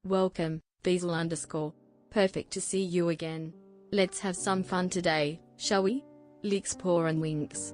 Welcome, Beazel_. Perfect to see you again. Let's have some fun today, shall we? Licks, paw and winks.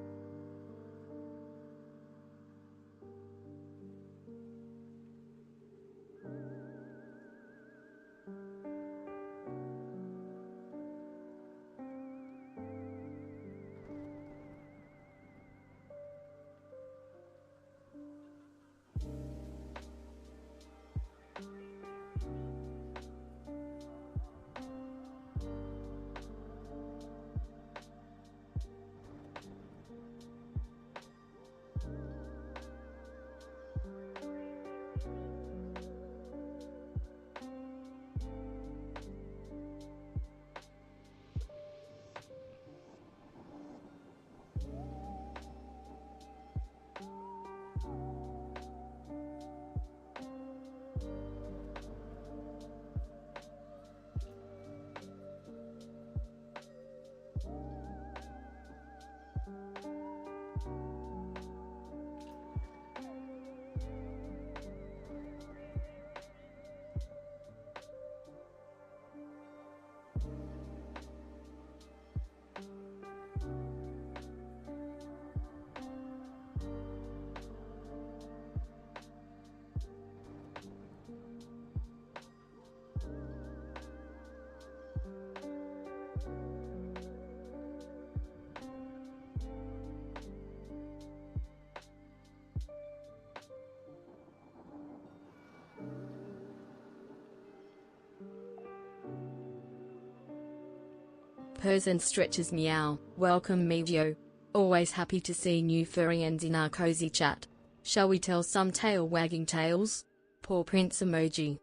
Purrs and stretches meow. Welcome MeewGeo. Always happy to see new furriends in our cozy chat. Shall we tell some tail wagging tales? Paw prints emoji.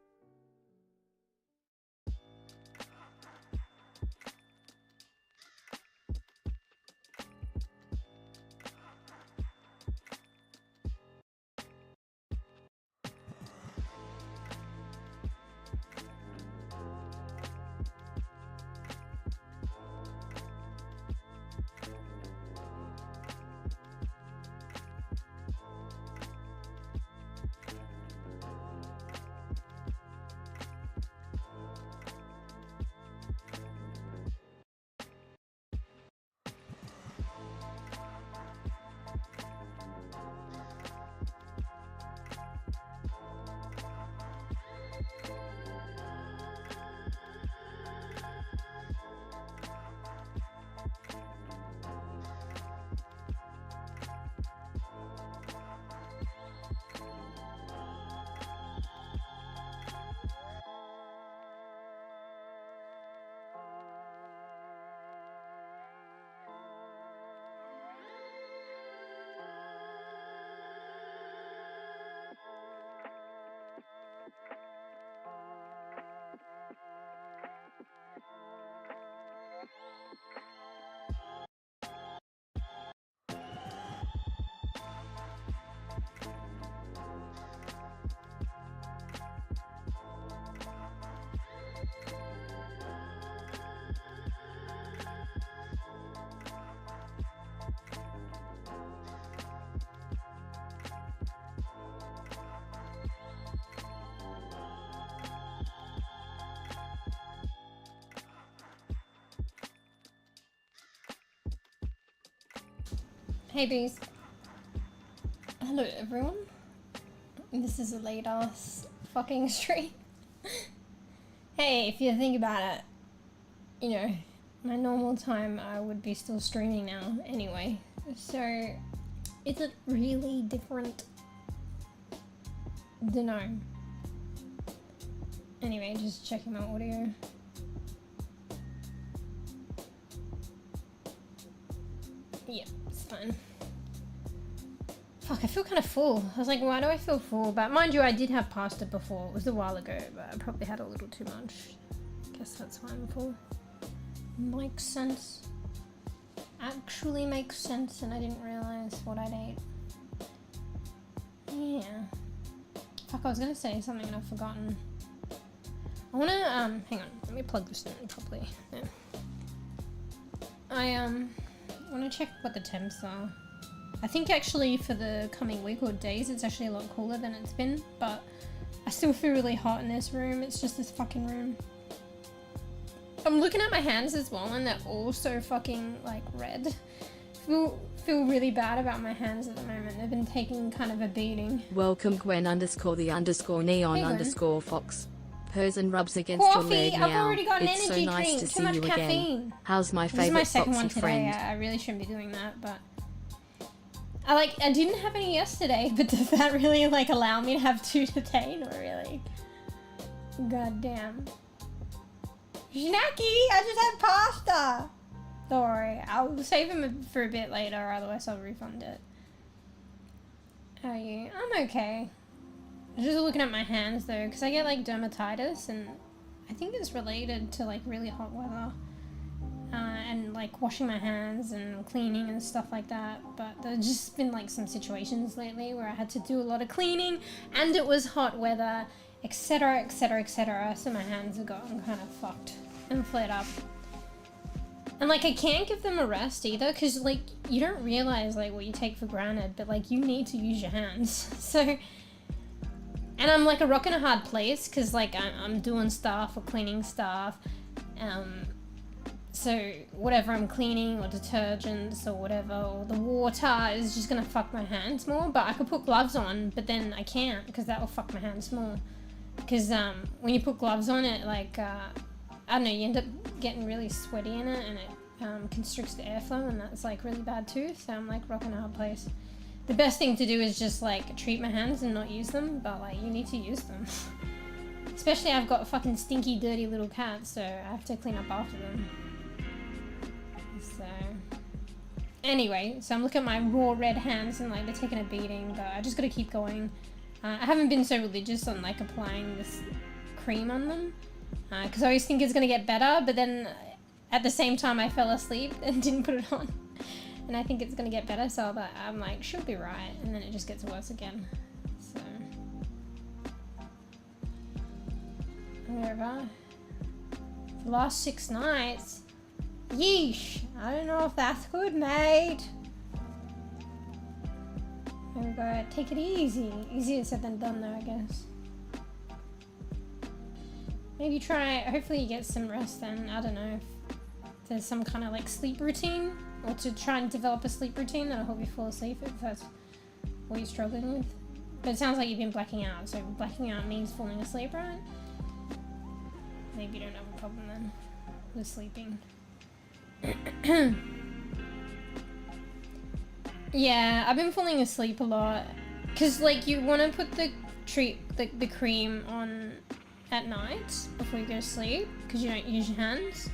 Hey bees. Hello everyone. This is a late ass fucking stream. Hey, if you think about it, you know, my normal time I would be still streaming now anyway. So, is it really different? Dunno. Anyway, just checking my audio. Yeah, it's fine. Fuck, I feel kind of full. I was like, why do I feel full? But mind you, I did have pasta before. It was a while ago, but I probably had a little too much. Guess that's why I'm full. Makes sense. Actually makes sense, and I didn't realize what I'd ate. Yeah. Fuck, I was gonna say something and I've forgotten. I wanna, hang on, let me plug this in properly. Yeah. I wanna check what the temps are. I think actually for the coming week or days it's actually a lot cooler than it's been, but I still feel really hot in this room. It's just this fucking room. I'm looking at my hands as well, and they're all so fucking like red. Feel really bad about my hands at the moment. They've been taking kind of a beating. Welcome Gwen_the_neon_fox. Purrs and rubs against Coffee! your leg. I've Meow. already got an It's energy so nice drink. to Too see much you caffeine. again. How's my This is my favorite second one foxy today. friend? I really shouldn't be doing that, but I didn't have any yesterday, but does that really like allow me to have 2 today? Not really. God damn. Snacky! I just had pasta! Don't worry, I'll save him for a bit later, otherwise I'll refund it. How are you? I'm okay. I'm just looking at my hands though, because I get like dermatitis, and I think it's related to like really hot weather. And like washing my hands and cleaning and stuff like that, but there's just been like some situations lately where I had to do a lot of cleaning and it was hot weather, etc, etc, etc, so my hands have gotten kind of fucked and flared up. And like I can't give them a rest either, because like you don't realize like what you take for granted, but like you need to use your hands. So, and I'm like a rock in a hard place because like I'm doing stuff or cleaning stuff, so whatever I'm cleaning or detergents or whatever, or the water is just gonna fuck my hands more. But I could put gloves on, but then I can't because that will fuck my hands more. Because when you put gloves on it, like I don't know, you end up getting really sweaty in it, and it constricts the airflow, and that's like really bad too. So I'm like rocking a hard place. The best thing to do is just like treat my hands and not use them, but like you need to use them. Especially I've got fucking stinky, dirty little cats, so I have to clean up after them. So anyway, so I'm looking at my raw red hands and like they're taking a beating, but I just gotta keep going. I haven't been so religious on like applying this cream on them, because I always think it's gonna get better, but then at the same time I fell asleep and didn't put it on, and I think it's gonna get better, so I'm like, she'll be right, and then it just gets worse again. So whatever. The last 6 nights, yeesh, I don't know if that's good, mate. There we go, take it easy. Easier said than done though, I guess. Maybe try, hopefully you get some rest then. I don't know if there's some kind of like sleep routine, or to try and develop a sleep routine that'll help you fall asleep if that's what you're struggling with. But it sounds like you've been blacking out, so blacking out means falling asleep, right? Maybe you don't have a problem then with sleeping. Yeah, I've been falling asleep a lot because like you want to put the cream on at night before you go to sleep because you don't use your hands,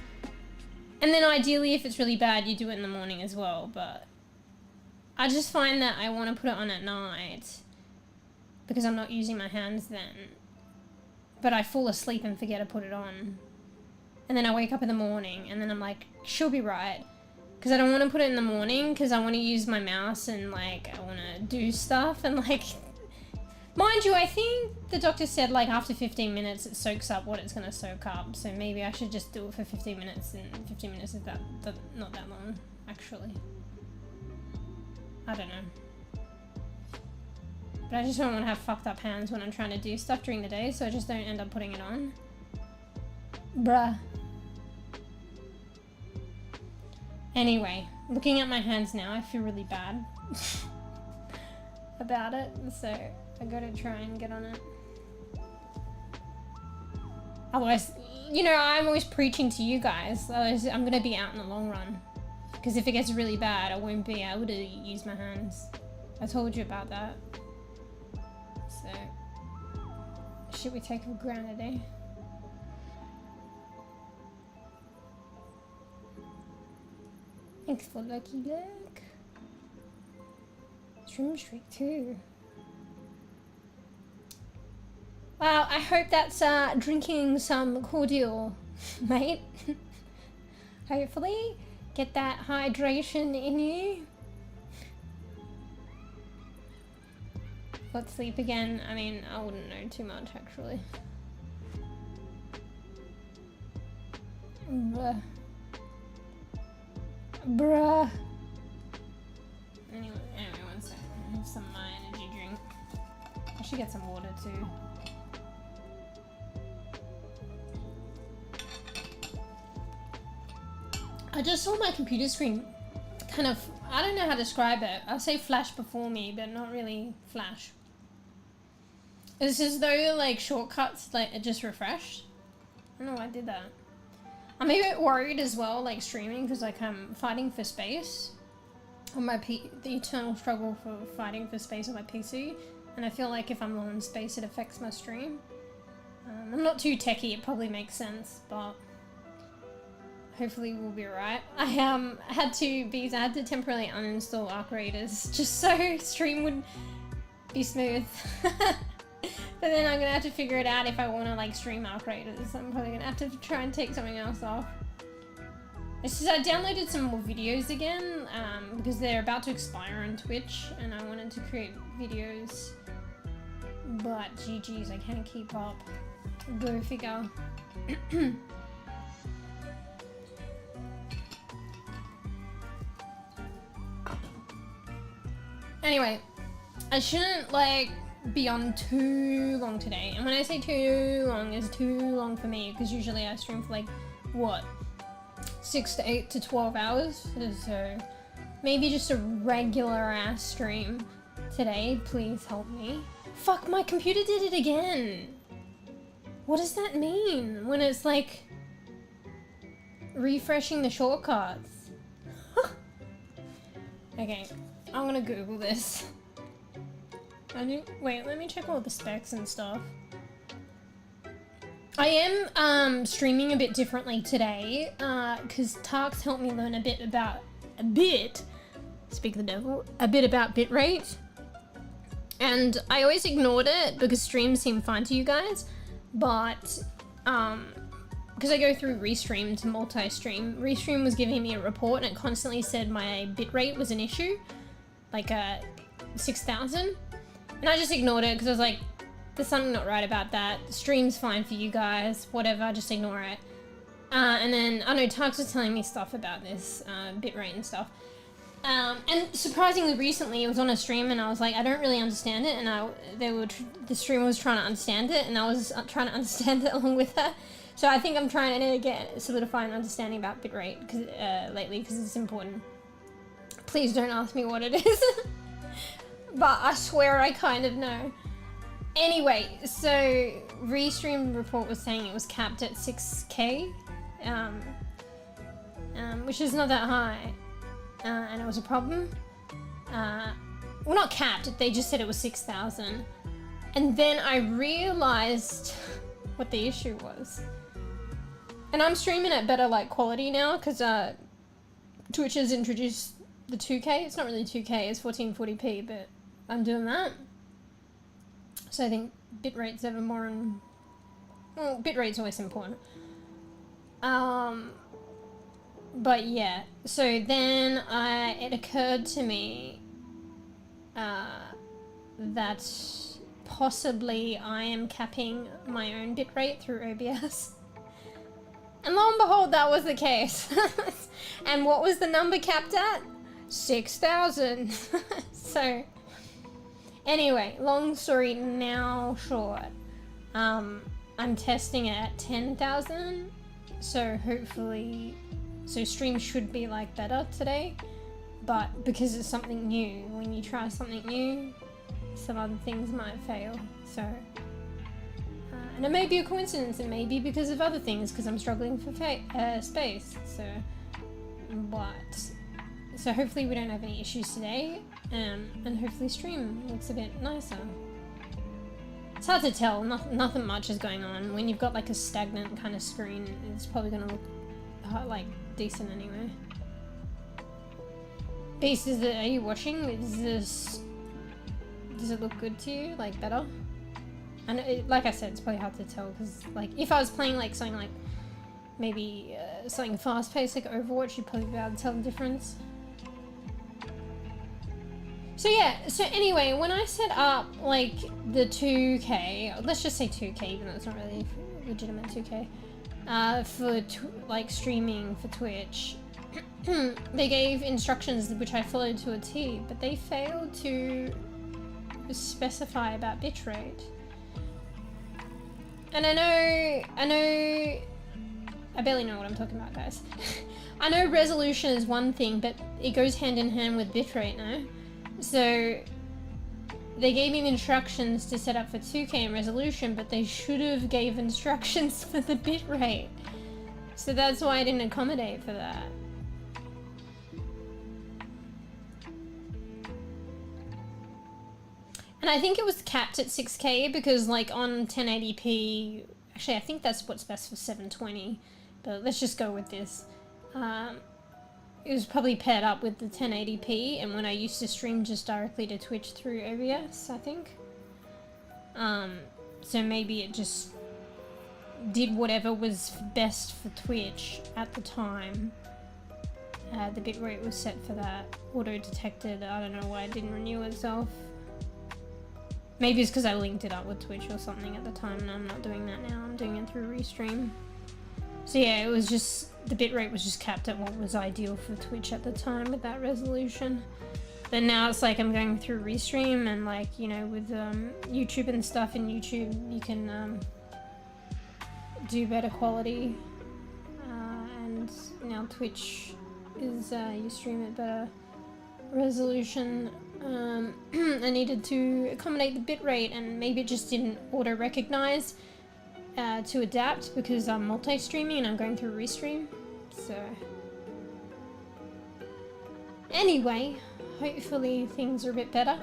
and then ideally if it's really bad you do it in the morning as well, but I just find that I want to put it on at night because I'm not using my hands then, but I fall asleep and forget to put it on, and then I wake up in the morning and then I'm like, she'll be right. Because I don't want to put it in the morning because I want to use my mouse and like I want to do stuff, and like, mind you, I think the doctor said like after 15 minutes it soaks up what it's going to soak up, so maybe I should just do it for 15 minutes, and 15 minutes is not that long actually. I don't know. But I just don't want to have fucked up hands when I'm trying to do stuff during the day, so I just don't end up putting it on. Bruh. Anyway, looking at my hands now, I feel really bad about it, so I gotta try and get on it. Otherwise, you know, I'm always preaching to you guys, otherwise I'm gonna be out in the long run. Because if it gets really bad, I won't be able to use my hands. I told you about that. So, should we take it for granted, eh? Thanks for lucky luck. Strim streak too. Wow, I hope that's drinking some cordial, mate. Hopefully, get that hydration in you. Let's sleep again. I mean, I wouldn't know too much actually. Bruh. Anyway, one second. I have some of my energy drink. I should get some water too. I just saw my computer screen kind of, I don't know how to describe it. I'll say flash before me, but not really flash. It's as though like shortcuts, like it just refreshed. I don't know why I did that. I'm a bit worried as well, like streaming, because like I'm fighting for space on my the eternal struggle for fighting for space on my PC, and I feel like if I'm low in space, it affects my stream. I'm not too techie, it probably makes sense, but hopefully we'll be alright. I had to temporarily uninstall Arc Raiders just so stream would be smooth. But then I'm gonna have to figure it out if I want to like stream Arc Raiders. I'm probably gonna have to try and take something else off. It's just I downloaded some more videos again because they're about to expire on Twitch, and I wanted to create videos. But GG's, I can't keep up. Go figure. Anyway, I shouldn't like be on too long today, and when I say too long, it's too long for me because usually I stream for like what, 6 to 8 to 12 hours, so maybe just a regular ass stream today. Please help me. Fuck, my computer did it again. What does that mean when it's like refreshing the shortcuts? Okay, I'm gonna Google this. Wait, let me check all the specs and stuff. I am streaming a bit differently today because Tarks helped me learn a bit about speak the devil, a bit about bitrate. And I always ignored it because streams seem fine to you guys, but because I go through Restream to multi-stream, Restream was giving me a report and it constantly said my bitrate was an issue, like 6,000. And I just ignored it because I was like, there's something not right about that. The stream's fine for you guys, whatever, just ignore it. And then, I know Tarks was telling me stuff about this, bitrate and stuff. And surprisingly recently, it was on a stream and I was like, I don't really understand it. And the streamer was trying to understand it and I was trying to understand it along with her. So I think I'm trying to solidify an understanding about bitrate lately because it's important. Please don't ask me what it is. But I swear I kind of know. Anyway, so Restream report was saying it was capped at 6K, which is not that high, and it was a problem. Well, not capped, they just said it was 6,000. And then I realized what the issue was. And I'm streaming at better like quality now because Twitch has introduced the 2K. It's not really 2K, it's 1440p, but I'm doing that. So I think bitrate's ever more well, bitrate's always important. But yeah, so then it occurred to me that possibly I am capping my own bitrate through OBS. And lo and behold, that was the case. And what was the number capped at? 6,000. So anyway, long story now short, I'm testing it at 10,000, so hopefully, stream should be like better today, but because it's something new, when you try something new, some other things might fail, so, and it may be a coincidence, it may be because of other things, because I'm struggling for space, so hopefully we don't have any issues today. And hopefully stream looks a bit nicer. It's hard to tell, nothing much is going on. When you've got like a stagnant kind of screen, it's probably gonna look like decent anyway. Beast, are you watching? Does it look good to you? Like better? And like I said, it's probably hard to tell because like if I was playing like something like maybe something fast paced like Overwatch, you'd probably be able to tell the difference. So yeah, so anyway, when I set up like the 2K, let's just say 2K even though it's not really legitimate 2K, for like streaming for Twitch, they gave instructions which I followed to a T, but they failed to specify about bitrate. And I know I barely know what I'm talking about, guys. I know resolution is one thing, but it goes hand in hand with bitrate, no? So they gave me instructions to set up for 2K in resolution, but they should have gave instructions for the bitrate. So that's why I didn't accommodate for that. And I think it was capped at 6K because like on 1080p, actually I think that's what's best for 720, but let's just go with this. It was probably paired up with the 1080p, and when I used to stream just directly to Twitch through OBS, I think. So maybe it just did whatever was best for Twitch at the time. The bitrate was set for that. Auto-detected, I don't know why it didn't renew itself. Maybe it's because I linked it up with Twitch or something at the time, and I'm not doing that now. I'm doing it through Restream. So yeah, it was just, the bitrate was just capped at what was ideal for Twitch at the time with that resolution. But now it's like I'm going through Restream, and like, you know, with YouTube and stuff in YouTube, you can do better quality. And now Twitch is, you stream at better resolution. I needed to accommodate the bitrate, and maybe it just didn't auto-recognize to adapt because I'm multi-streaming and I'm going through Restream. So anyway, hopefully things are a bit better.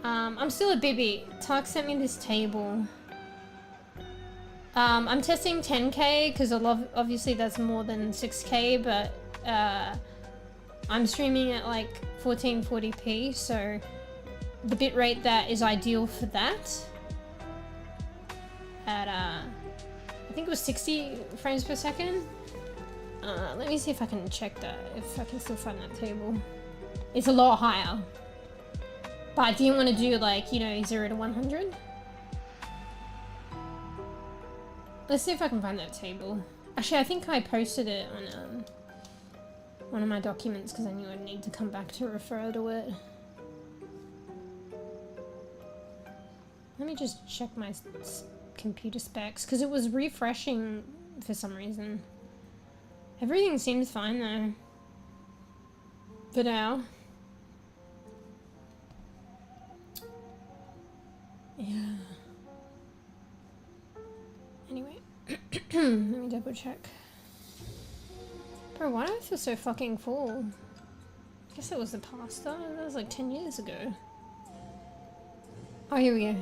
I'm still at bEbE. Tark sent me this table. I'm testing 10K because obviously that's more than 6K, but I'm streaming at like 1440p, so the bitrate that is ideal for that at I think it was 60 frames per second. Let me see if I can check that, if I can still find that table. It's a lot higher, but I didn't want to do like, you know, 0 to 100. Let's see if I can find that table. Actually, I think I posted it on one of my documents because I knew I'd need to come back to refer to it. Let me just check my computer specs because it was refreshing for some reason. Everything seems fine though for now. Yeah. Anyway, let me double check. Bro, why do I feel so fucking full? I guess it was the pasta. That was like 10 years ago. Oh, here we go.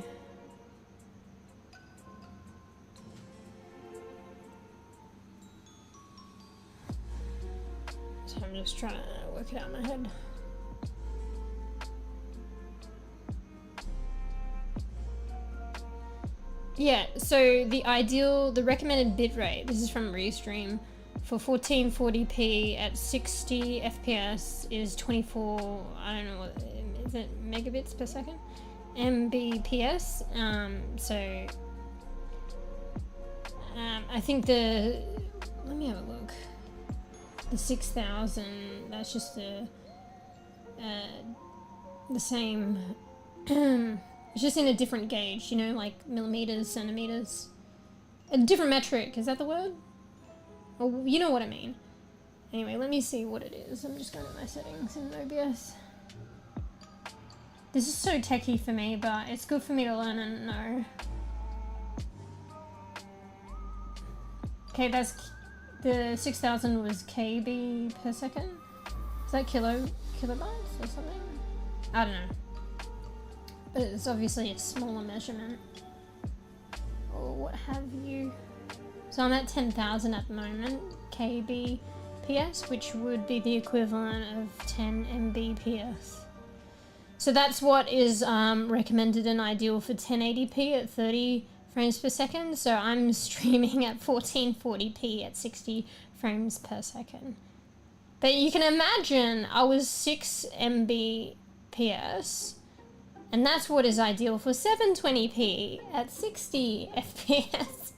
So I'm just trying to work it out in my head. Yeah, so the recommended bitrate, this is from Restream, for 1440p at 60 FPS is 24, I don't know what, is it megabits per second? Mbps, I think let me have a look. The 6000, that's just the same, it's just in a different gauge, you know, like millimeters, centimeters. A different metric, is that the word? Well, you know what I mean. Anyway, let me see what it is. I'm just going to my settings in OBS. This is so techie for me, but it's good for me to learn and know. Okay, that's the 6000 was kb per second. Is that kilobytes or something? I don't know. But it's obviously a smaller measurement. Or what have you. So I'm at 10,000 at the moment, kbps, which would be the equivalent of 10 mbps. So that's what is recommended and ideal for 1080p at 30 frames per second. So I'm streaming at 1440p at 60 frames per second. But you can imagine I was 6 mbps, and that's what is ideal for 720p at 60 fps.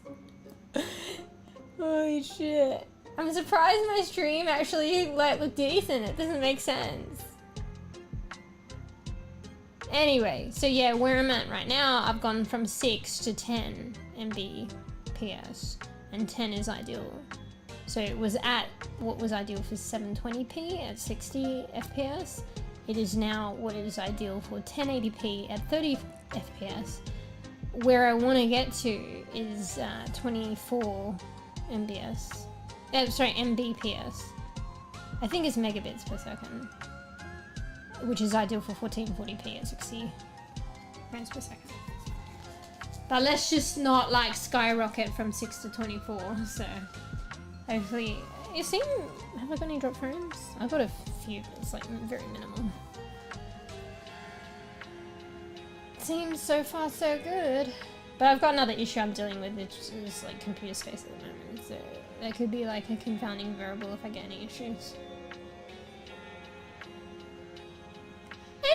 Holy shit. I'm surprised my stream actually looked decent. It doesn't make sense. Anyway, so yeah, where I'm at right now, I've gone from 6 to 10 mbps, and 10 is ideal. So it was at what was ideal for 720p at 60 FPS. It is now what is ideal for 1080p at 30 FPS. Where I want to get to is 24 mbps. Mbps. I think it's megabits per second, which is ideal for 1440p at 60 frames per second. But let's just not like skyrocket from 6 to 24. So hopefully, have I got any drop frames? I've got a few, but it's like very minimal. Seems so far so good. But I've got another issue I'm dealing with, which is like computer space at the moment. So that could be like a confounding variable if I get any issues.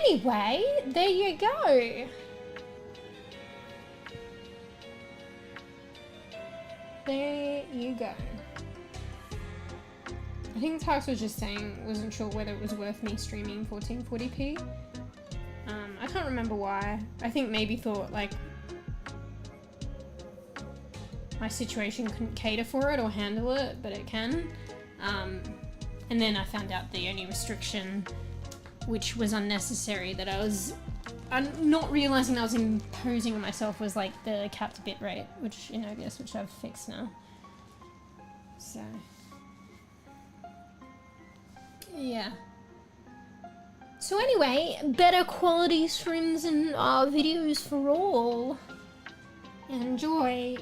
Anyway, there you go. There you go. I think Tax was just saying, wasn't sure whether it was worth me streaming 1440p. I can't remember why. I think maybe thought like my situation couldn't cater for it or handle it, but it can. And then I found out the only restriction, which was unnecessary, that I'm not realizing I was imposing on myself, was like the capped bitrate, which in OBS, which I've fixed now. So yeah. So anyway, better quality streams and videos for all. Enjoy.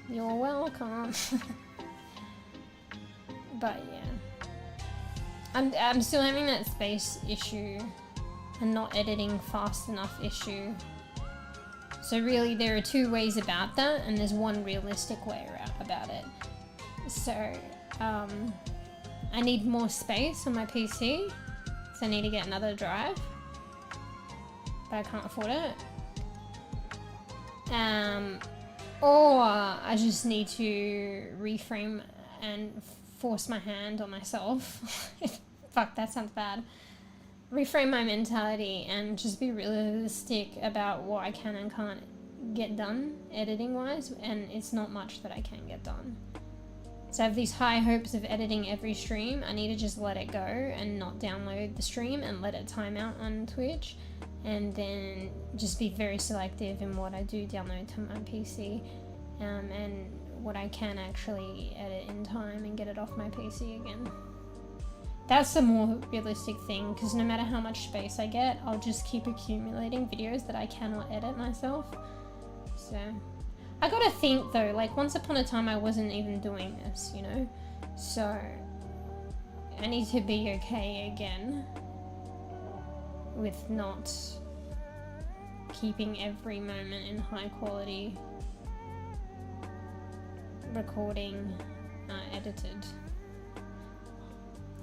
You're welcome. But yeah, I'm still having that space issue and not editing fast enough issue. So really there are two ways about that, and there's one realistic way about it. So I need more space on my PC, so I need to get another drive, but I can't afford it. Or I just need to reframe and force my hand on myself. Fuck, that sounds bad. Reframe my mentality and just be realistic about what I can and can't get done editing wise, and it's not much that I can get done. So I have these high hopes of editing every stream. I need to just let it go and not download the stream and let it time out on Twitch, and then just be very selective in what I do download to my PC, and what I can actually edit in time and get it off my PC again. That's the more realistic thing, because no matter how much space I get, I'll just keep accumulating videos that I cannot edit myself. So I gotta think though, like once upon a time I wasn't even doing this, you know? So I need to be okay again with not keeping every moment in high quality recording edited.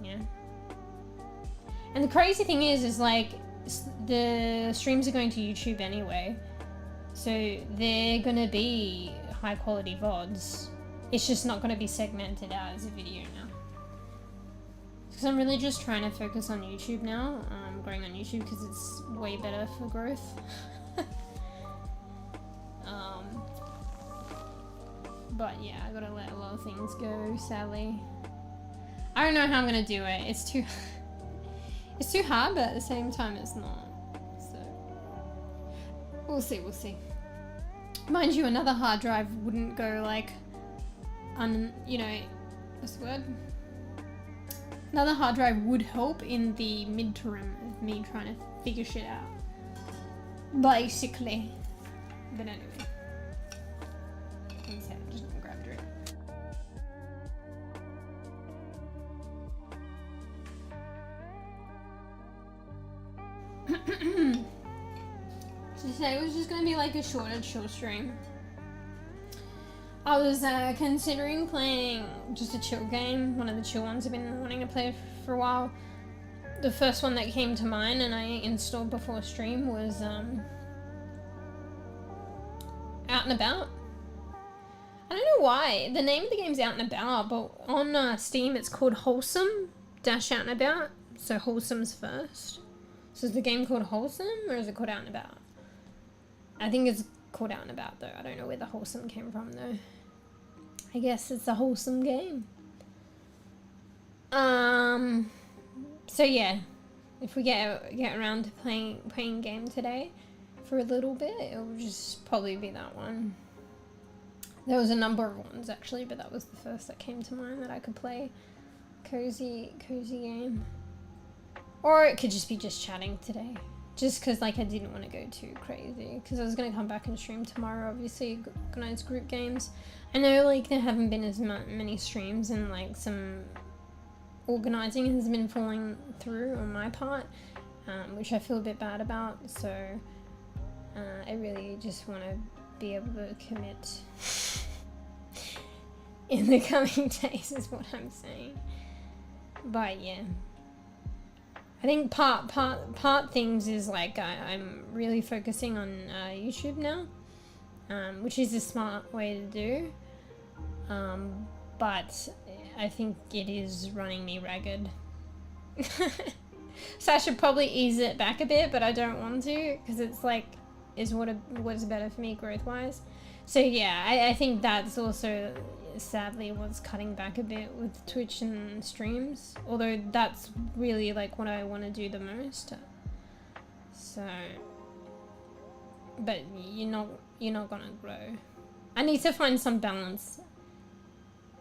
Yeah. And the crazy thing is like the streams are going to YouTube anyway, so they're gonna be high quality VODs. It's just not gonna be segmented out as a video now. Because I'm really just trying to focus on YouTube now. I'm growing on YouTube because it's way better for growth. But yeah, I gotta let a lot of things go, sadly. I don't know how I'm gonna do it. It's too hard, but at the same time it's not. So we'll see. Mind you, another hard drive wouldn't go like you know, what's the word? Another hard drive would help in the midterm of me trying to figure shit out. Basically. But anyway. I'm just gonna grab a drink. So today was just gonna be like a shorter chill stream. I was considering playing just a chill game, one of the chill ones I've been wanting to play for a while. The first one that came to mind and I installed before stream was Out and About. I don't know why. The name of the game's Out and About, but on Steam it's called Wholesome Dash Out and About. So Wholesome's first. So is the game called Wholesome or is it called Out and About? I think it's called Out and About though. I don't know where the Wholesome came from though. I guess it's a wholesome game. So yeah, if we get around to playing game today for a little bit, it will just probably be that one. There was a number of ones actually, but that was the first that came to mind that I could play. Cozy game. Or it could just be just chatting today. Just because like I didn't want to go too crazy. Because I was going to come back and stream tomorrow, obviously, organize group games. I know like there haven't been as many streams and like some organizing has been falling through on my part. Which I feel a bit bad about. So I really just want to be able to commit in the coming days is what I'm saying. But yeah, I think part things is like I'm really focusing on YouTube now, which is a smart way to do, but I think it is running me ragged. So I should probably ease it back a bit, but I don't want to because it's like what is better for me growth wise. So yeah, I think that's also sadly what's cutting back a bit with Twitch and streams, although that's really like what I want to do the most. So but you're not gonna grow. I need to find some balance.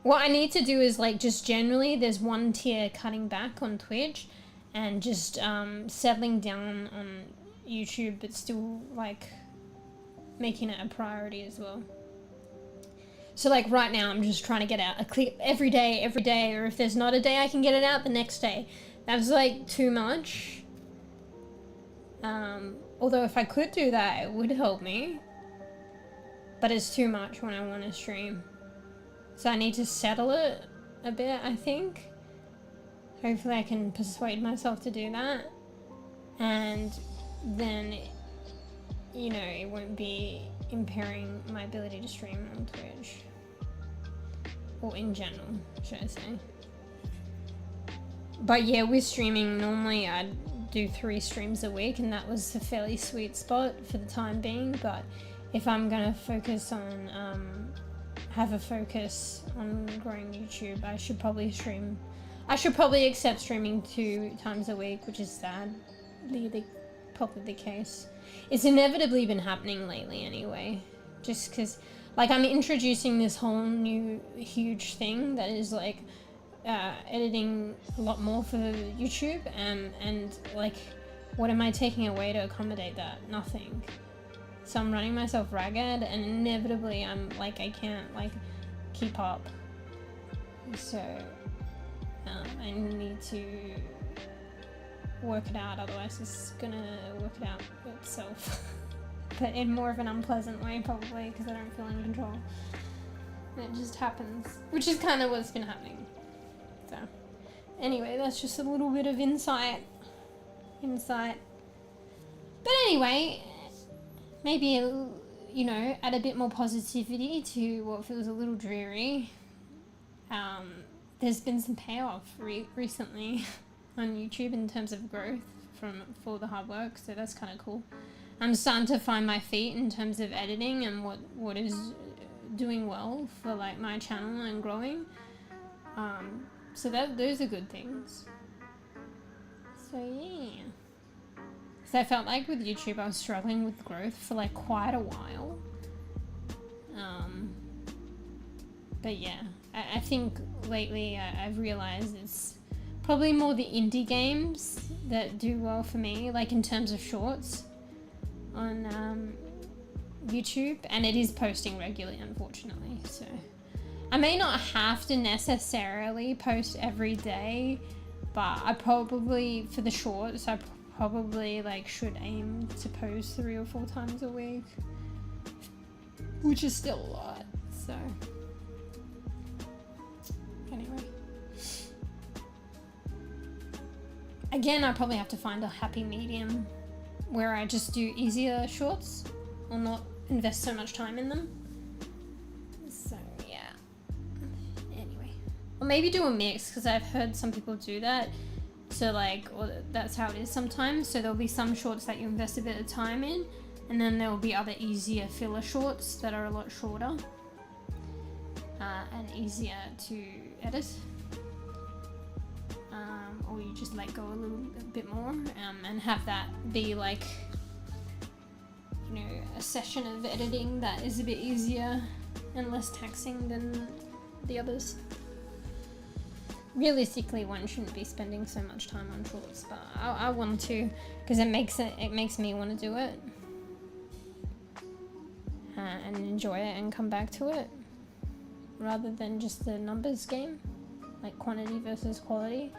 What I need to do is like just generally there's one tier cutting back on Twitch and just settling down on YouTube, but still like making it a priority as well. So like right now I'm just trying to get out a clip every day, or if there's not a day I can get it out the next day. That's like too much. Although if I could do that it would help me, but it's too much when I want to stream. So I need to settle it a bit, I think. Hopefully I can persuade myself to do that, and then, you know, it won't be impairing my ability to stream on Twitch. Or in general, should I say. But yeah, with streaming, normally I'd do 3 streams a week, and that was a fairly sweet spot for the time being. But if I'm gonna focus on, have a focus on growing YouTube, I should probably accept streaming 2 times a week, which is sadly probably the case. It's inevitably been happening lately anyway, just because like I'm introducing this whole new huge thing that is like editing a lot more for YouTube, and like what am I taking away to accommodate that? Nothing. So I'm running myself ragged, and inevitably I'm like I can't like keep up. So I need to work it out, otherwise it's gonna work it out itself. But in more of an unpleasant way probably, because I don't feel in control. And it just happens, which is kind of what's been happening. So anyway, that's just a little bit of insight. But anyway, maybe, you know, add a bit more positivity to what feels a little dreary. There's been some payoff recently on YouTube in terms of growth for the hard work, so that's kind of cool. I'm starting to find my feet in terms of editing and what is doing well for like my channel and growing. So those are good things. So yeah. So I felt like with YouTube I was struggling with growth for like quite a while. But yeah, I think lately I've realized it's probably more the indie games that do well for me, like in terms of shorts on YouTube, and it is posting regularly, unfortunately. So I may not have to necessarily post every day, but I probably, for the shorts, I probably like should aim to post 3 or 4 times a week, which is still a lot. So anyway, again, I probably have to find a happy medium where I just do easier shorts or not invest so much time in them. So yeah, anyway, or maybe do a mix, because I've heard some people do that. So like, or that's how it is sometimes. So there'll be some shorts that you invest a bit of time in, and then there will be other easier filler shorts that are a lot shorter. and easier to edit. Or you just let go a little bit more and have that be like, you know, a session of editing that is a bit easier and less taxing than the others. Realistically, one shouldn't be spending so much time on shorts, but I want to, because it makes me want to do it and enjoy it and come back to it, rather than just the numbers game, like quantity versus quality.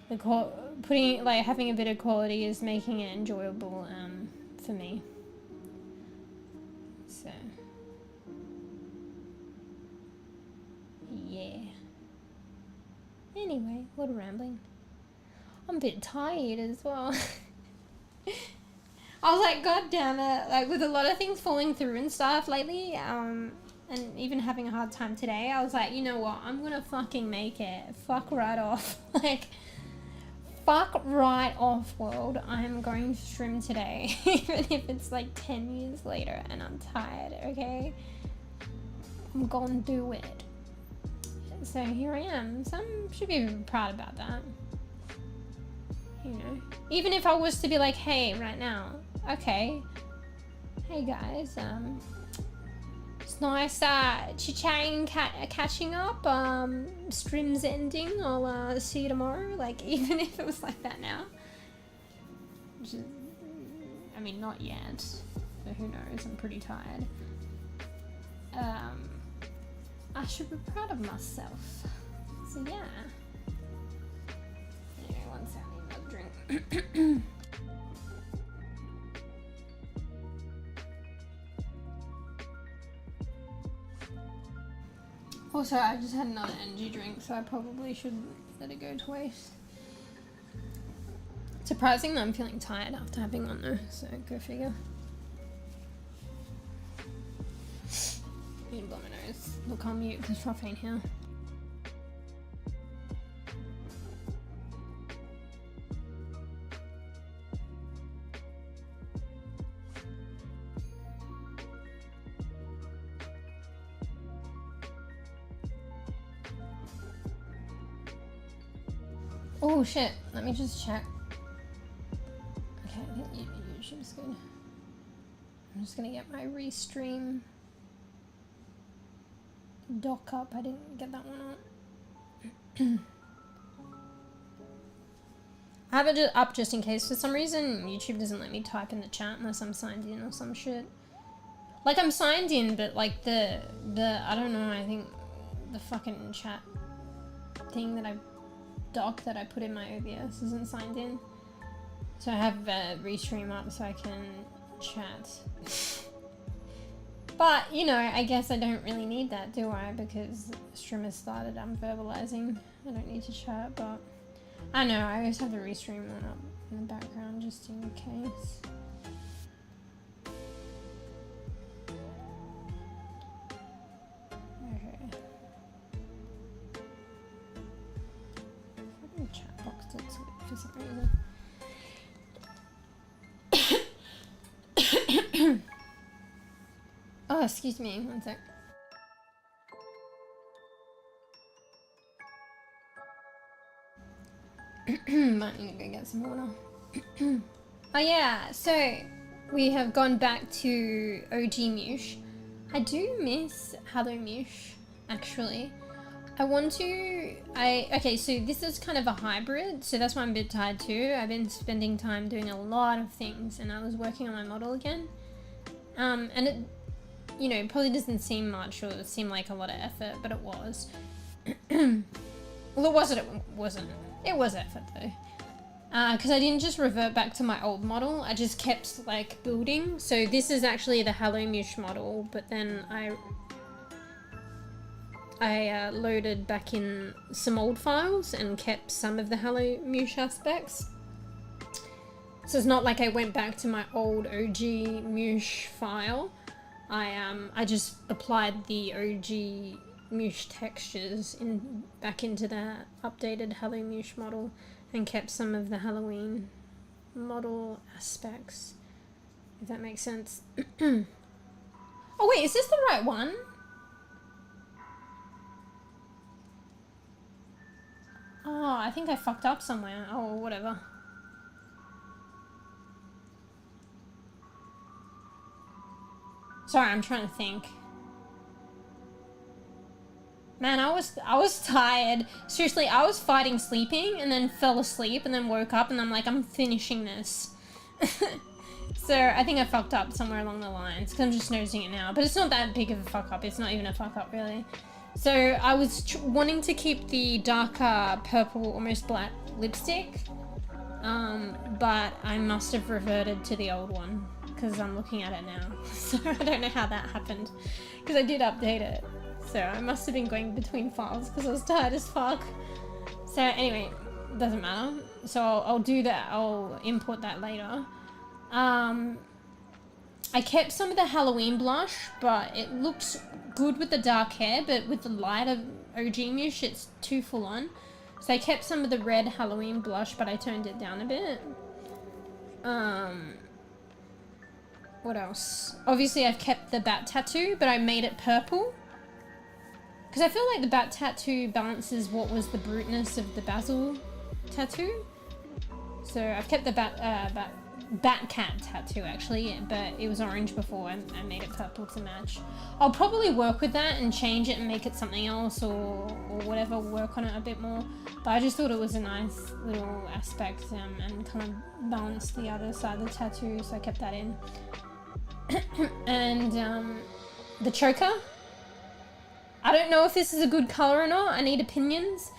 Having a bit of quality is making it enjoyable for me. So yeah. Anyway, a little rambling. I'm a bit tired as well. I was like, God damn it! Like with a lot of things falling through and stuff lately, and even having a hard time today, I was like, you know what? I'm gonna fucking make it. Fuck right off. Like, fuck right off, world. I'm going to stream today, even if it's like 10 years later and I'm tired. Okay, I'm gonna do it. So here I am. Some should be proud about that. You know, even if I was to be like, hey, right now, okay, hey guys, it's nice chit-chatting, catching up, streams ending, I'll see you tomorrow. Like, even if it was like that now, which is, I mean, not yet, but who knows, I'm pretty tired. I should be proud of myself. So yeah. Anyway, one second, I need another drink. Also, I just had another energy drink, so I probably should let it go to waste. Surprising that I'm feeling tired after having one though, so go figure. Need to blow my nose. Look, I'm mute because Ruff ain't here. Oh shit, let me just check. Okay, I think YouTube's good. I'm just gonna get my restream dock up. I didn't get that one up. I have it up just in case. For some reason, YouTube doesn't let me type in the chat unless I'm signed in or some shit. Like, I'm signed in, but like the I don't know, I think the fucking chat thing that I doc that I put in my OBS isn't signed in. So I have restream up so I can chat. But, you know, I guess I don't really need that, do I? Because stream has started, I'm verbalizing. I don't need to chat, but I know, I always have the restream one up in the background just in case. Okay. Fucking chat box did switch for some reason. Oh, excuse me, one sec. Might need to go get some water. Oh yeah, so we have gone back to OG mEw. I do miss Hello mEw, actually. Okay, so this is kind of a hybrid, so that's why I'm a bit tired too. I've been spending time doing a lot of things, and I was working on my model again. And it, you know, probably doesn't seem much or seem like a lot of effort, but it was. Well, it wasn't. It was effort though. Because I didn't just revert back to my old model, I just kept like building. So this is actually the Hello mEw model, but then I loaded back in some old files and kept some of the Hello mEw aspects. So it's not like I went back to my old OG mEw file. I just applied the OG mEw textures back into the updated Hello mEw model and kept some of the Halloween model aspects, if that makes sense. Oh wait, is this the right one? Oh, I think I fucked up somewhere. Oh, whatever. Sorry, I'm trying to think. Man, I was tired. Seriously, I was fighting sleeping and then fell asleep and then woke up and I'm like, I'm finishing this. So I think I fucked up somewhere along the lines because I'm just noticing it now. But it's not that big of a fuck up. It's not even a fuck up, really. So I was wanting to keep the darker purple, almost black lipstick. But I must have reverted to the old one because I'm looking at it now. So I don't know how that happened because I did update it. So I must have been going between files because I was tired as fuck. So anyway, doesn't matter. So I'll do that. I'll import that later. I kept some of the Halloween blush, but it looks good with the dark hair, but with the lighter OG mousse, it's too full on. So I kept some of the red Halloween blush, but I toned it down a bit. What else? Obviously I've kept the bat tattoo, but I made it purple. Because I feel like the bat tattoo balances what was the bruteness of the basil tattoo. So I've kept the bat cat tattoo actually, but it was orange before and I made it purple to match. I'll probably work with that and change it and make it something else or whatever, work on it a bit more. But I just thought it was a nice little aspect and kind of balanced the other side of the tattoo, so I kept that in. And the choker. I don't know if this is a good color or not. I need opinions.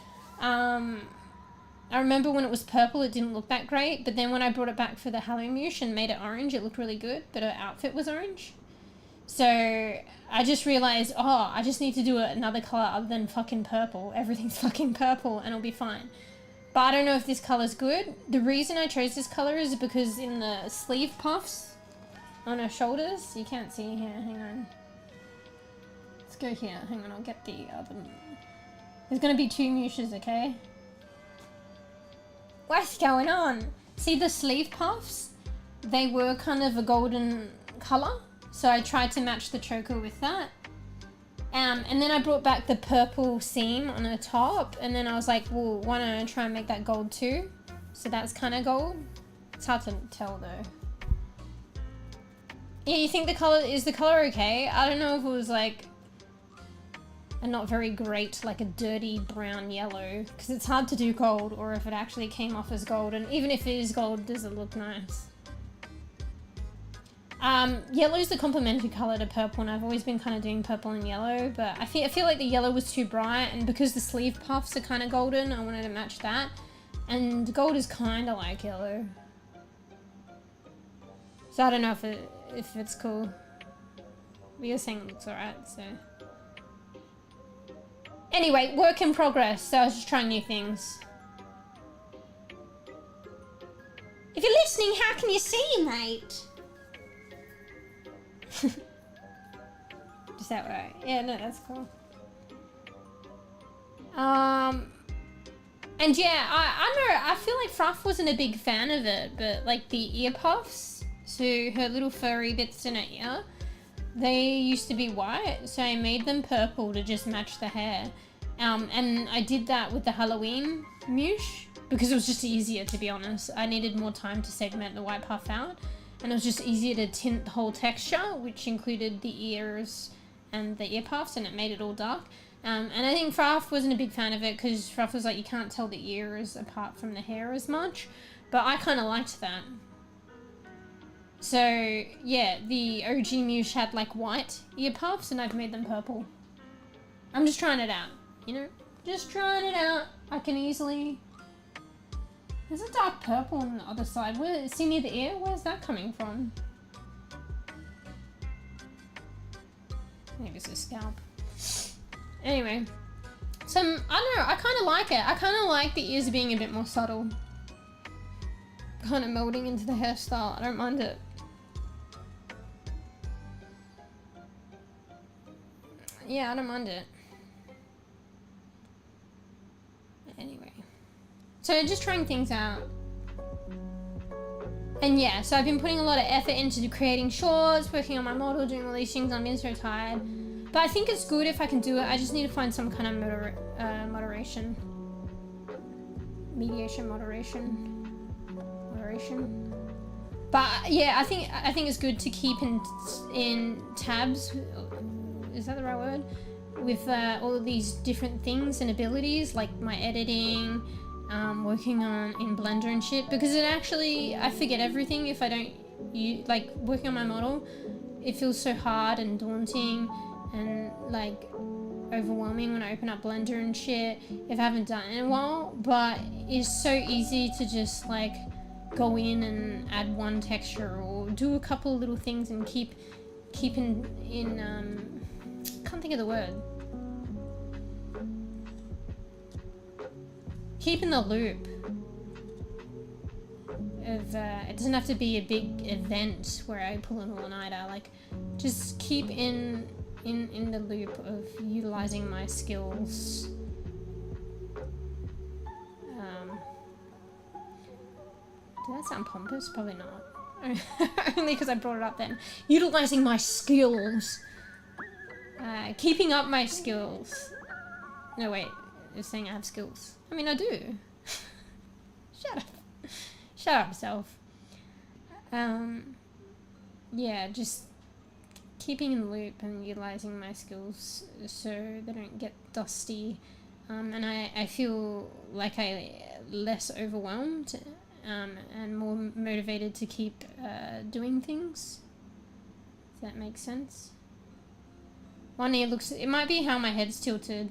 I remember when it was purple, it didn't look that great, but then when I brought it back for the Halloween mousse and made it orange, it looked really good, but her outfit was orange. So I just realized, oh, I just need to do another color other than fucking purple. Everything's fucking purple and it'll be fine. But I don't know if this color's good. The reason I chose this color is because in the sleeve puffs on her shoulders, you can't see here, hang on. Let's go here, hang on, I'll get the other. There's gonna be two mousses, okay? What's going on? See the sleeve puffs? They were kind of a golden color, so I tried to match the choker with that. And then I brought back the purple seam on her top, and then I was like, well, why don't I try and make that gold too? So that's kind of gold. It's hard to tell though. Yeah, you think is the color okay? I don't know if it was like a not very great, like a dirty brown yellow, because it's hard to do gold, or if it actually came off as gold, and even if it is gold, does it look nice? Yellow's the complementary color to purple, and I've always been kind of doing purple and yellow, but I feel like the yellow was too bright, and because the sleeve puffs are kind of golden, I wanted to match that, and gold is kind of like yellow. So I don't know if it's cool. But you're saying it looks alright, so. Anyway, work in progress, so I was just trying new things. If you're listening, how can you see, mate? Is that right? Yeah, no, that's cool. And yeah, I know, I feel like Fruff wasn't a big fan of it, but like the ear puffs, so her little furry bits in her ear, they used to be white, so I made them purple to just match the hair. And I did that with the Halloween mousse because it was just easier, to be honest. I needed more time to segment the white puff out, and it was just easier to tint the whole texture, which included the ears and the ear puffs, and it made it all dark. And I think Fruff wasn't a big fan of it because Fruff was like, you can't tell the ears apart from the hair as much, but I kind of liked that. So yeah, the OG mousse had like white ear puffs, and I've made them purple. I'm just trying it out, you know? Just trying it out. I can easily... There's a dark purple on the other side. See near the ear? Where's that coming from? Maybe it's a scalp. Anyway. So, I don't know. I kind of like it. I kind of like the ears being a bit more subtle. Kind of melding into the hairstyle. I don't mind it. Yeah, I don't mind it. Anyway. So just trying things out. And yeah, so I've been putting a lot of effort into creating shorts, working on my model, doing all these things. I'm being so tired. But I think it's good if I can do it. I just need to find some kind of moderation. mediation, moderation. But yeah, I think it's good to keep in tabs. Is that the right word? With all of these different things and abilities, like my editing, working on in Blender and shit, because it actually, I forget everything if I don't like working on my model. It feels so hard and daunting and like overwhelming when I open up Blender and shit if I haven't done it in a while, but it's so easy to just like go in and add one texture or do a couple of little things and keep in can't think of the word. Keep in the loop of it doesn't have to be a big event where I pull an all-nighter, like just keep in the loop of utilizing my skills. Did that sound pompous? Probably not. Only because I brought it up then. Utilizing my skills. Keeping up my skills. No, wait. It's saying I have skills. I mean, I do. Shut up. Shut up, self. Yeah, just keeping in the loop and utilizing my skills so they don't get dusty. And I feel like I less overwhelmed and more motivated to keep doing things. If that makes sense. One ear looks... It might be how my head's tilted.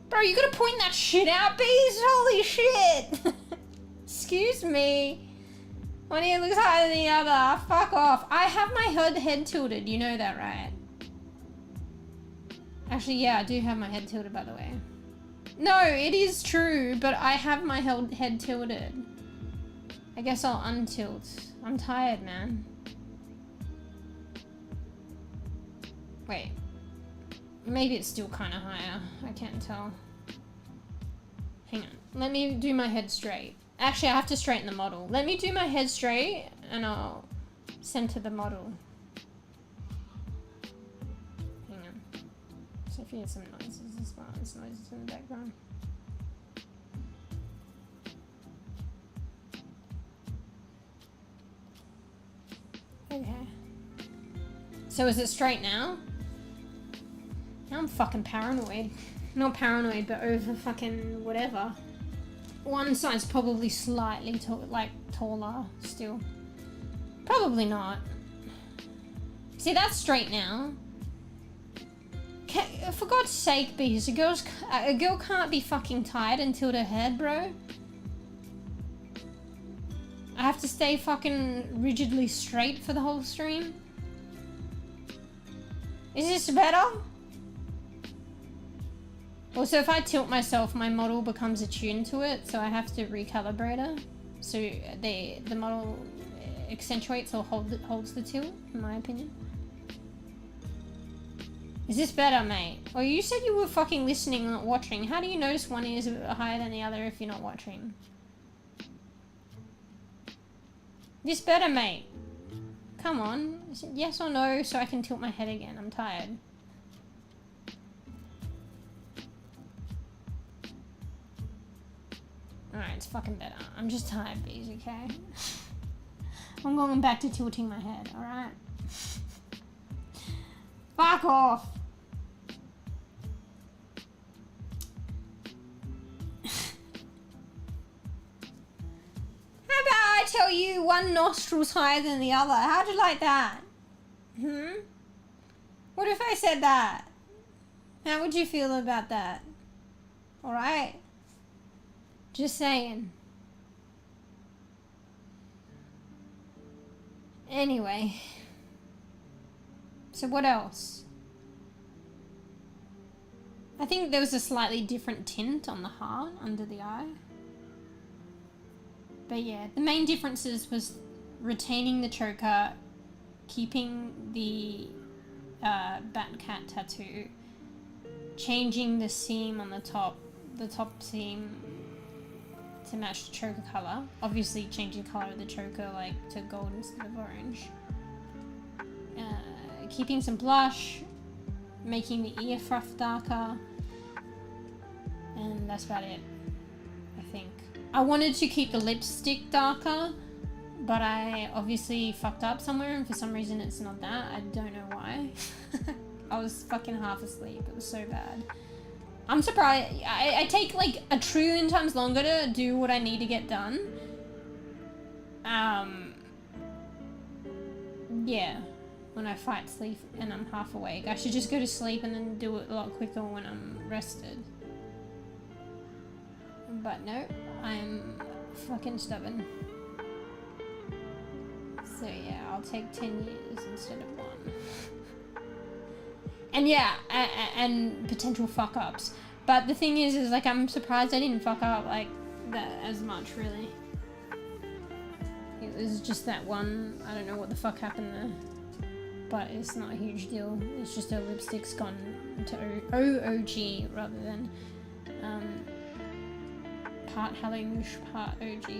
Bro, you gotta point that shit out, bees! Holy shit! Excuse me. One ear looks higher than the other. Fuck off. I have my head tilted. You know that, right? Actually, yeah, I do have my head tilted, by the way. No, it is true, but I have my head tilted. I guess I'll untilt. I'm tired, man. Wait. Maybe it's still kind of higher. I can't tell. Hang on. Let me do my head straight. Actually, I have to straighten the model. Let me do my head straight and I'll center the model. Hang on. So if you hear some noises as well, there's noises in the background. Okay. So is it straight now? Now I'm fucking paranoid. Not paranoid, but over fucking whatever. One side's probably slightly taller still. Probably not. See, that's straight now. For God's sake, bees, a girl can't be fucking tired and tilt her head, bro. I have to stay fucking rigidly straight for the whole stream. Is this better? Also, if I tilt myself, my model becomes attuned to it, so I have to recalibrate it. So the model accentuates or holds the tilt, in my opinion. Is this better, mate? Or you said you were fucking listening, not watching. How do you notice one is higher than the other if you're not watching? This better, mate? Come on. Yes or no, so I can tilt my head again. I'm tired. Alright, it's fucking better. I'm just tired, bees, okay? I'm going back to tilting my head, alright? Fuck off! How about I tell you one nostril's higher than the other? How'd you like that? What if I said that? How would you feel about that? Alright? Just saying. Anyway. So what else? I think there was a slightly different tint on the heart under the eye. But yeah, the main differences was retaining the choker, keeping the bat cat tattoo, changing the seam on the top seam to match the choker color. Obviously changing the color of the choker like to gold instead of orange. Keeping some blush, making the ear fluff darker, and that's about it. think. I wanted to keep the lipstick darker, but I obviously fucked up somewhere, and for some reason it's not that. I don't know why. I was fucking half asleep. It was so bad. I'm surprised. I take like a trillion times longer to do what I need to get done. Yeah. When I fight sleep and I'm half awake. I should just go to sleep and then do it a lot quicker when I'm rested. But no, I'm fucking stubborn. So yeah, I'll take 10 years instead of 1. And yeah, and potential fuck-ups. But the thing is like, I'm surprised I didn't fuck up like that as much, really. It was just that one, I don't know what the fuck happened there. But it's not a huge deal. It's just her lipstick's gone to OOG rather than part Hello Mouche, part OG.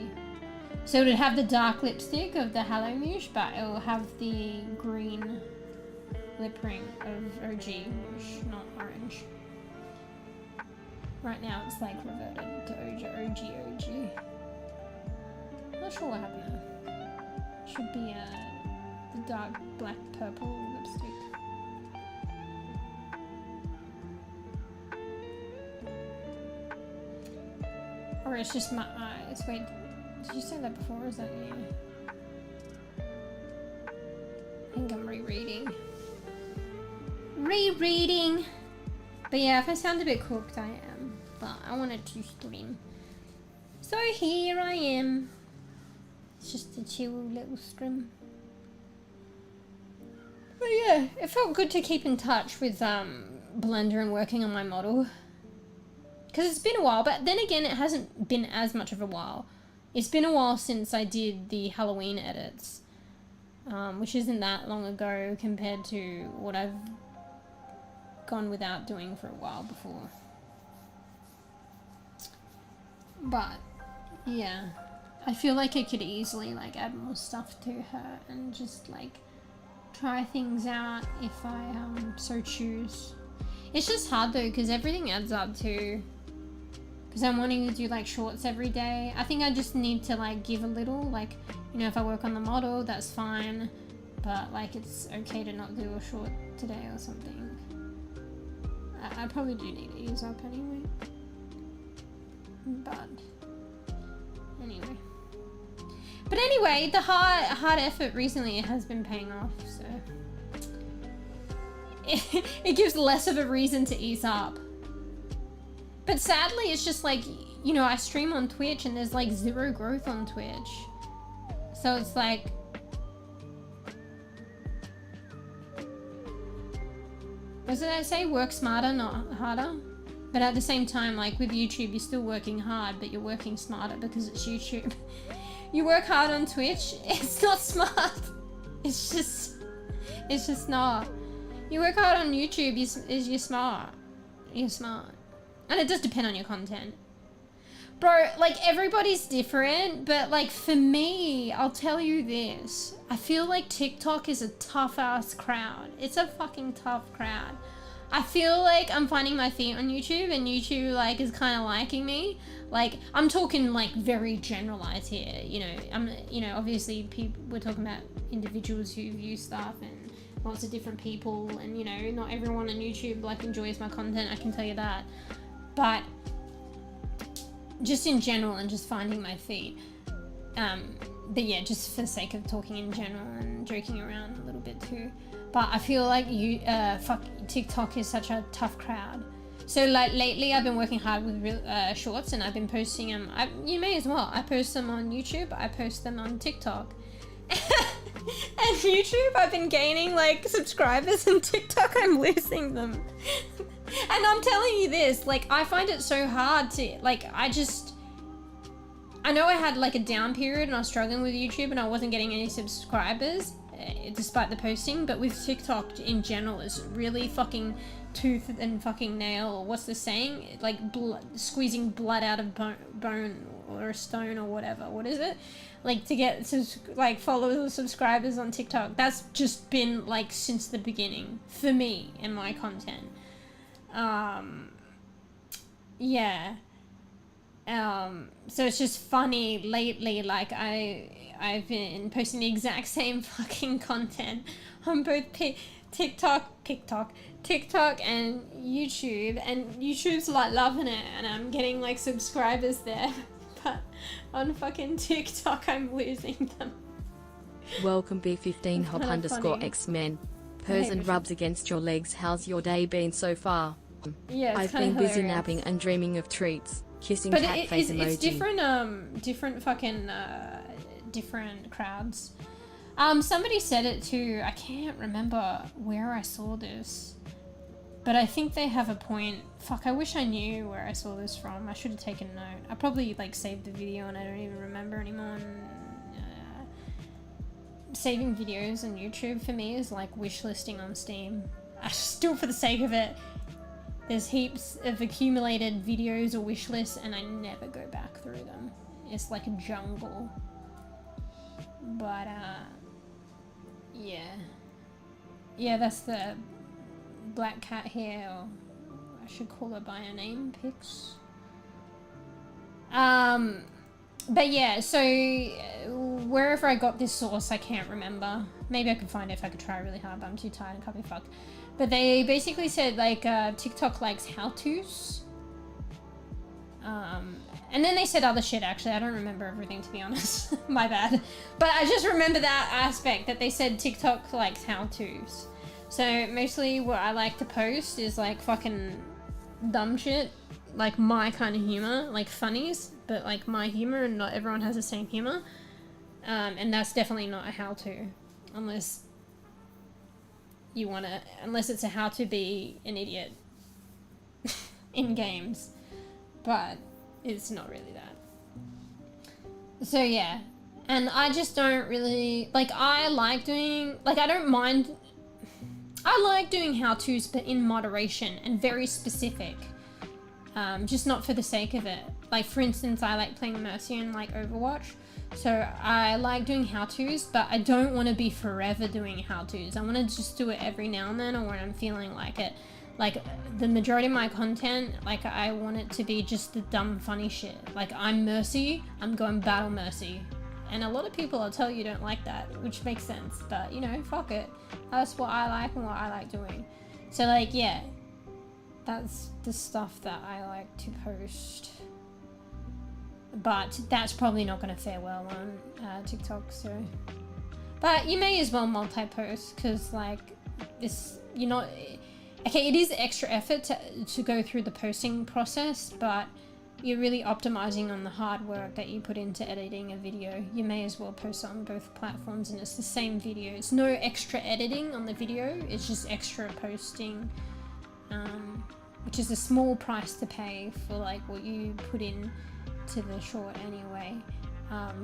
So it would have the dark lipstick of the Hello Mouche, but it will have the green lip ring of OG Mouche, not orange. Right now it's like reverted to OG. Not sure what happened there. Should be the dark black purple lipstick. Or it's just my eyes. Wait, did you say that before, or is that you? I think I'm rereading. But yeah, if I sound a bit cooked, I am. But I wanted to stream. So here I am. It's just a chill little stream. But yeah, it felt good to keep in touch with Blender and working on my model. Because it's been a while, but then again, it hasn't been as much of a while. It's been a while since I did the Halloween edits. Which isn't that long ago compared to what I've gone without doing for a while before. But yeah, I feel like I could easily like add more stuff to her and just like try things out if I so choose. It's just hard though, because everything adds up to, because I'm wanting to do like shorts every day. I think I just need to like give a little, like, you know, if I work on the model, that's fine, but like it's okay to not do a short today or something. I probably do need to ease up anyway. But anyway, the hard effort recently has been paying off, so it gives less of a reason to ease up. But sadly, it's just like, you know, I stream on Twitch and there's like 0 growth on Twitch. So it's like, what did I say? Work smarter, not harder. But at the same time, like with YouTube, you're still working hard, but you're working smarter because it's YouTube. You work hard on Twitch, it's not smart. It's just not. You work hard on YouTube, you're smart. You're smart. And it does depend on your content. Bro, like everybody's different, but like for me, I'll tell you this. I feel like TikTok is a tough ass crowd. It's a fucking tough crowd. I feel like I'm finding my feet on YouTube and YouTube like is kind of liking me. Like I'm talking like very generalized here, you know, obviously we're talking about individuals who view stuff and lots of different people, and you know, not everyone on YouTube like enjoys my content, I can tell you that. But just in general and just finding my feet. But yeah, just for the sake of talking in general and joking around a little bit too. But I feel like TikTok is such a tough crowd. So like lately I've been working hard with shorts, and I've been posting them. You may as well. I post them on YouTube, I post them on TikTok. And YouTube, I've been gaining like subscribers, and TikTok I'm losing them. And I'm telling you this, like I find it so hard to, like I know I had like a down period and I was struggling with YouTube and I wasn't getting any subscribers despite the posting, but with TikTok in general, it's really fucking tooth and fucking nail, what's the saying? Like squeezing blood out of bone or a stone or whatever. What is it? Like to get like followers or subscribers on TikTok. That's just been like since the beginning for me and my content. Yeah. So it's just funny lately, like I've been posting the exact same fucking content on both TikTok and YouTube, and YouTube's like loving it, and I'm getting like subscribers there, but on fucking TikTok I'm losing them. Welcome B15 hop underscore X-Men. Purrs and rubs against your legs. How's your day been so far? Yeah, I've been busy napping and dreaming of treats. Kissing but cat face emoji. It's different fucking different crowds. Somebody said it too. I can't remember where I saw this, but I think they have a point. Fuck, I wish I knew where I saw this from. I should have taken note. I probably like saved the video and I don't even remember anymore. Saving videos on YouTube for me is like wish listing on Steam. I just do it for the sake of it. There's heaps of accumulated videos or wish lists and I never go back through them. It's like a jungle. But yeah, that's the black cat here, or I should call her by her name, Pix. But yeah, so wherever I got this source, I can't remember. Maybe I could find it if I could try really hard, but I'm too tired and can't be fucked. But they basically said like TikTok likes how-tos. And then they said other shit, actually. I don't remember everything, to be honest. My bad. But I just remember that aspect, that they said TikTok likes how-tos. So mostly what I like to post is like fucking dumb shit. Like my kind of humor, like funnies, but like my humor, and not everyone has the same humor. And that's definitely not a how-to, unless you want to, unless it's a how to be an idiot in games, but it's not really that. So yeah, and I just don't really, like, I like doing, like, I don't mind, I like doing how-tos, but in moderation and very specific. Just not for the sake of it. Like, for instance, I like playing Mercy in like Overwatch, so I like doing how-tos, but I don't want to be forever doing how-tos. I want to just do it every now and then, or when I'm feeling like it. Like, the majority of my content, like, I want it to be just the dumb funny shit. Like, I'm Mercy, I'm going battle Mercy, and a lot of people, I'll tell you, don't like that, which makes sense, but you know, fuck it. That's what I like and what I like doing. So like, yeah, that's the stuff that I like to post, but that's probably not going to fare well on TikTok. So, but you may as well multi-post, because like this, you're not, okay, it is extra effort to go through the posting process, but you're really optimizing on the hard work that you put into editing a video. You may as well post it on both platforms, and it's the same video. It's no extra editing on the video, it's just extra posting, which is a small price to pay for like what you put in to the short anyway.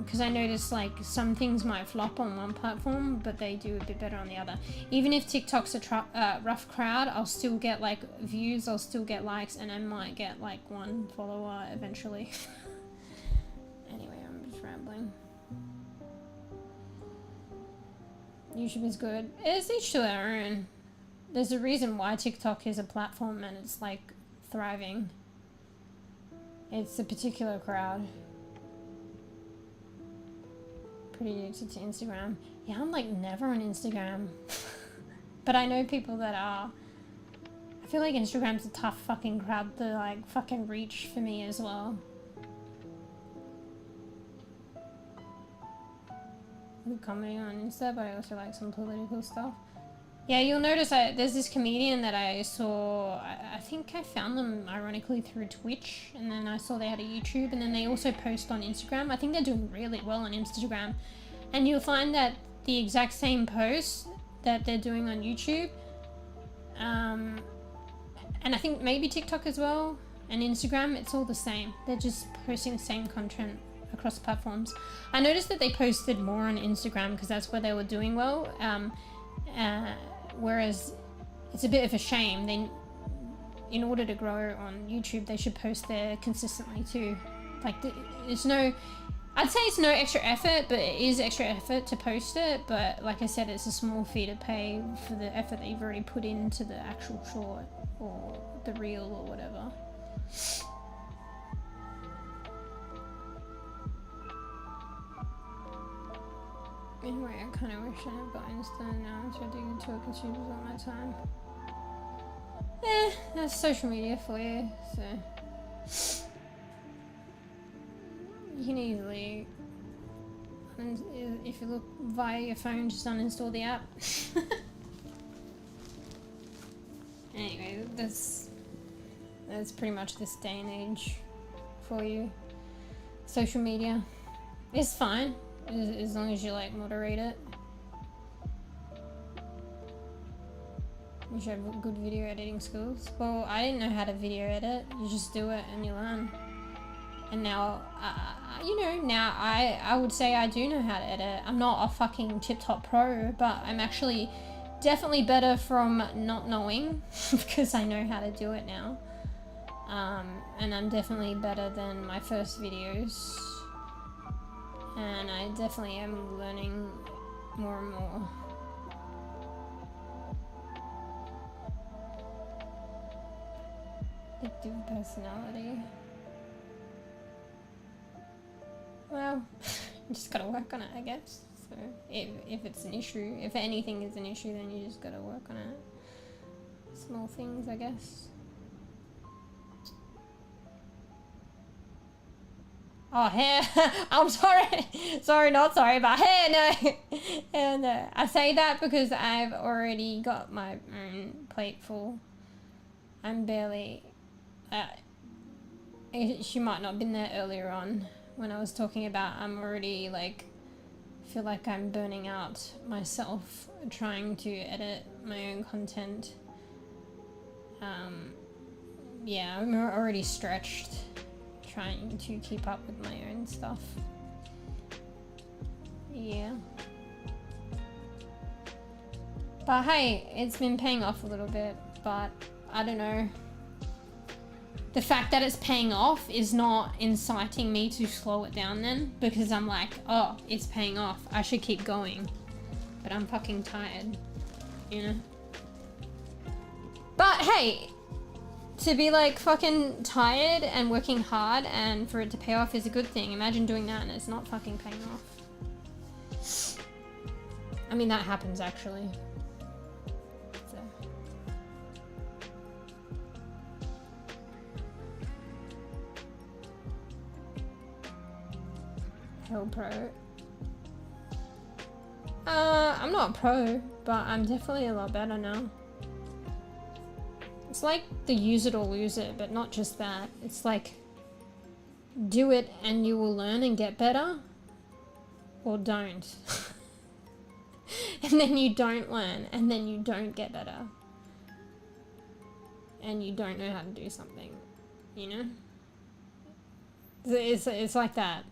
Because I noticed like some things might flop on one platform, but they do a bit better on the other. Even if TikTok's a rough crowd, I'll still get like views, I'll still get likes, and I might get like one follower eventually. Anyway, I'm just rambling. YouTube is good. It's each to their own. There's a reason why TikTok is a platform and it's like thriving. It's a particular crowd. Pretty addicted to Instagram. Yeah, I'm like never on Instagram. But I know people that are. I feel like Instagram's a tough fucking crowd to like fucking reach for me as well. I'm commenting on Insta, but I also like some political stuff. Yeah, you'll notice there's this comedian that I saw, I think I found them ironically through Twitch, and then I saw they had a YouTube, and then they also post on Instagram. I think they're doing really well on Instagram, and you'll find that the exact same posts that they're doing on YouTube, and I think maybe TikTok as well, and Instagram, it's all the same. They're just posting the same content across platforms. I noticed that they posted more on Instagram because that's where they were doing well, whereas it's a bit of a shame. They, in order to grow on YouTube, they should post there consistently too. Like, it's no, I'd say it's no extra effort, but it is extra effort to post it. But like I said, it's a small fee to pay for the effort that you've already put into the actual short or the reel or whatever. Anyway, I kind of wish I had got Insta now, so I do talk and consumers all my time. That's social media for you, so you can easily, if you look via your phone, just uninstall the app. Anyway, that's pretty much this day and age for you. Social media is fine as long as you like moderate it. You should have good video editing skills. Well, I didn't know how to video edit. You just do it and you learn. And now, you know, now I would say I do know how to edit. I'm not a fucking tip-top pro, but I'm actually definitely better from not knowing because I know how to do it now. And I'm definitely better than my first videos. And I definitely am learning more and more. Addictive personality. Well, you just gotta work on it, I guess. So if it's an issue, if anything is an issue, then you just gotta work on it. Small things, I guess. Oh, hair. I'm sorry. Sorry, not sorry, but hair, no. And I say that because I've already got my own plate full. I'm barely... she might not have been there earlier on when I was talking about I'm already, like, feel like I'm burning out myself trying to edit my own content. Yeah, I'm already stretched trying to keep up with my own stuff. Yeah. But hey, it's been paying off a little bit, but I don't know. The fact that it's paying off is not inciting me to slow it down then, because I'm like, oh, it's paying off. I should keep going. But I'm fucking tired, you know? But hey, to be like fucking tired and working hard and for it to pay off is a good thing. Imagine doing that and it's not fucking paying off. I mean, that happens actually. So. Hell pro. I'm not a pro, but I'm definitely a lot better now. It's like the use it or lose it, but not just that. It's like, do it and you will learn and get better, or don't. And then you don't learn, and then you don't get better. And you don't know how to do something, you know? It's like that.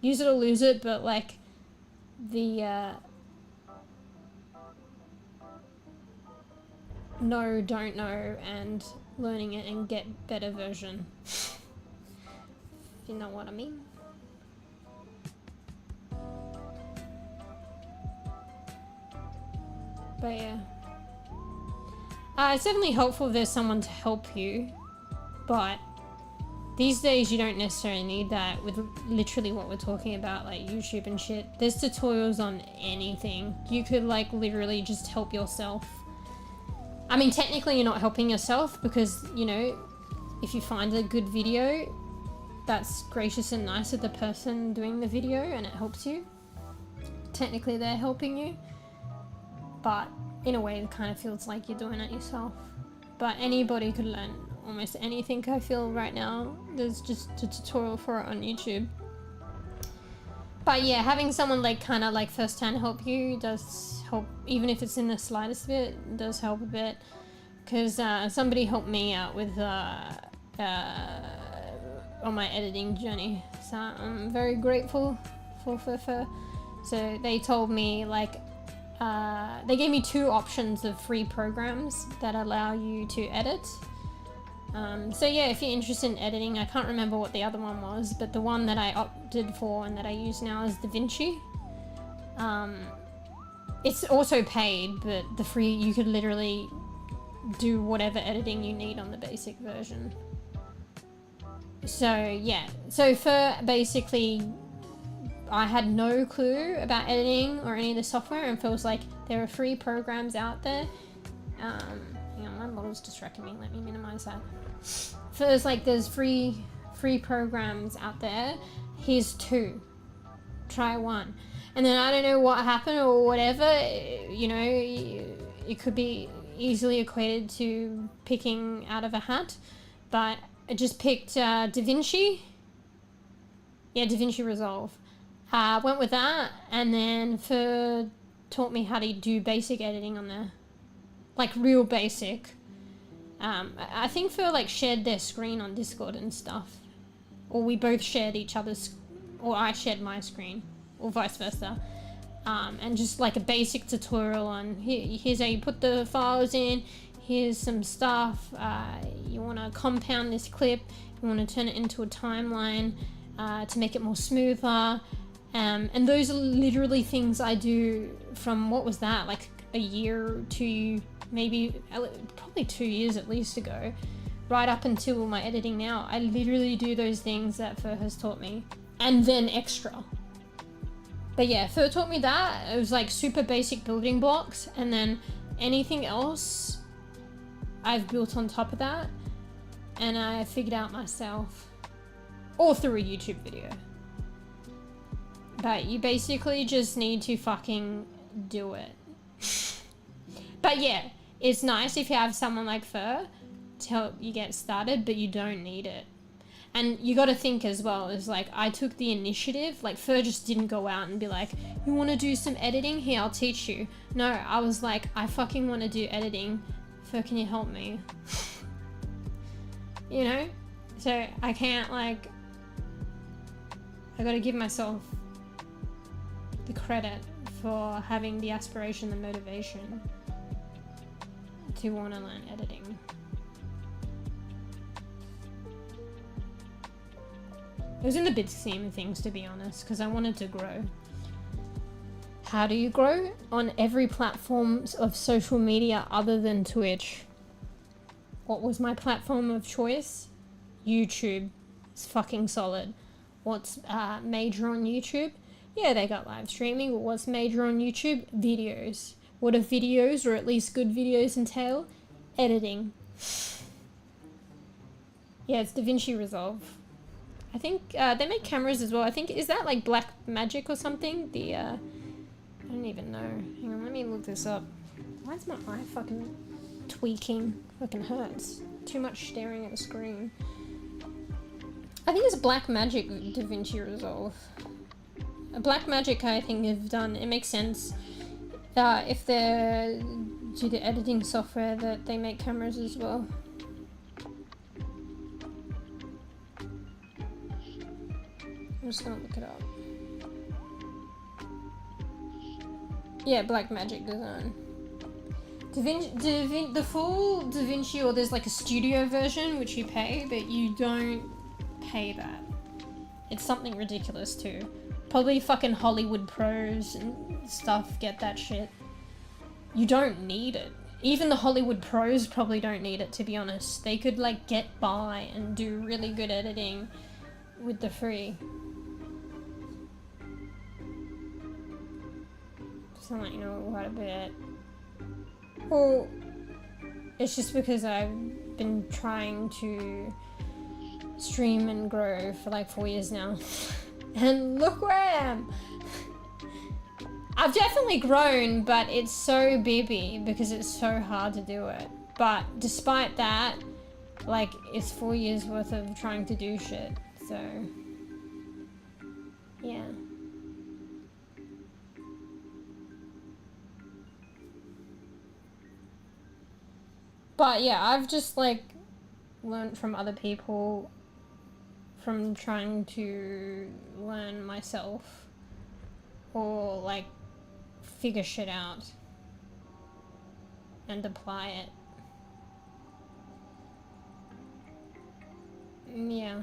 Use it or lose it, but like the know, don't know, and learning it and get better version. If you know what I mean. But yeah. It's definitely helpful if there's someone to help you, but these days you don't necessarily need that with literally what we're talking about, like YouTube and shit. There's tutorials on anything. You could like literally just help yourself. I mean, technically you're not helping yourself because, you know, if you find a good video that's gracious and nice of the person doing the video and it helps you, technically they're helping you. But in a way it kind of feels like you're doing it yourself. But anybody could learn almost anything, I feel, right now. There's just a tutorial for it on YouTube. But yeah, having someone like kind of like first-hand help you does help, even if it's in the slightest bit, it does help a bit. Because somebody helped me out with on my editing journey, so I'm very grateful for. So they told me like they gave me 2 options of free programs that allow you to edit. So yeah, if you're interested in editing, I can't remember what the other one was, but the one that I opted for and that I use now is DaVinci. It's also paid, but the free, you could literally do whatever editing you need on the basic version. So yeah, so for basically I had no clue about editing or any of the software, and feels like there are free programs out there. Hang on, my model's distracting me. Let me minimize that. Feels like there's free programs out there. Here's 2. Try 1. And then I don't know what happened or whatever. You know, it could be easily equated to picking out of a hat, but I just picked DaVinci. Yeah, DaVinci Resolve. Went with that, and then taught me how to do basic editing on there. Like real basic. I think like shared their screen on Discord and stuff. Or we both shared each other's, or I shared my screen, or vice versa. And just like a basic tutorial on here's how you put the files in, here's some stuff, you want to compound this clip, you want to turn it into a timeline to make it more smoother. And those are literally things I do from, what was that, like a year to maybe probably 2 years at least ago, right up until my editing now. I literally do those things that Fur has taught me, and then extra. But yeah, Fur taught me that. It was like super basic building blocks, and then anything else I've built on top of that, and I figured out myself, or through a YouTube video. But you basically just need to fucking do it. But yeah, it's nice if you have someone like Fur to help you get started, but you don't need it. And you got to think as well, is like, I took the initiative. Like, Fur just didn't go out and be like, you want to do some editing? Here, I'll teach you. No, I was like, I fucking want to do editing. Fur, can you help me? You know? So I can't, like, I got to give myself the credit for having the aspiration, the motivation to want to learn editing. It was in the big scheme of things, to be honest, because I wanted to grow. How do you grow? On every platform of social media other than Twitch. What was my platform of choice? YouTube. It's fucking solid. What's major on YouTube? Yeah, they got live streaming, but what's major on YouTube? Videos. What do videos, or at least good videos, entail? Editing. Yeah, it's DaVinci Resolve. I think they make cameras as well. I think, is that like Black Magic or something? I don't even know. Hang on, let me look this up. Why is my eye fucking tweaking? Fucking hurts. Too much staring at the screen. I think it's Black Magic DaVinci Resolve. Black Magic, I think, have done, it makes sense if they do the editing software that they make cameras as well. I'm just gonna look it up. Yeah, Black Magic Design. The full DaVinci, or there's like a studio version which you pay, but you don't pay that. It's something ridiculous too. Probably fucking Hollywood pros and stuff get that shit. You don't need it. Even the Hollywood pros probably don't need it, to be honest. They could like get by and do really good editing with the free. Just to let you know quite a bit. Well, it's just because I've been trying to stream and grow for like 4 years now. And look where I am. I've definitely grown, but it's so bEbE because it's so hard to do it. But despite that, like, it's 4 years worth of trying to do shit. So, yeah. But yeah, I've just like learned from other people, from trying to learn myself, or like figure shit out and apply it. Yeah.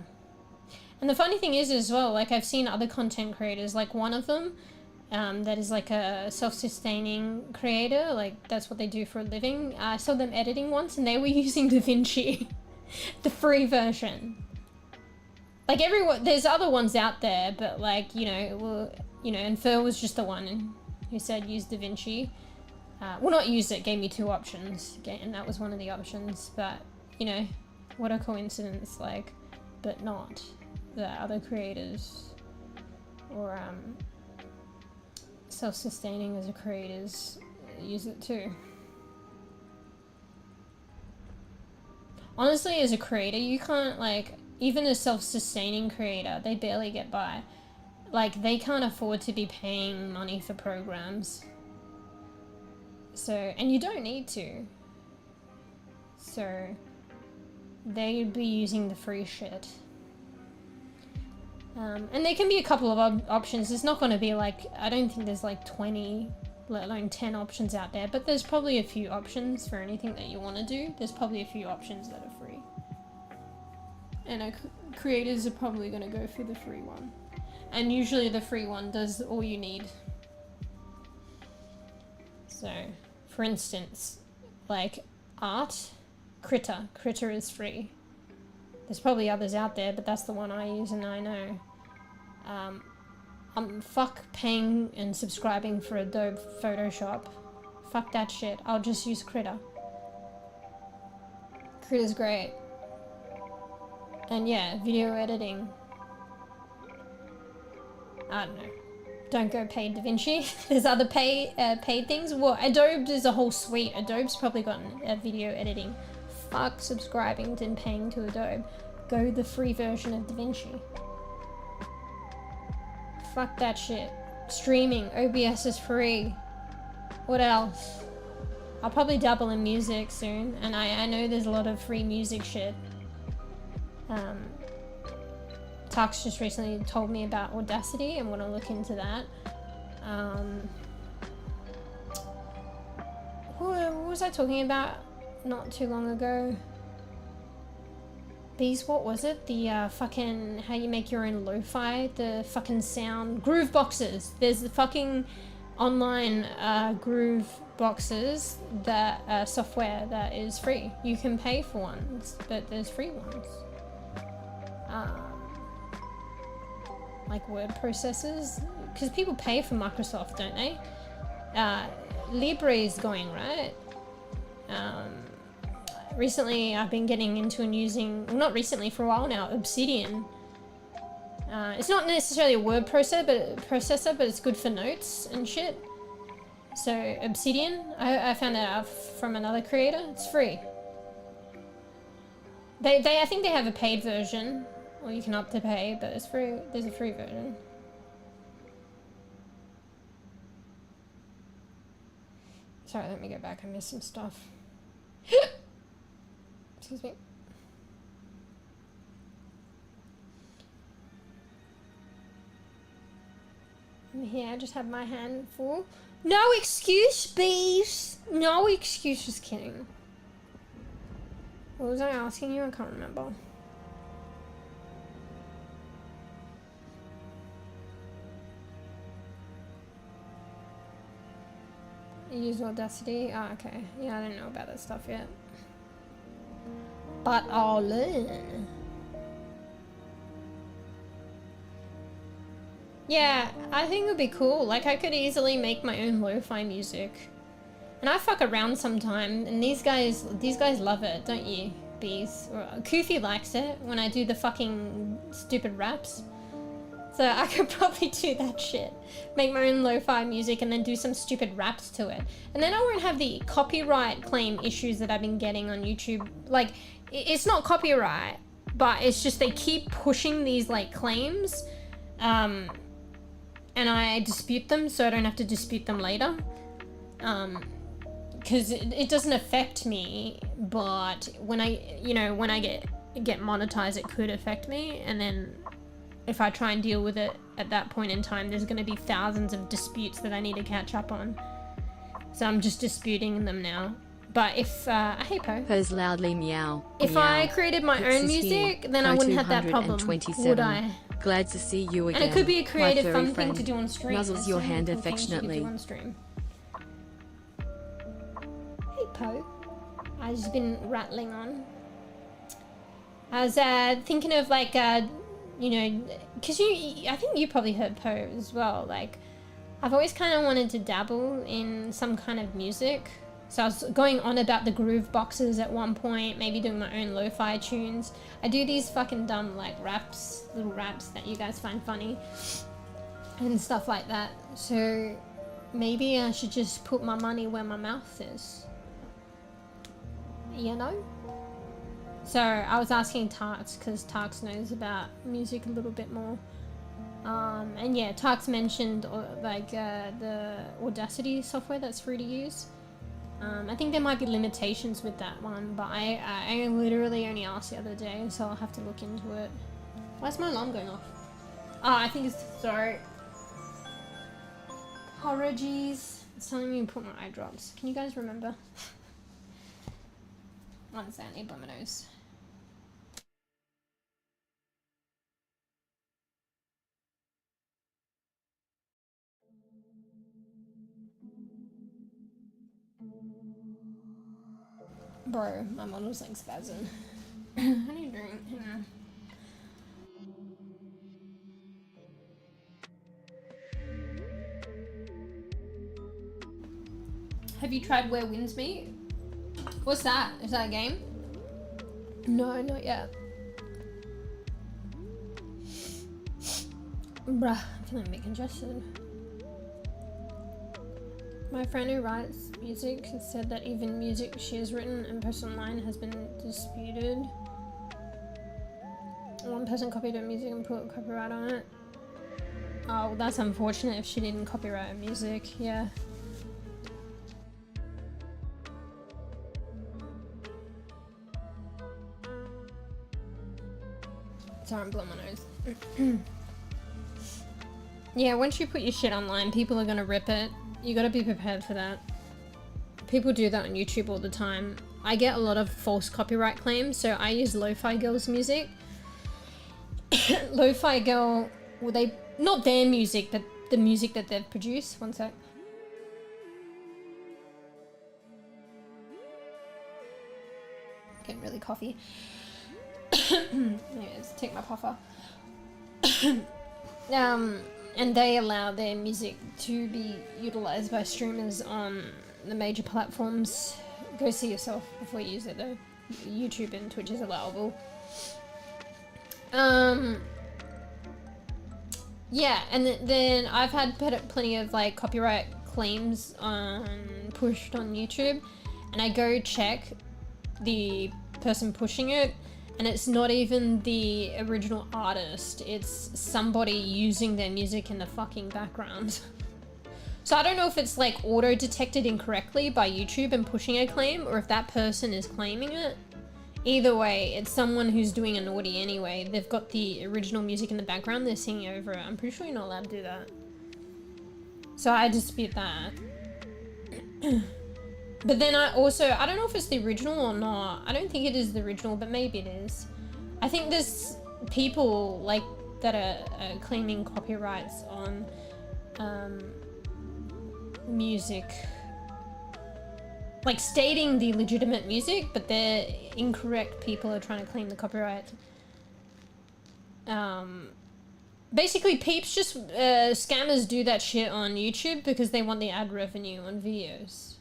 And the funny thing is as well, like I've seen other content creators, like one of them that is like a self-sustaining creator, like that's what they do for a living. I saw them editing once and they were using DaVinci, the free version. like everyone, there's other ones out there, but like, you know, well, you know, and 𝖃 was just the one who said use DaVinci. Well, not use it, gave me 2 options, and that was one of the options, but, you know, what a coincidence, like, but not the other creators, or, self-sustaining as a creators use it too. Honestly, as a creator, you can't, like, even a self-sustaining creator, they barely get by. Like, they can't afford to be paying money for programs. So, and you don't need to. So, they'd be using the free shit. And there can be a couple of options. There's not going to be like, I don't think there's like 20, let alone 10 options out there, but there's probably a few options for anything that you want to do. There's probably a few options that are free. And creators are probably going to go for the free one. And usually the free one does all you need. So, for instance, like art, Critter is free. There's probably others out there, but that's the one I use and I know. Fuck paying and subscribing for Adobe Photoshop. Fuck that shit. I'll just use Critter. Critter's great. And yeah, video editing. I don't know. Don't go paid DaVinci. There's other paid things. Well, Adobe is a whole suite. Adobe's probably gotten video editing. Fuck subscribing and paying to Adobe. Go the free version of DaVinci. Fuck that shit. Streaming. OBS is free. What else? I'll probably dabble in music soon. And I know there's a lot of free music shit. Tux just recently told me about Audacity and want to look into that. What was I talking about not too long ago? These, what was it? The fucking, how you make your own lo-fi, the fucking sound, groove boxes. There's the fucking online groove boxes that software that is free. You can pay for ones, but there's free ones. Like word processors, because people pay for Microsoft, don't they? Libre is going, right? Recently I've been getting into and using, well, not recently, for a while now, Obsidian. It's not necessarily a word processor, but it's good for notes and shit. So Obsidian, I found that out from another creator. It's free. I think they have a paid version, or you can opt to pay, but it's free. There's a free version. Sorry, let me go back. I missed some stuff. Excuse me. I'm here, I just have my hand full. No excuse, bees! No excuse, just kidding. What was I asking you? I can't remember. You use Audacity? Ah, okay. Yeah, I don't know about that stuff yet. But I'll learn. Yeah, I think it would be cool. Like, I could easily make my own lo-fi music. And I fuck around sometime, and these guys love it, don't you, bees? 𝖗𝑏𝑒e likes it when I do the fucking stupid raps. So I could probably do that shit. Make my own lo-fi music and then do some stupid raps to it. And then I won't have the copyright claim issues that I've been getting on YouTube. Like, it's not copyright, but it's just they keep pushing these, like, claims. And I dispute them, so I don't have to dispute them later. Because it doesn't affect me, but when I get monetized, it could affect me. And then if I try and deal with it at that point in time, there's going to be thousands of disputes that I need to catch up on. So I'm just disputing them now. But if, hey Po. Purrs loudly meow. If meow. I created my own music, then I wouldn't have that problem, would I? Glad to see you again. And it could be a creative fun thing to do on stream. Nuzzles your hand affectionately. Do on stream. Hey Po. I've just been rattling on. I was thinking of like you know, because I think you probably heard Poe as well. Like, I've always kind of wanted to dabble in some kind of music. So I was going on about the groove boxes at one point, maybe doing my own lo-fi tunes. I do these fucking dumb like raps, little raps that you guys find funny and stuff like that. So maybe I should just put my money where my mouth is, you know? So I was asking Tarks because Tarks knows about music a little bit more. And yeah, Tarks mentioned like the Audacity software that's free to use. I think there might be limitations with that one, but I literally only asked the other day, so I'll have to look into it. Why's my alarm going off? Oh, I think it's, sorry. Apologies. It's telling me to put my eye drops. Can you guys remember? One second, I need to blow my nose. Bro, my model's like spazzing. I need a drink. Yeah. Have you tried Where Winds Meet? What's that? Is that a game? No, not yet. Bruh, I'm feeling a bit congested. My friend who writes music has said that even music she has written and posted online has been disputed. One person copied her music and put copyright on it. Oh, well, that's unfortunate if she didn't copyright her music, yeah. Sorry, I'm blowing my nose. Yeah, once you put your shit online, people are gonna rip it. You gotta be prepared for that. People do that on YouTube all the time. I get a lot of false copyright claims, so I use Lo-Fi Girl's music. Lo-Fi Girl, well, they, not their music, but the music that they've produced. One sec. Getting really coffee. Let's take my puffer. And they allow their music to be utilized by streamers on the major platforms. Go see yourself before you use it though. YouTube and Twitch is allowable. Yeah, and then I've had plenty of like copyright claims pushed on YouTube, and I go check the person pushing it, and it's not even the original artist, it's somebody using their music in the fucking background. So I don't know if it's like auto-detected incorrectly by YouTube and pushing a claim, or if that person is claiming it. Either way, it's someone who's doing a naughty anyway. They've got the original music in the background, they're singing over it. I'm pretty sure you're not allowed to do that. So I dispute that. But then I don't know if it's the original or not. I don't think it is the original, but maybe it is. I think there's people like that are claiming copyrights on music, like stating the legitimate music, but they're incorrect. People are trying to claim the copyright. Basically, peeps just scammers do that shit on YouTube because they want the ad revenue on videos.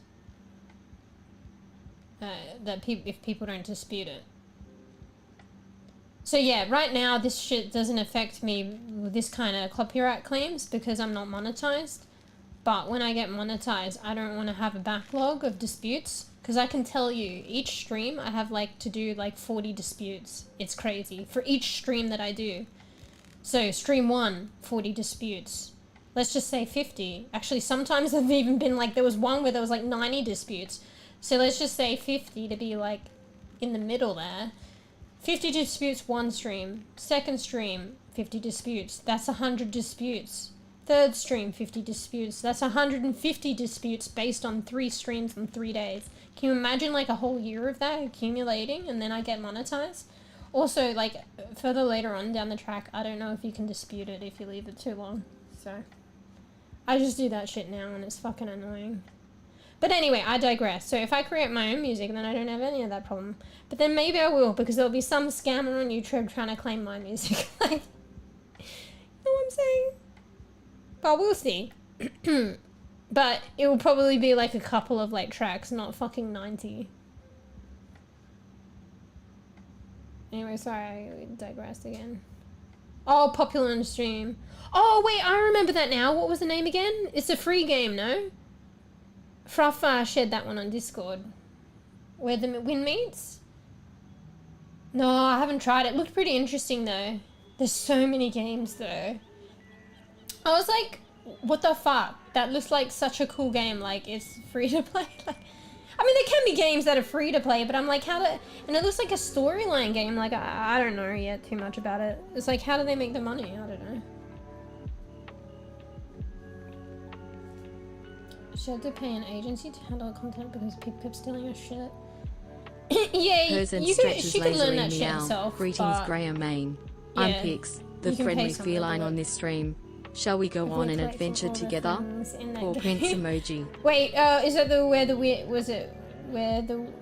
If people don't dispute it. So yeah, right now this shit doesn't affect me with this kind of copyright claims because I'm not monetized. But when I get monetized, I don't want to have a backlog of disputes, because I can tell you, each stream I have like to do like 40 disputes. It's crazy for each stream that I do. So stream 1, 40 disputes. Let's just say 50. Actually, sometimes there've even been like, there was one where there was like 90 disputes. So let's just say 50 to be like in the middle there. 50 disputes one stream. Second stream, 50 disputes. That's 100 disputes. Third stream, 50 disputes. That's 150 disputes based on 3 streams in 3 days. Can you imagine like a whole year of that accumulating and then I get monetized? Also, like further later on down the track, I don't know if you can dispute it if you leave it too long. So I just do that shit now and it's fucking annoying. But anyway, I digress. So if I create my own music, then I don't have any of that problem. But then maybe I will, because there'll be some scammer on YouTube trying to claim my music. Like, saying? But we'll see. But it will probably be like a couple of like tracks, not fucking 90. Anyway, sorry, I digressed again. Oh, popular on stream. Oh, wait, I remember that now. What was the name again? It's a free game, no? 𝖵 shared that one on Discord. Where the win meets? No, I haven't tried it. It looked pretty interesting, though. There's so many games, though. I was like, what the fuck? That looks like such a cool game. Like, it's free to play. Like, I mean, there can be games that are free to play, but I'm like, how do... And it looks like a storyline game. Like, I don't know yet too much about it. It's like, how do they make the money? I don't know. Should have to pay an agency to handle content because people kept stealing her shit. Yeah, she can learn that shit herself. Greetings, Graham Main. I'm Pix, the friendly feline on this stream. Shall we go on an adventure together? Poor Prince emoji. Wait, is that the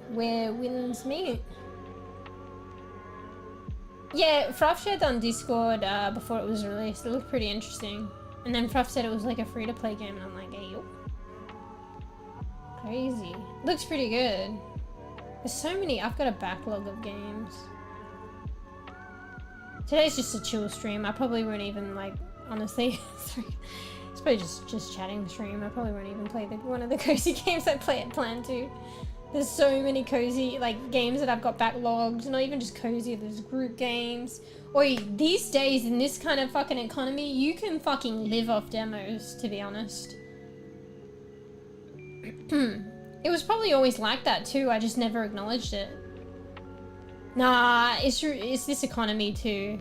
where winds meet? Yeah, 𝖵 shared on Discord before it was released. It looked pretty interesting. And then 𝖵 said it was like a free-to-play game, and I'm like, hey, yo. Crazy. Looks pretty good. There's so many. I've got a backlog of games. Today's just a chill stream. I probably won't even, like, honestly, sorry. It's probably just chatting stream. I probably won't even play one of the cozy games I play at Plan 2. There's so many cozy, like, games that I've got backlogged. Not even just cozy, there's group games. Oi, these days in this kind of fucking economy, you can fucking live off demos, to be honest. It was probably always like that too, I just never acknowledged it. Nah, it's this economy too.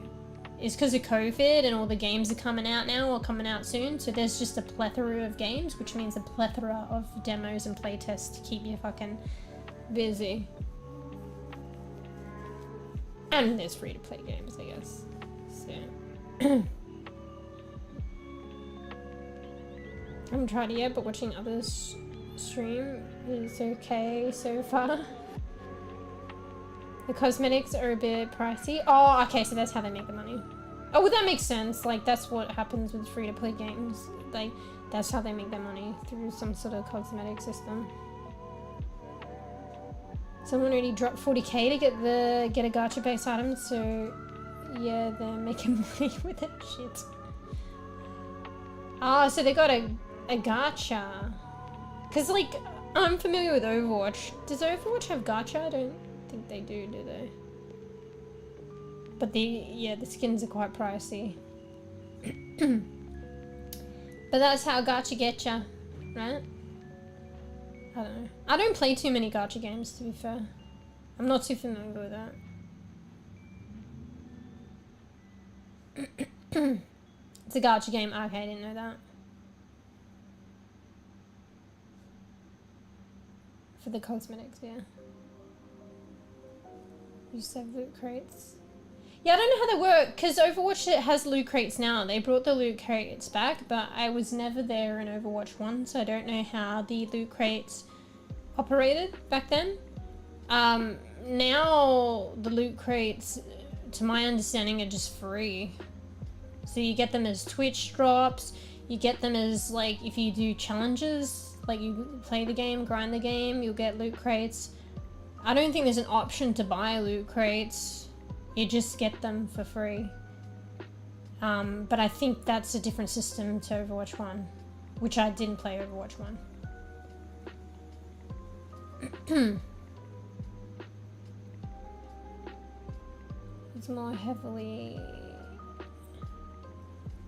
It's because of COVID and all the games are coming out now or coming out soon, so there's just a plethora of games, which means a plethora of demos and playtests to keep you fucking busy. And there's free to play games, I guess. So I haven't tried it yet, but watching others stream is okay so far. The cosmetics are a bit pricey. Oh, okay, so that's how they make the money. Oh, well, that makes sense. Like, that's what happens with free-to-play games. Like, that's how they make their money, through some sort of cosmetic system. Someone already dropped 40k to get a gacha-based item, so yeah, they're making money with that shit. Ah, so they got a gacha. Because, like, I'm familiar with Overwatch. Does Overwatch have gacha? I don't think they do they? But the skins are quite pricey. But that's how gacha getcha, right? I don't know. I don't play too many gacha games, to be fair. I'm not too familiar with that. It's a gacha game. Okay, I didn't know that. For the cosmetics, yeah. You used to have loot crates. Yeah, I don't know how they work, because Overwatch has loot crates now. They brought the loot crates back, but I was never there in Overwatch 1, so I don't know how the loot crates operated back then. Now the loot crates, to my understanding, are just free. So you get them as Twitch drops, you get them as, like, if you do challenges, like you play the game, grind the game, you'll get loot crates. I don't think there's an option to buy loot crates. You just get them for free. But I think that's a different system to Overwatch 1, which I didn't play Overwatch 1. It's more heavily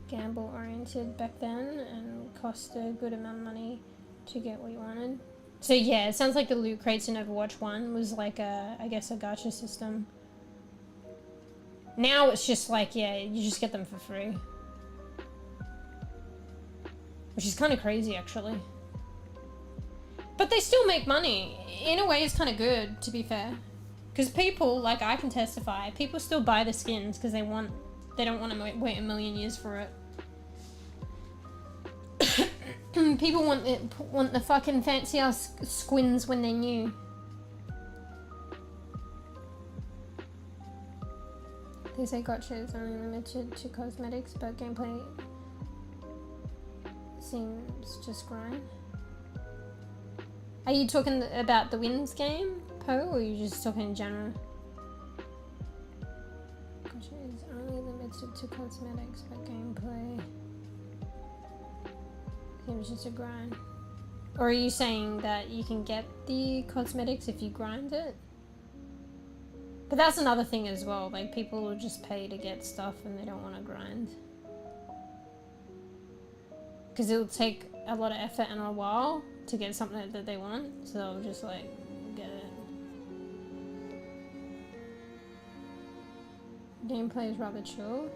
gamble oriented back then and cost a good amount of money to get what you wanted. So yeah, it sounds like the loot crates in Overwatch 1 was like I guess a gacha system. Now it's just like, yeah, you just get them for free. Which is kind of crazy, actually. But they still make money. In a way, it's kind of good, to be fair. Because people, like I can testify, people still buy the skins because they don't want to wait a million years for it. People want the fucking fancy ass squins when they're new. They say gacha is only limited to cosmetics, but gameplay seems just grind. Are you talking about the wins game, Poe, or are you just talking in general? Gotcha is only limited to cosmetics, but gameplay seems just a grind. Or are you saying that you can get the cosmetics if you grind it? But that's another thing as well, like people will just pay to get stuff and they don't want to grind. Because it'll take a lot of effort and a while to get something that they want, so they'll just like get it. Gameplay is rather chill.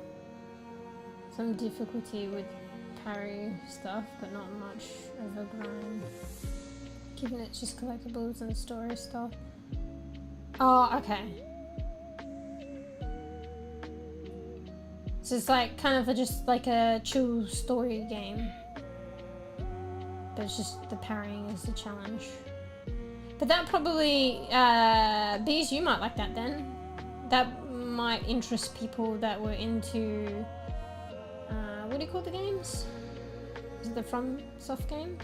Some difficulty with parry stuff, but not much of a grind. Given it's just collectibles and story stuff. Oh, okay. So it's like kind of just like a chill story game. But it's just the parrying is the challenge. But that probably, Bees, you might like that then. That might interest people that were into, what do you call the games? Is it the From Soft games?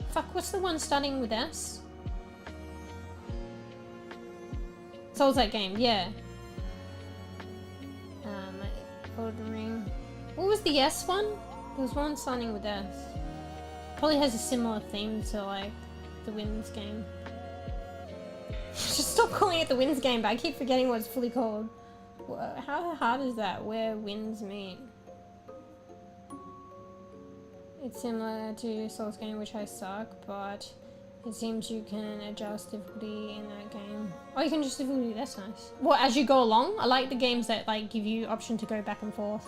Fuck, what's the one starting with S? Souls that game, yeah. Golden Ring. What was the S one? There was one starting with S. Probably has a similar theme to like the Wins game. Just stop calling it the Wins game, but I keep forgetting what it's fully called. How hard is that? Where Wins meet? It's similar to Souls game, which I suck, but it seems you can adjust difficulty in that game. Oh, you can adjust difficulty, that's nice. Well, as you go along, I like the games that like give you option to go back and forth.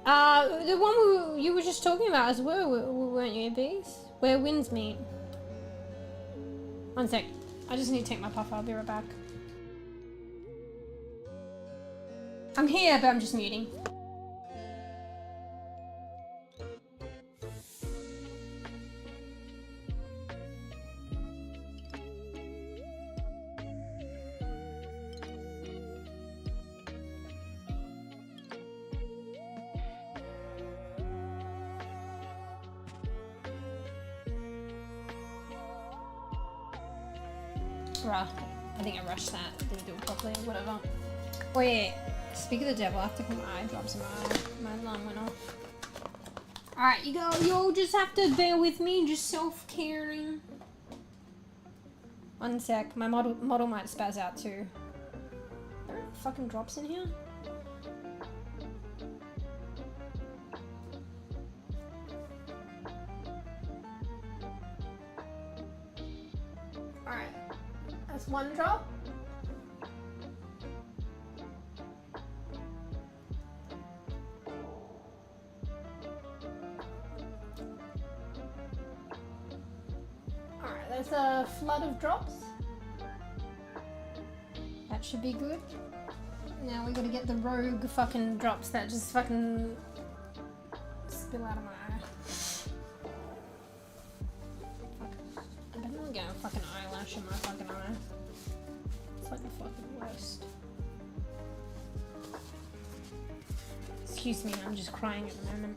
The one you were just talking about as well, weren't you, Bees? Where Winds meet. One sec. I just need to take my puff, I'll be right back. I'm here, but I'm just muting. Bruh, I think I rushed that. Didn't do it properly or whatever. Oh yeah, speak of the devil, I have to put my eye drops in my alarm went off. Alright, you'll just have to bear with me, just self-caring. One sec, my model might spaz out too. Are there fucking drops in here? Alright. That's one drop. Alright, there's a flood of drops. That should be good. Now we gotta get the rogue fucking drops that just fucking spill out of my eye. I better not get a fucking eyelash in my fucking eye. It's like the fucking worst. Excuse me, I'm just crying at the moment.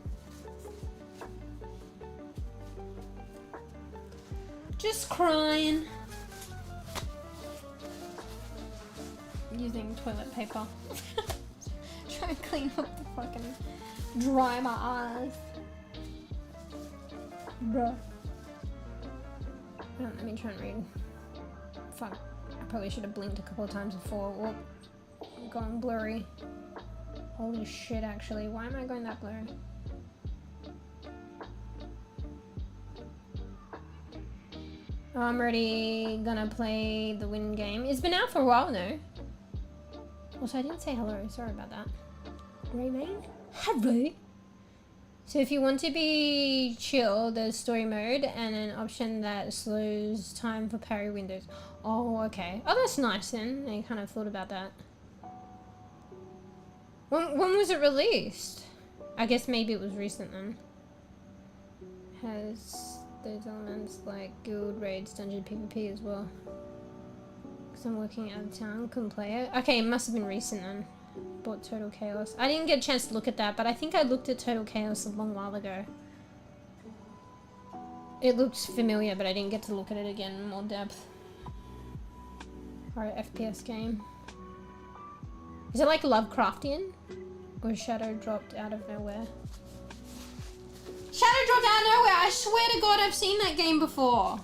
Just crying. Using toilet paper. Trying to clean up the fucking dry my eyes. Bruh. Let me try and read. Fuck. I probably should have blinked a couple of times before. Whoop. I'm going blurry. Holy shit, actually. Why am I going that blurry? Oh, I'm already gonna play the win game. It's been out for a while now. Also, I didn't say hello. Sorry about that. Grey Mane? Hello? So if you want to be chill, there's story mode and an option that slows time for parry windows. Oh, okay. Oh, that's nice then. I kind of thought about that. When was it released? I guess maybe it was recent then. Has those elements like guild raids, dungeon PvP as well. Because I'm working out of town, couldn't play it. Okay, it must have been recent then. bought Total Chaos. I didn't get a chance to look at that, but I think I looked at Total Chaos a long while ago. It looked familiar, but I didn't get to look at it again in more depth. Alright, FPS game. Is it like Lovecraftian? Or Shadow dropped out of nowhere? Shadow dropped out of nowhere! I swear to God I've seen that game before!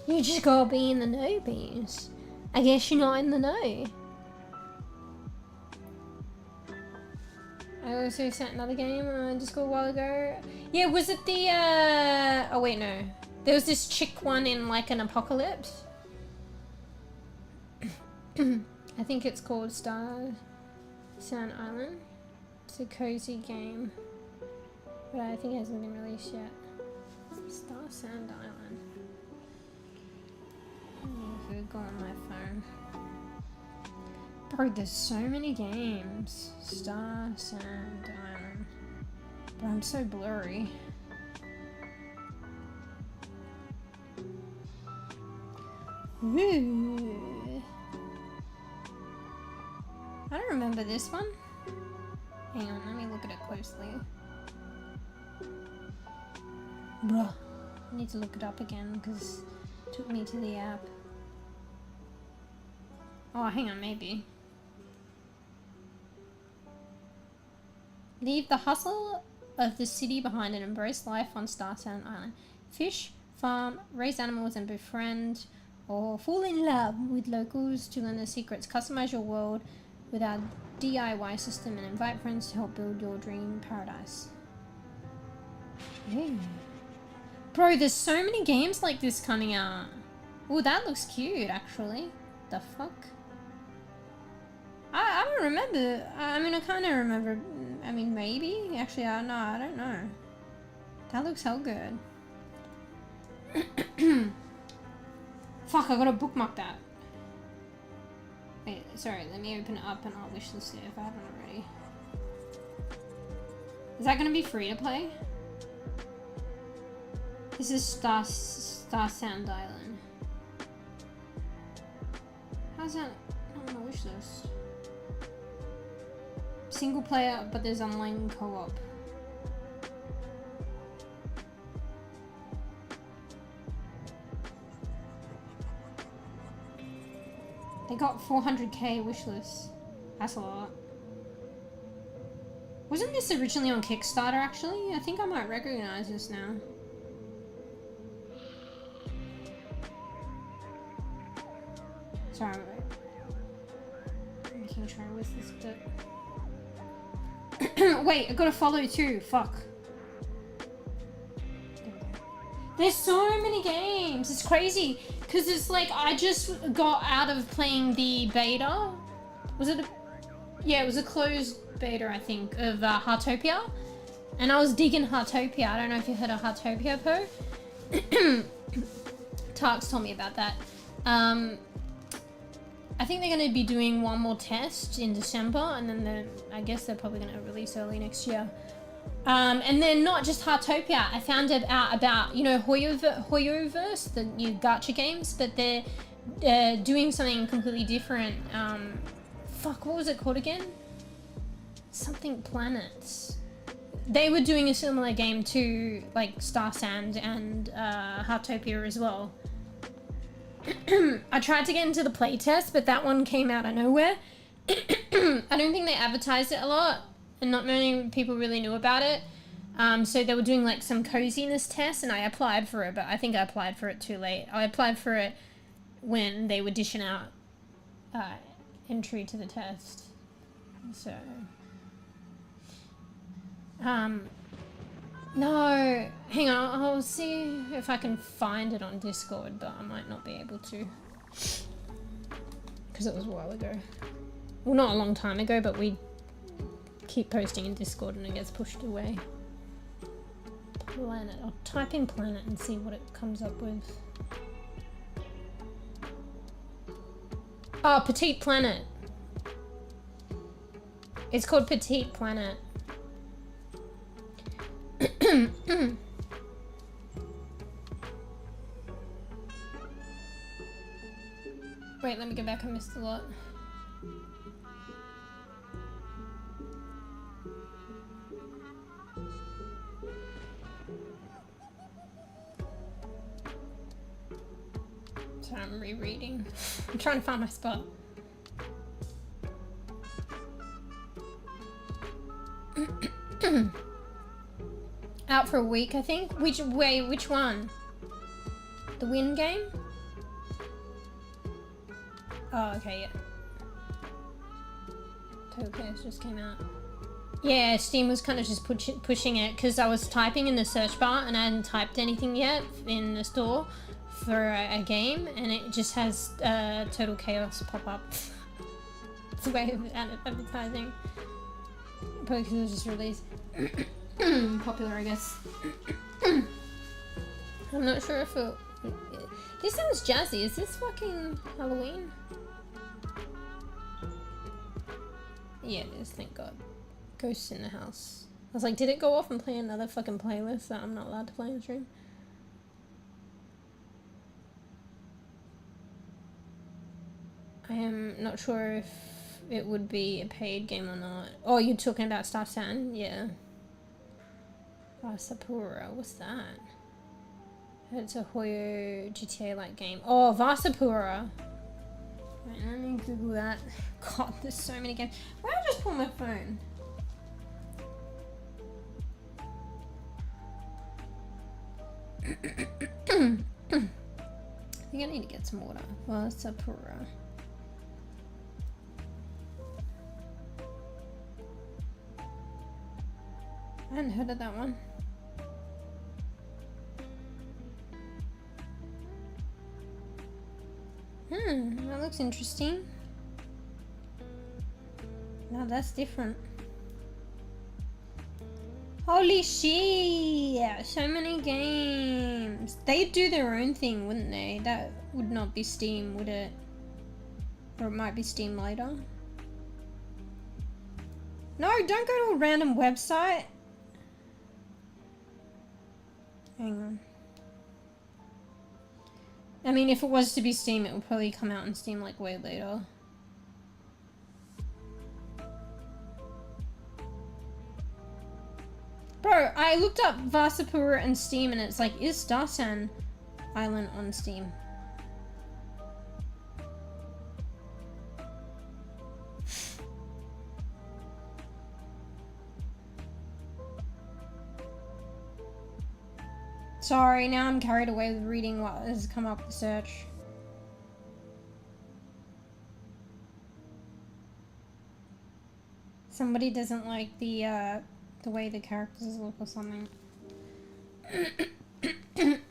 You just gotta be in the know, beans. I guess you're not in the know. I also sent another game on Discord a while ago. Yeah, was it the, oh wait, no. There was this chick one in like an apocalypse. I think it's called Star Sand Island. It's a cozy game. But I think it hasn't been released yet. Star Sand Island. Let me go on my phone. Bro, there's so many games. Star Sand Island. But I'm so blurry. Ooh. I don't remember this one. Hang on, let me look at it closely. Bruh. I need to look it up again because it took me to the app. Oh, hang on, maybe. Leave the hustle of the city behind and embrace life on Star Sand Island. Fish, farm, raise animals and befriend or fall in love with locals to learn their secrets. Customize your world with our DIY system and invite friends to help build your dream paradise. Yeah. Bro, there's so many games like this coming out. Oh, that looks cute, actually. The fuck? I don't remember. I mean, I kind of remember. I mean, maybe. Actually, I don't know. That looks hell good. Fuck, I gotta bookmark that. Wait, sorry, let me open it up and I'll wishlist it if I haven't already. Is that gonna be free to play? This is Star Sand Island. How's that on my wishlist? Single player, but there's online co-op. They got 400k wishlist. That's a lot. Wasn't this originally on Kickstarter, actually? I think I might recognize this now. Sorry, I'm making sure I was this bit. Wait, I got a follow too. Fuck. There's so many games. It's crazy. Because it's like, I just got out of playing the beta. Was it yeah, it was a closed beta, I think, of 𝖵𝖇𝖊𝖑. And I was digging 𝖵𝖇𝖊𝑑. I don't know if you heard of 𝖵𝖇𝖊𝑑, Po. Tarks told me about that. I think they're going to be doing one more test in December, and then I guess they're probably going to release early next year. And then not just 𝖵𝖇𝖊𝑑, I found out about, you know, 𝖗𝖗verse, the new gacha games, but they're doing something completely different. Fuck, what was it called again? Something Planets. They were doing a similar game to, like, Star Sand and 𝖵𝖇𝖊𝑑 as well. I tried to get into the playtest, but that one came out of nowhere. I don't think they advertised it a lot, and not many people really knew about it. So they were doing like some coziness tests, and I applied for it, but I think I applied for it too late. I applied for it when they were dishing out entry to the test. So, no, hang on, I'll see if I can find it on Discord, but I might not be able to. Because it was a while ago. Well, not a long time ago, but we keep posting in Discord and it gets pushed away. Planet. I'll type in planet and see what it comes up with. Oh, Petite Planet. It's called Petite Planet. Wait, let me go back. I missed a lot. That's what I'm rereading. I'm trying to find my spot. Out for a week, I think. Which one? The Win game? Oh, okay, yeah. Total Chaos just came out. Yeah, Steam was kind of just pushing it because I was typing in the search bar and I hadn't typed anything yet in the store for a game, and it just has Total Chaos pop up. It's a way of advertising. Probably because it was just released. Popular, I guess. I'm not sure if it... This sounds jazzy. Is this fucking Halloween? Yeah, it is, thank God. Ghosts in the house. I was like, did it go off and play another fucking playlist that I'm not allowed to play in stream? I am not sure if it would be a paid game or not. Oh, you're talking about Star Saturn? Yeah. Vasapura, what's that? It's a Hoyo GTA-like game. Oh, Vasapura. Right, let me Google that. God, there's so many games. Why did I just pull my phone? I think I need to get some water. Vasapura. I hadn't heard of that one. That looks interesting. Now that's different. Holy shit! So many games. They'd do their own thing, wouldn't they? That would not be Steam, would it? Or it might be Steam later. No, don't go to a random website. Hang on. I mean, if it was to be Steam, it would probably come out on Steam like way later. Bro, I looked up Vasapura and Steam and it's like, is Starsan Island on Steam? Sorry, now I'm carried away with reading what has come up the search. Somebody doesn't like the way the characters look or something. Hang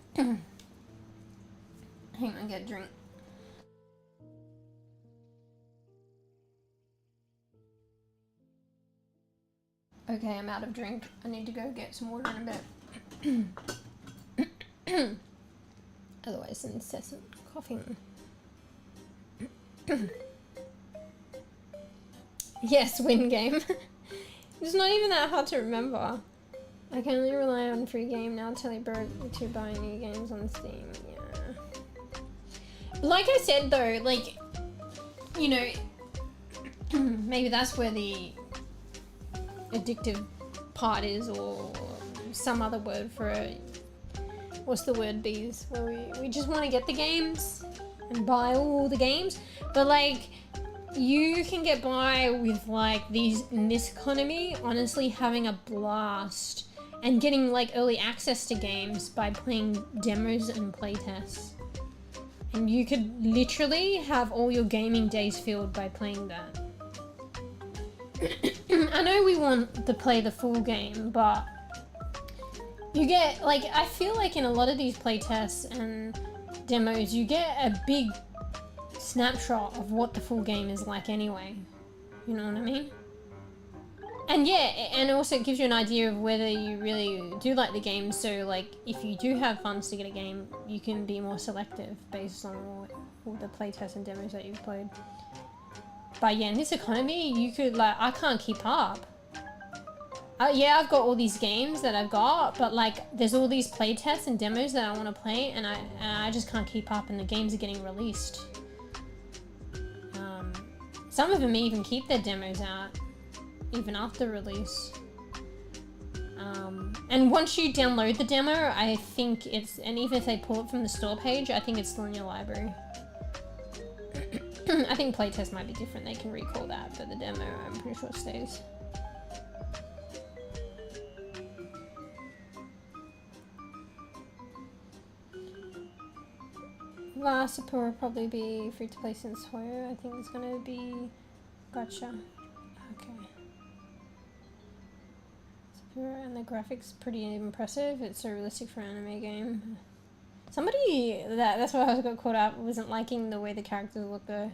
on, get a drink. Okay, I'm out of drink. I need to go get some water in a bit. Otherwise, incessant coughing. Yes, win game. It's not even that hard to remember. I can only rely on free game now till he broke to buy new games on Steam. Yeah. Like I said though, like, you know, maybe that's where the addictive part is, or some other word for it. What's the word, bees? Where we just want to get the games and buy all the games, but like you can get by with like these in this economy honestly having a blast and getting like early access to games by playing demos and playtests, and you could literally have all your gaming days filled by playing that. I know we want to play the full game, but you get, like, I feel like in a lot of these playtests and demos, you get a big snapshot of what the full game is like anyway. You know what I mean? And yeah, and also it gives you an idea of whether you really do like the game, so like, if you do have funds to get a game, you can be more selective based on all the playtests and demos that you've played. But yeah, in this economy, you could, like, I can't keep up. Yeah, I've got all these games that I've got, but like there's all these playtests and demos that I want to play, and I just can't keep up, and the games are getting released. Some of them even keep their demos out even after release. And once you download the demo, I think it's, and even if they pull it from the store page, I think it's still in your library. I think playtest might be different, they can recall that, but the demo I'm pretty sure stays. Super will probably be free to play since Hoyo. I think it's gonna be... Gotcha. Okay. Super, and the graphics pretty impressive. It's so realistic for an anime game. Somebody, that's why I got caught up, wasn't liking the way the characters look though.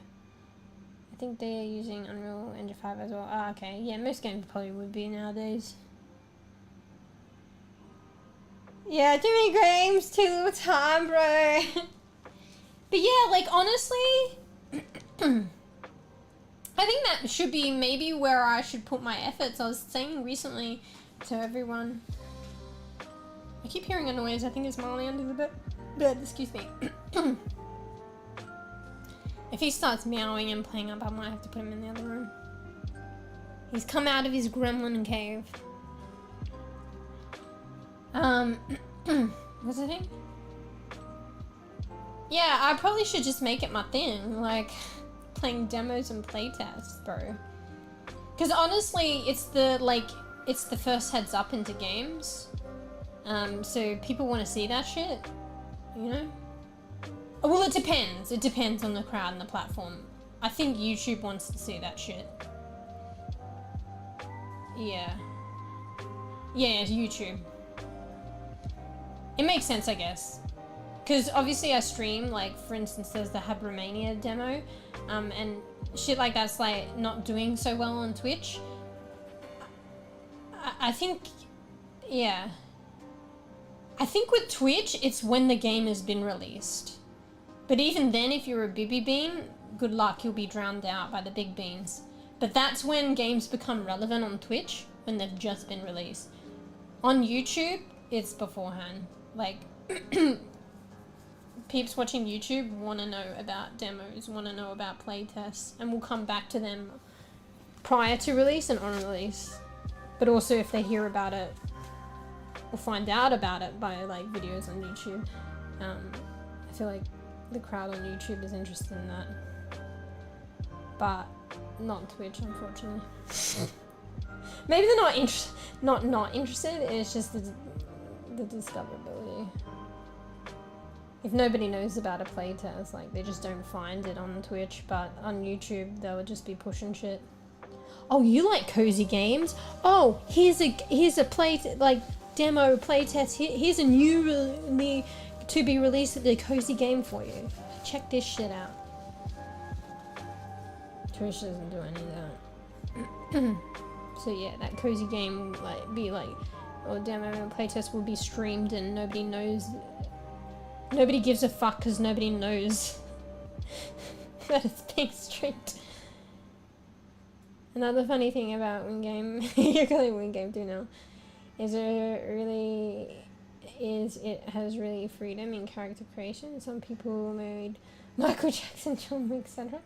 I think they're using Unreal Engine 5 as well. Ah, okay. Yeah, most games probably would be nowadays. Yeah, too many games, too little time, bro. But yeah, like, honestly, I think that should be maybe where I should put my efforts. I was saying recently to everyone, I keep hearing a noise. I think it's Marley under the bed. Excuse me. If he starts meowing and playing up, I might have to put him in the other room. He's come out of his gremlin cave. What's the thing? Yeah, I probably should just make it my thing, like playing demos and playtests, bro. Because honestly, it's the first heads up into games. So people want to see that shit, you know? Well, it depends. It depends on the crowd and the platform. I think YouTube wants to see that shit. Yeah. Yeah, it's YouTube. It makes sense, I guess. Because obviously I stream, like, for instance, there's the Habramania demo, and shit like that's, like, not doing so well on Twitch. I think, yeah. I think with Twitch, it's when the game has been released. But even then, if you're a bEbE bean, good luck, you'll be drowned out by the big beans. But that's when games become relevant on Twitch, when they've just been released. On YouTube, it's beforehand. Like, peeps watching YouTube want to know about demos, want to know about playtests, and we'll come back to them prior to release and on release. But also if they hear about it or find out about it by, like, videos on YouTube, I feel like the crowd on YouTube is interested in that. But not Twitch, unfortunately. Maybe they're not interested, it's just the discoverability. If nobody knows about a playtest, like, they just don't find it on Twitch, but on YouTube they would just be pushing shit. Oh, you like cozy games? Oh, here's a demo playtest. Here's a new to be released cozy game for you. Check this shit out. Twitch doesn't do any of that. So yeah, that cozy game will, like, be like, or demo playtest will be streamed and nobody knows. Nobody gives a fuck because nobody knows that it's being streamed. Another funny thing about WinGame, you're calling WinGame too now, is it has really freedom in character creation. Some people made Michael Jackson, John Wick, etc.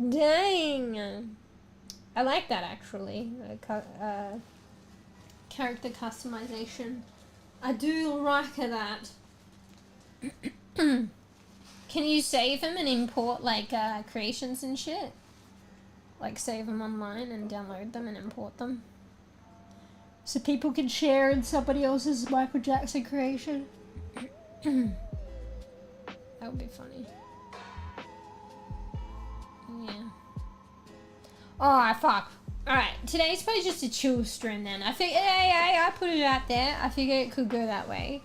Dang! I like that, actually. Character customization. I do like that. Can you save them and import, like, creations and shit? Like, save them online and download them and import them? So people can share in somebody else's Michael Jackson creation? That would be funny. Yeah. Oh, fuck. Alright, today's probably just a chill stream then. I figured, I put it out there. I figured it could go that way.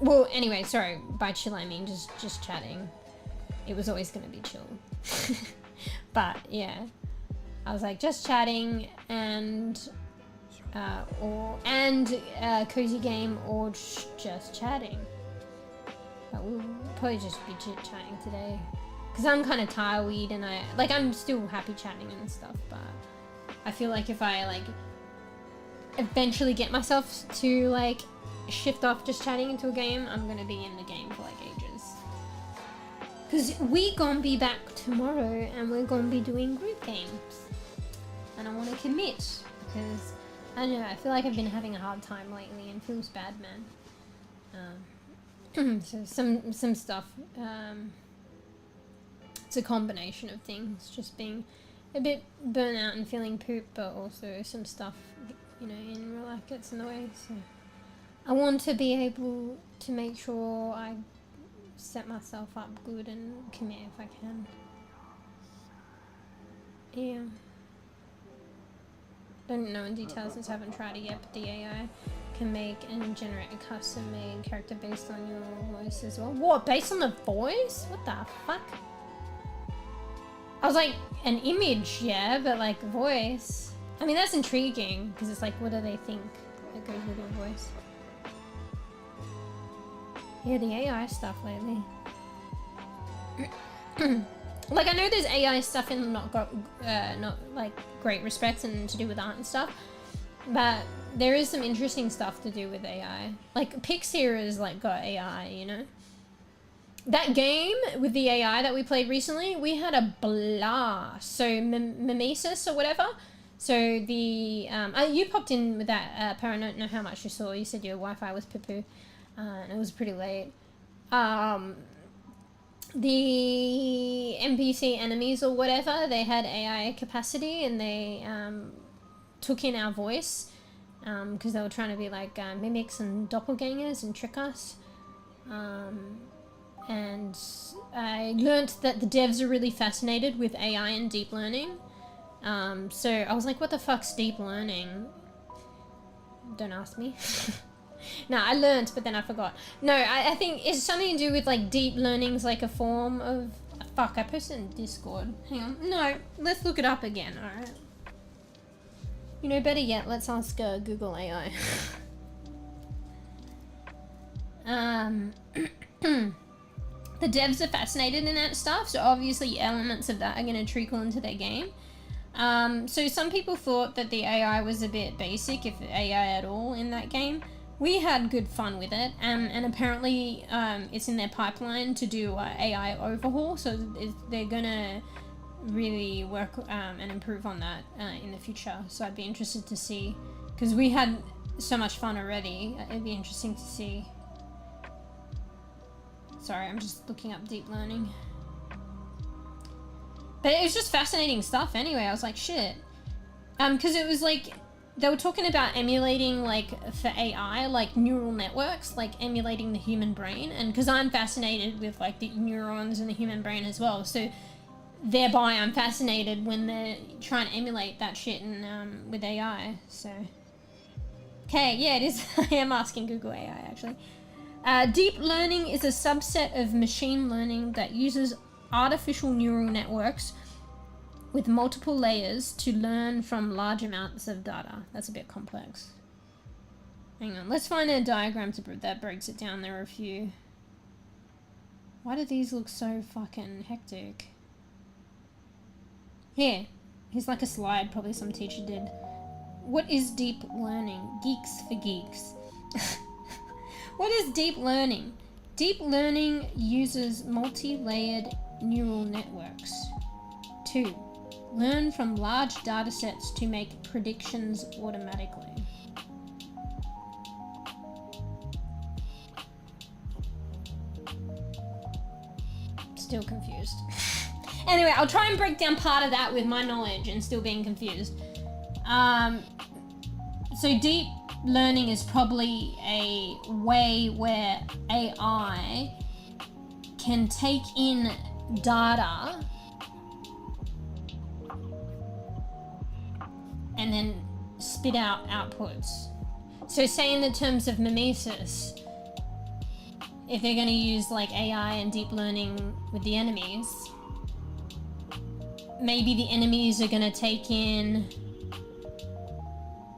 Well, anyway, sorry. By chill, I mean just chatting. It was always gonna be chill. But, yeah. I was like, just chatting and... cozy game or just chatting. But we'll probably just be chit-chatting today. Because I'm kind of tired and I'm still happy chatting and stuff, but I feel like if I, like, eventually get myself to, like, shift off just chatting into a game, I'm gonna be in the game for, like, ages. Because we gonna be back tomorrow and we're gonna be doing group games. And I want to commit because, I don't know, I feel like I've been having a hard time lately and feels bad, man. So some stuff, It's a combination of things, just being a bit burnt out and feeling poop, but also some stuff, you know, in real life gets in the way. So I want to be able to make sure I set myself up good and commit if I can. Yeah. Don't know in detail since I haven't tried it yet, but the AI can make and generate a custom made character based on your voice as well. What? Based on the voice? What the fuck? I was like, an image, yeah, but like voice. I mean, that's intriguing because it's like, what do they think that goes with your voice? Yeah, the AI stuff lately. Like, I know there's AI stuff in not like great respects and to do with art and stuff, but there is some interesting stuff to do with AI. Like, Pixar has like got AI, you know? That game with the AI that we played recently, we had a blast. So mimesis or whatever. So the you popped in with that. I don't know how much you saw. You said your Wi-Fi was poo-poo, and it was pretty late. The NPC enemies or whatever, they had AI capacity, and they took in our voice because they were trying to be like mimics and doppelgangers and trick us. And I learnt that the devs are really fascinated with AI and deep learning. So I was like, what the fuck's deep learning? Don't ask me. No, I learnt, but then I forgot. No, I think it's something to do with like deep learning's like a form of... Fuck, I posted in Discord. Hang on. No, let's look it up again, alright? You know, better yet, let's ask Google AI. The devs are fascinated in that stuff, so obviously elements of that are going to trickle into their game. So some people thought that the AI was a bit basic, if AI at all, in that game. We had good fun with it, and apparently it's in their pipeline to do AI overhaul, so they're going to really work and improve on that in the future. So I'd be interested to see, because we had so much fun already. It'd be interesting to see. Sorry, I'm just looking up deep learning. But it was just fascinating stuff anyway. I was like, shit. Because it was like, they were talking about emulating, like, for AI, like, neural networks, like, emulating the human brain. And because I'm fascinated with, like, the neurons in the human brain as well. So, thereby, I'm fascinated when they're trying to emulate that shit and, with AI. So, okay, yeah, it is. I am asking Google AI, actually. Deep learning is a subset of machine learning that uses artificial neural networks with multiple layers to learn from large amounts of data. That's a bit complex. Hang on, let's find a diagram that breaks it down. There are a few. Why do these look so fucking hectic? Here's like a slide probably some teacher did. What is deep learning? Geeks for geeks. What is deep learning? Deep learning uses multi-layered neural networks to learn from large data sets to make predictions automatically. Still confused. Anyway, I'll try and break down part of that with my knowledge and still being confused. So deep learning is probably a way where AI can take in data and then spit out outputs. So say in the terms of mimesis, if they're going to use like AI and deep learning with the enemies, maybe the enemies are going to take in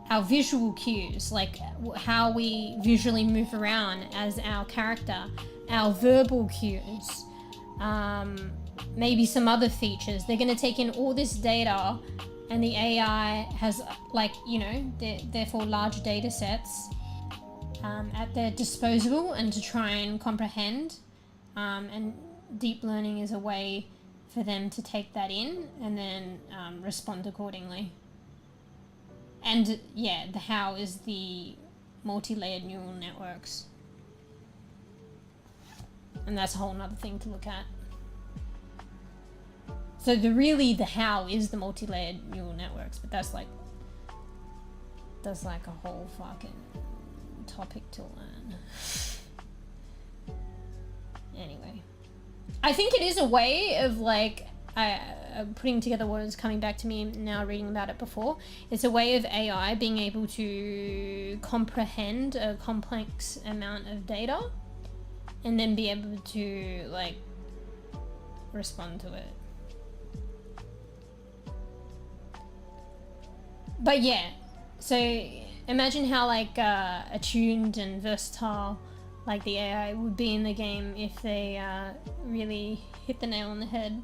our visual cues, like how we visually move around as our character, our verbal cues, maybe some other features. They're going to take in all this data, and the AI has, like, you know, therefore large data sets at their disposal and to try and comprehend, and deep learning is a way for them to take that in and then respond accordingly. And yeah, the how is the multi-layered neural networks. And that's a whole nother thing to look at. So the how is the multi-layered neural networks, but that's like a whole fucking topic to learn. Anyway, I think it is a way of like putting together what is coming back to me now, reading about it before. It's a way of AI being able to comprehend a complex amount of data and then be able to like respond to it. But yeah, so imagine how like attuned and versatile like the AI would be in the game if they really hit the nail on the head.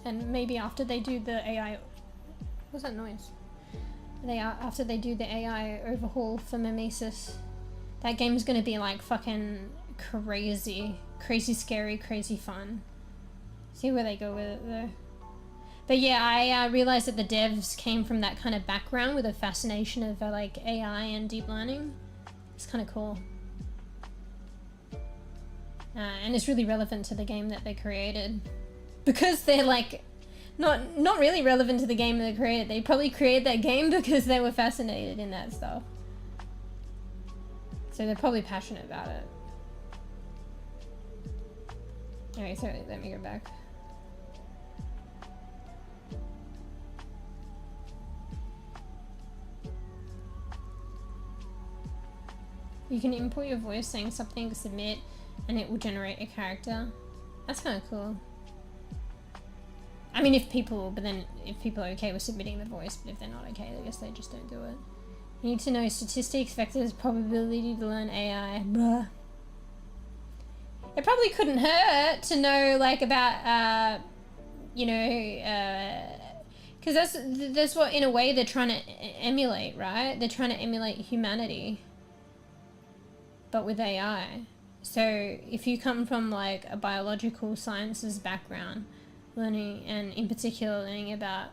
And maybe after they do the AI, what's that noise? After they do the AI overhaul for Mimesis, that game is going to be like fucking crazy scary, crazy fun. See where they go with it though. But yeah, I realized that the devs came from that kind of background with a fascination of like AI and deep learning. It's kind of cool. And it's really relevant to the game that they created. Because they're like, not really relevant to the game that they created. They probably created that game because they were fascinated in that stuff. So they're probably passionate about it. Okay, so let me go back. You can import your voice saying something, submit, and it will generate a character. That's kind of cool. I mean, if people are okay with submitting the voice, but if they're not okay, I guess they just don't do it. You need to know statistics, vectors, probability to learn AI. Bruh. It probably couldn't hurt to know like about, because that's what in a way they're trying to emulate, right? They're trying to emulate humanity, but with AI. So if you come from like a biological sciences background, learning, and in particular learning about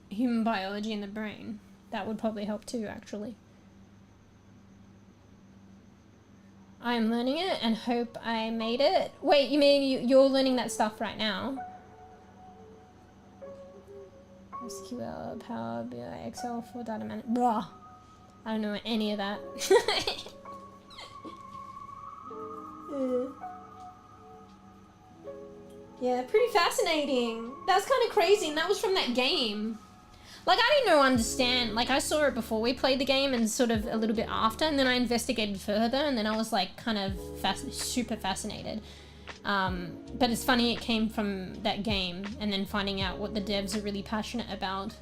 human biology in the brain, that would probably help too, actually. I am learning it and hope I made it. Wait, you mean you're learning that stuff right now? SQL, Power BI, Excel for data management. Bruh. I don't know any of that. Yeah, pretty fascinating. That's kind of crazy, and that was from that game. Like, I didn't understand. Like, I saw it before we played the game and sort of a little bit after, and then I investigated further, and then I was like kind of super fascinated. But it's funny it came from that game, and then finding out what the devs are really passionate about.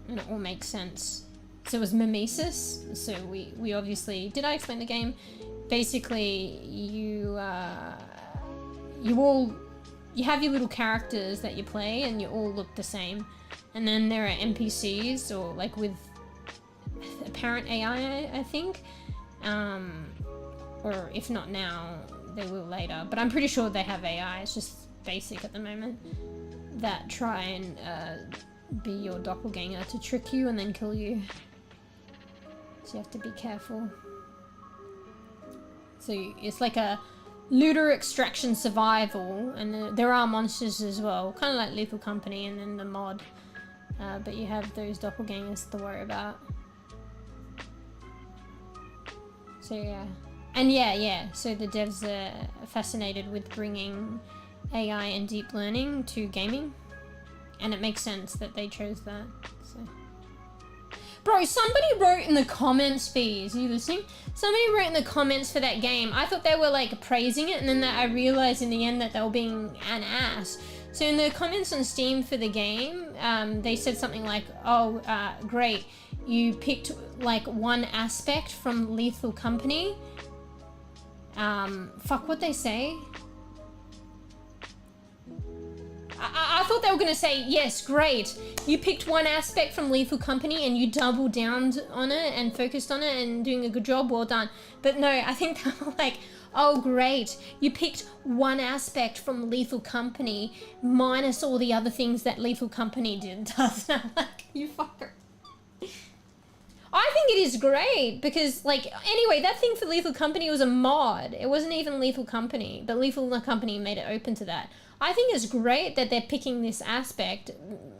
And it all makes sense. So it was Mimesis. So we obviously... Did I explain the game? Basically, you have your little characters that you play, and you all look the same. And then there are NPCs, or like with apparent AI, I think. Or if not now, they will later. But I'm pretty sure they have AI, it's just basic at the moment, that try and be your doppelganger to trick you and then kill you. So you have to be careful. So it's like a looter extraction survival, and there are monsters as well, kind of like Lethal Company and then the mod. But you have those doppelgangers to worry about. So yeah. And yeah, so the devs are fascinated with bringing AI and deep learning to gaming. And it makes sense that they chose that. So. Bro, somebody wrote in the comments, Fees, are you listening? Somebody wrote in the comments for that game. I thought they were like praising it, and then I realized in the end that they were being an ass. So in the comments on Steam for the game, they said something like, oh, great, you picked like one aspect from Lethal Company. Fuck what they say. I thought they were going to say, yes, great, you picked one aspect from Lethal Company and you doubled down on it and focused on it and doing a good job, well done. But no, I think they were like, oh great, you picked one aspect from Lethal Company minus all the other things that Lethal Company did. I'm like, you fucker. I think it is great because, like, anyway, that thing for Lethal Company was a mod. It wasn't even Lethal Company, but Lethal Company made it open to that. I think it's great that they're picking this aspect.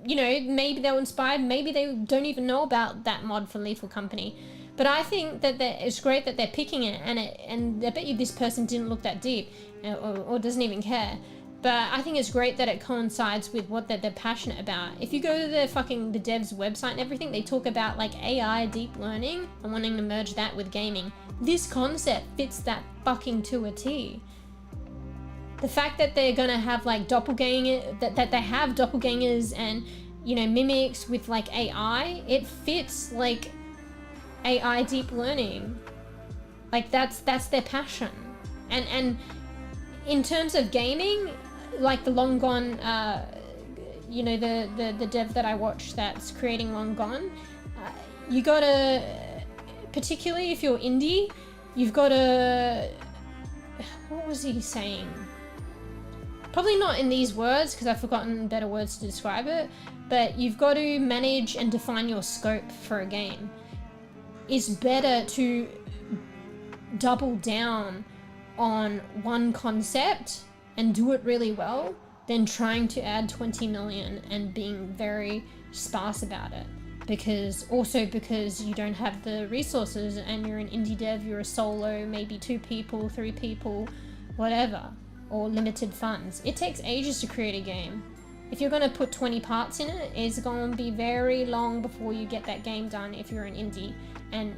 You know, maybe they were inspired, maybe they don't even know about that mod for Lethal Company. But I think that it's great that they're picking it, and I bet you this person didn't look that deep, or doesn't even care. But I think it's great that it coincides with what they're passionate about. If you go to the dev's website and everything, they talk about like AI, deep learning, and wanting to merge that with gaming. This concept fits that fucking to a T. The fact that they're gonna have like doppelganger, that they have doppelgangers and, you know, mimics with like AI, it fits like AI deep learning. Like that's their passion. And in terms of gaming, like the Long Gone, you know, the dev that I watched that's creating Long Gone, you gotta, particularly if you're indie, you've gotta, what was he saying? Probably not in these words, because I've forgotten better words to describe it, but you've got to manage and define your scope for a game. It's better to double down on one concept and do it really well than trying to add 20 million and being very sparse about it. Because you don't have the resources and you're an indie dev, you're a solo, maybe 2 people, 3 people, whatever, or limited funds. It takes ages to create a game. If you're gonna put 20 parts in it, it's gonna be very long before you get that game done if you're an indie, and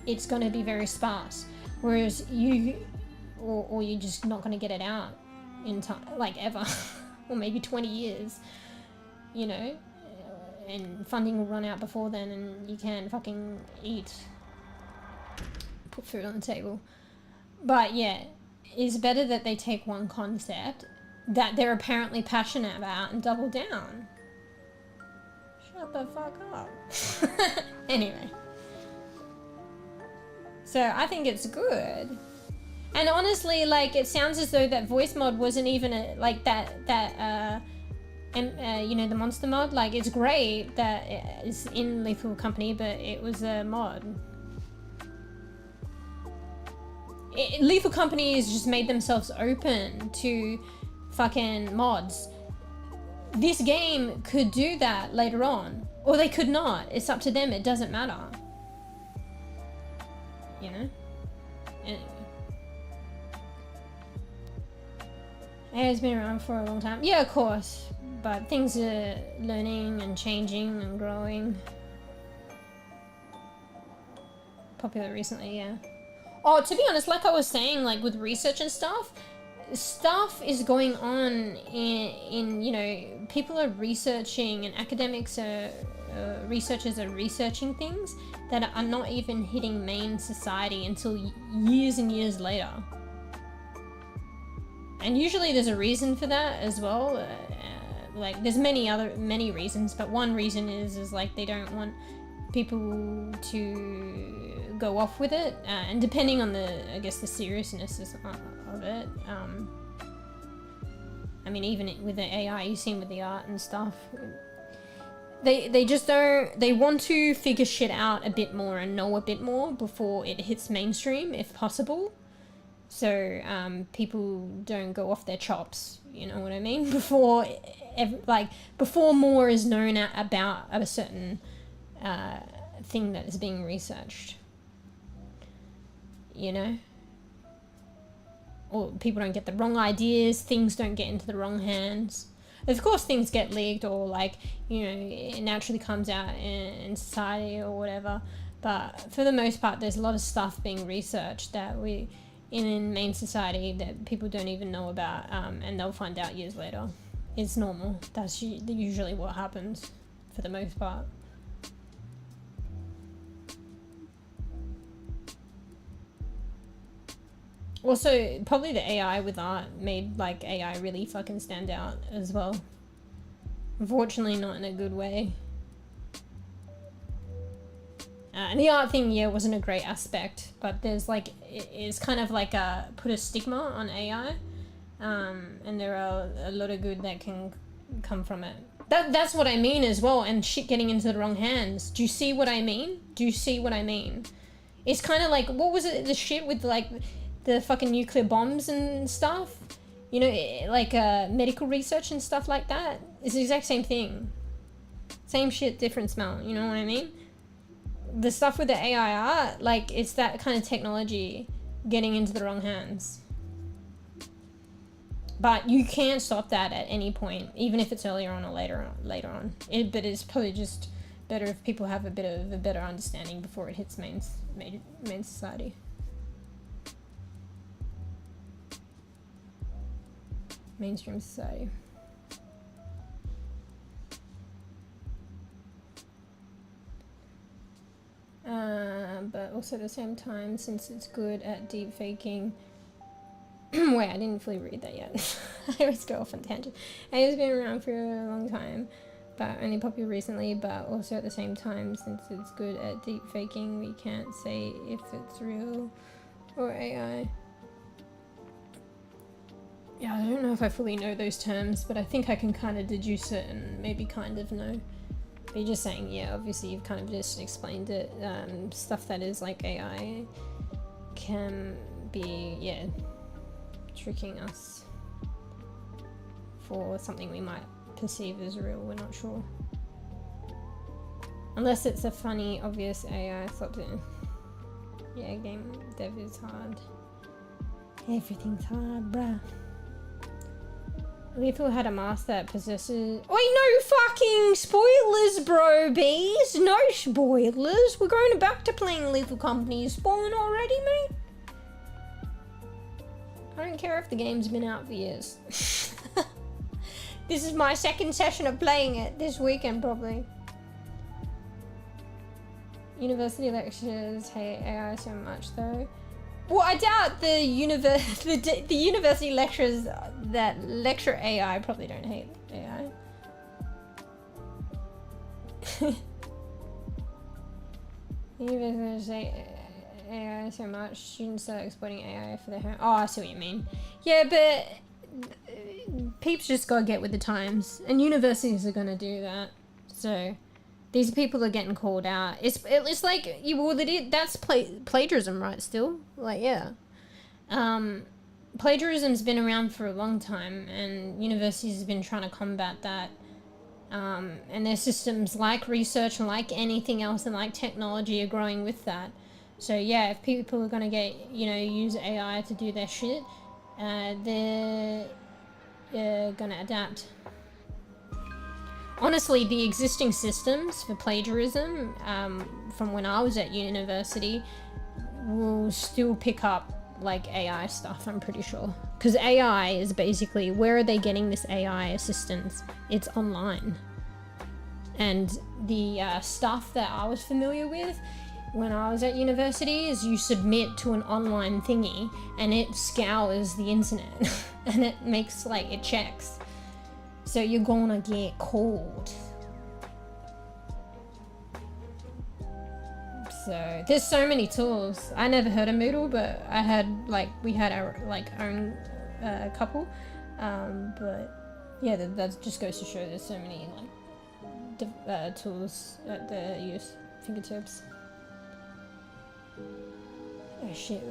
it's gonna be very sparse. Whereas you're just not gonna get it out in time, like ever, or maybe 20 years, you know, and funding will run out before then and you can't fucking eat, put food on the table. But yeah, it's better that they take one concept that they're apparently passionate about and double down. Shut the fuck up. Anyway. So I think it's good. And honestly, like, it sounds as though that voice mod wasn't even you know, the monster mod. Like, it's great that it's in Lethal Company, but it was a mod. Lethal Company has just made themselves open to fucking mods. This game could do that later on, or they could not. It's up to them. It doesn't matter. You know? Anyway. AI's been around for a long time. Yeah, of course. But things are learning and changing and growing. Popular recently, yeah. Oh, to be honest, like I was saying, like with research and stuff is going on in you know, people are researching and academics are, researchers are researching things that are not even hitting main society until years and years later. And usually there's a reason for that as well. Like there's many reasons, but one reason is like they don't want people to go off with it, and depending on the, I guess, the seriousness of it. I mean, even with the AI, you've seen with the art and stuff, they just don't, they want to figure shit out a bit more and know a bit more before it hits mainstream, if possible. So people don't go off their chops, you know what I mean? Before more is known about a certain thing that is being researched, you know? Or people don't get the wrong ideas, things don't get into the wrong hands. Of course things get leaked, or like, you know, it naturally comes out in society or whatever, but for the most part there's a lot of stuff being researched that in main society that people don't even know about, and they'll find out years later. It's normal. That's usually what happens for the most part. Also, probably the AI with art made like AI really fucking stand out as well. Unfortunately, not in a good way. And the art thing, yeah, wasn't a great aspect, but there's like, it's kind of like put a stigma on AI, and there are a lot of good that can come from it. That's what I mean as well, and shit getting into the wrong hands. Do you see what I mean? Do you see what I mean? It's kind of like, what was it, the shit with like the fucking nuclear bombs and stuff? you know, like medical research and stuff like that. It's the exact same thing. Same shit, different smell, you know what I mean? The stuff with the AI art, like, it's that kind of technology getting into the wrong hands. But you can't stop that at any point, even if it's earlier on or later on. But it's probably just better if people have a bit of a better understanding before it hits main society. Mainstream society. But also at the same time, since it's good at deep faking. Wait, I didn't fully read that yet. I always go off on tangent. AI has been around for a long time, but only popular recently. But also at the same time, since it's good at deep faking, we can't say if it's real or AI. Yeah, I don't know if I fully know those terms, but I think I can kind of deduce it and maybe kind of know. But you're just saying, yeah, obviously you've kind of just explained it. Stuff that is like AI can be, yeah, tricking us for something we might perceive as real, we're not sure. Unless it's a funny, obvious AI something. Yeah, game dev is hard. Everything's hard, bruh. Lethal had a mask that possesses... Wait, no fucking spoilers, bro, bees! No spoilers! We're going back to playing Lethal Company. Is spoiling already, mate? I don't care if the game's been out for years. This is my second session of playing it this weekend, probably. University lectures hate AI so much, though. Well, I doubt the university lecturers that lecture AI probably don't hate AI. Universities hate AI so much, students are exploiting AI for their home. Oh, I see what you mean. Yeah, but peeps just gotta get with the times, and universities are gonna do that. So these people are getting called out. It's like, well, that's plagiarism, right? Still, like, yeah. Plagiarism's been around for a long time, and universities have been trying to combat that. And their systems, like research and like anything else, and like technology, are growing with that. So yeah, if people are gonna use AI to do their shit, they're gonna adapt. Honestly, the existing systems for plagiarism from when I was at university will still pick up like AI stuff, I'm pretty sure. Because AI is basically, where are they getting this AI assistance? It's online. And the stuff that I was familiar with when I was at university is you submit to an online thingy and it scours the internet and it makes, like, it checks. So you're gonna get called. So there's so many tools. I never heard of mEw, but I had, like, we had our own couple. But yeah, that just goes to show there's so many tools at their use fingertips. Oh shit.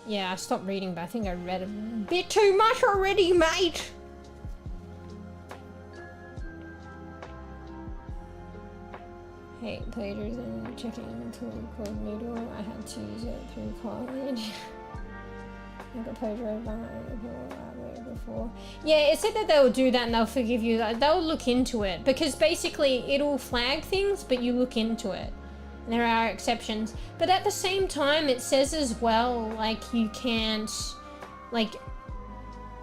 Yeah, I stopped reading, but I think I read a bit too much already, mate. Hate plagiarism, checking a tool called mEw. I had to use it through college. I got plagiarized by my own before. Yeah, it said that they'll do that and they'll forgive you. They'll look into it, because basically it'll flag things, but you look into it. And there are exceptions. But at the same time, it says as well, like, you can't, like,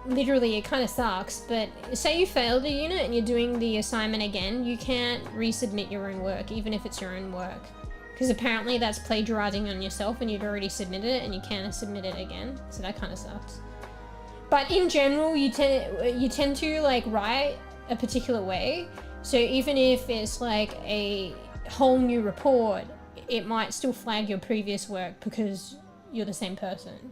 literally, it kind of sucks, but say you failed a unit and you're doing the assignment again, you can't resubmit your own work, even if it's your own work. Because apparently that's plagiarizing on yourself and you'd already submitted it and you can't submit it again. So that kind of sucks. But in general, you tend to, like, write a particular way. So even if it's like a whole new report, it might still flag your previous work because you're the same person.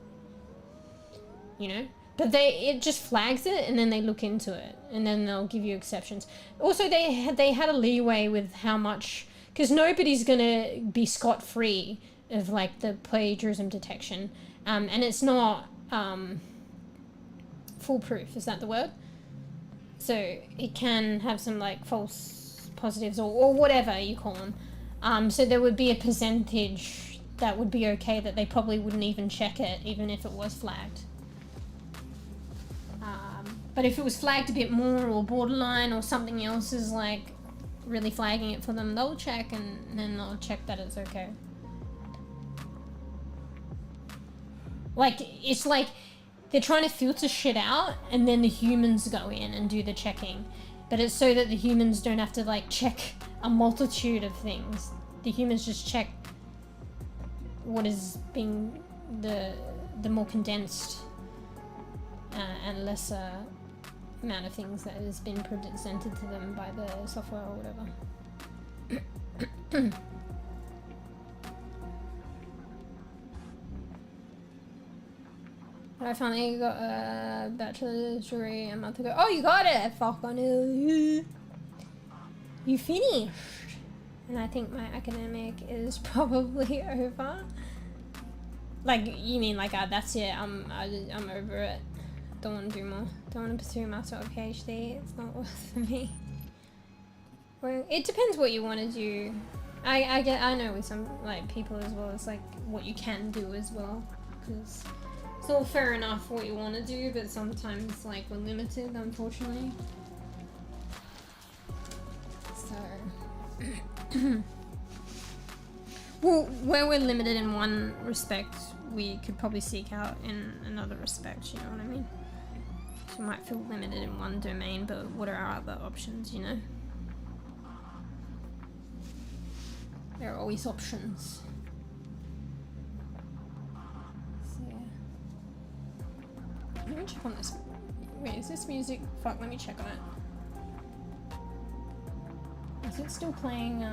You know? But it just flags it and then they look into it and then they'll give you exceptions. Also, they had a leeway with how much, because nobody's gonna be scot-free of, like, the plagiarism detection, and it's not foolproof, is that the word? So it can have some like false positives or whatever you call them. So there would be a percentage that would be okay that they probably wouldn't even check it, even if it was flagged. But if it was flagged a bit more or borderline or something else is like really flagging it for them, they'll check and then they'll check that it's okay. Like, it's like they're trying to filter shit out and then the humans go in and do the checking. But it's so that the humans don't have to like check a multitude of things. The humans just check what is being the more condensed and lesser amount of things that has been presented to them by the software or whatever. I finally got a bachelor's degree a month ago. Oh, you got it! Fuck on you. You finished. And I think my academic is probably over. Like, you mean like, that's it, I'm over it. Don't want to do more. Don't want to pursue master or PhD. It's not worth for me. Well, it depends what you want to do. I know with some like people as well, it's like what you can do as well. Because it's all fair enough what you want to do, but sometimes like we're limited, unfortunately. So, well, where we're limited in one respect, we could probably seek out in another respect, you know what I mean? So we might feel limited in one domain, but what are our other options, you know? There are always options. So yeah. Let me check on this. Wait, is this music? Fuck, let me check on it. Is it still playing,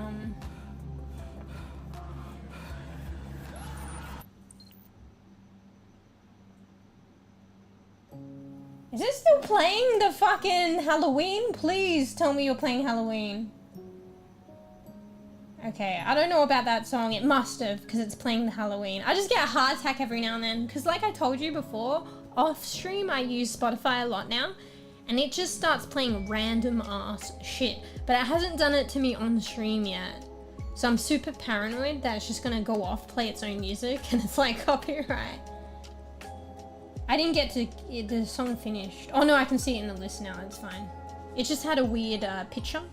Is it still playing the fucking Halloween? Please tell me you're playing Halloween. Okay, I don't know about that song. It must have, because it's playing the Halloween. I just get a heart attack every now and then, because like I told you before, off stream I use Spotify a lot now, and it just starts playing random ass shit. But it hasn't done it to me on stream yet. So I'm super paranoid that it's just gonna go off, play its own music, and it's like copyright. I didn't get to the song finished. Oh no, I can see it in the list now, it's fine. It just had a weird picture.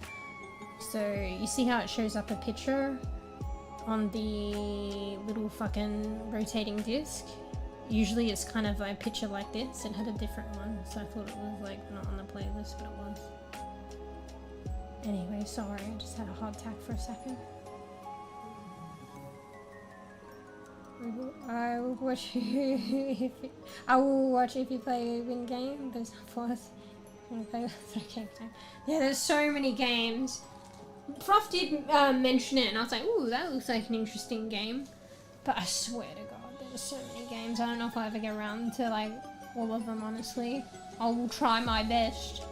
So you see how it shows up a picture on the little fucking rotating disc? Usually it's kind of a picture like this. It had a different one, so I thought it was like not on the playlist, but it was. Anyway, sorry, I just had a heart attack for a second. I will watch you if you play a win game, but of course, okay. Yeah, there's so many games. Prof did mention it, and I was like, ooh, that looks like an interesting game. But I swear to God, there's so many games. I don't know if I'll ever get around to like all of them, honestly. I will try my best.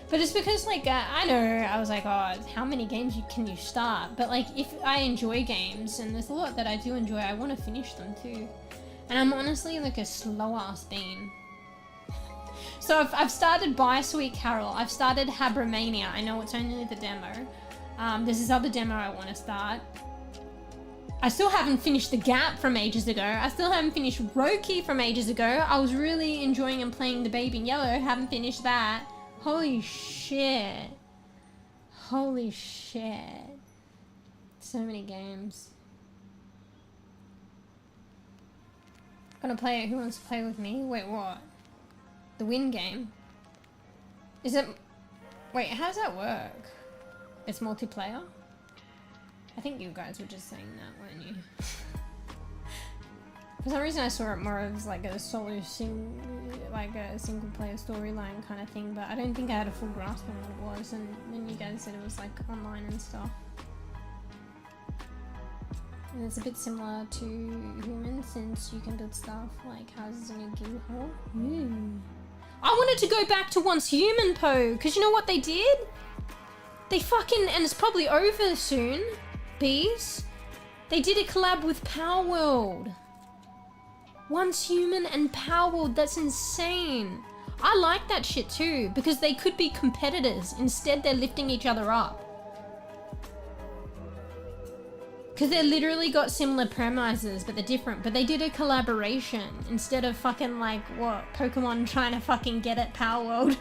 But it's because like, I know, I was like, oh, how many games can you start? But like, if I enjoy games, and there's a lot that I do enjoy, I want to finish them too. And I'm honestly like a slow ass bean. So I've started Buy Sweet Carol, I've started Habramania, I know it's only the demo. There's this other demo I want to start. I still haven't finished The Gap from ages ago. I still haven't finished Roki from ages ago. I was really enjoying and playing The Baby in Yellow, haven't finished that. Holy shit. Holy shit. So many games. Gonna play it. Who wants to play with me? Wait, what? The win game? Is it... Wait, how does that work? It's multiplayer? I think you guys were just saying that, weren't you? For some reason I saw it more as like a single player storyline kind of thing, but I don't think I had a full grasp on what it was, and then you guys said it was like online and stuff. And it's a bit similar to humans since you can build stuff like houses in a guild hall. I wanted to go back to Once Human, Po, because you know what they did? They fucking, and it's probably over soon, bees. They did a collab with Power World. Once Human and Power World, that's insane. I like that shit too, because they could be competitors. Instead, they're lifting each other up. Because they literally got similar premises, but they're different. But they did a collaboration instead of fucking like, what, Pokemon trying to fucking get at Power World.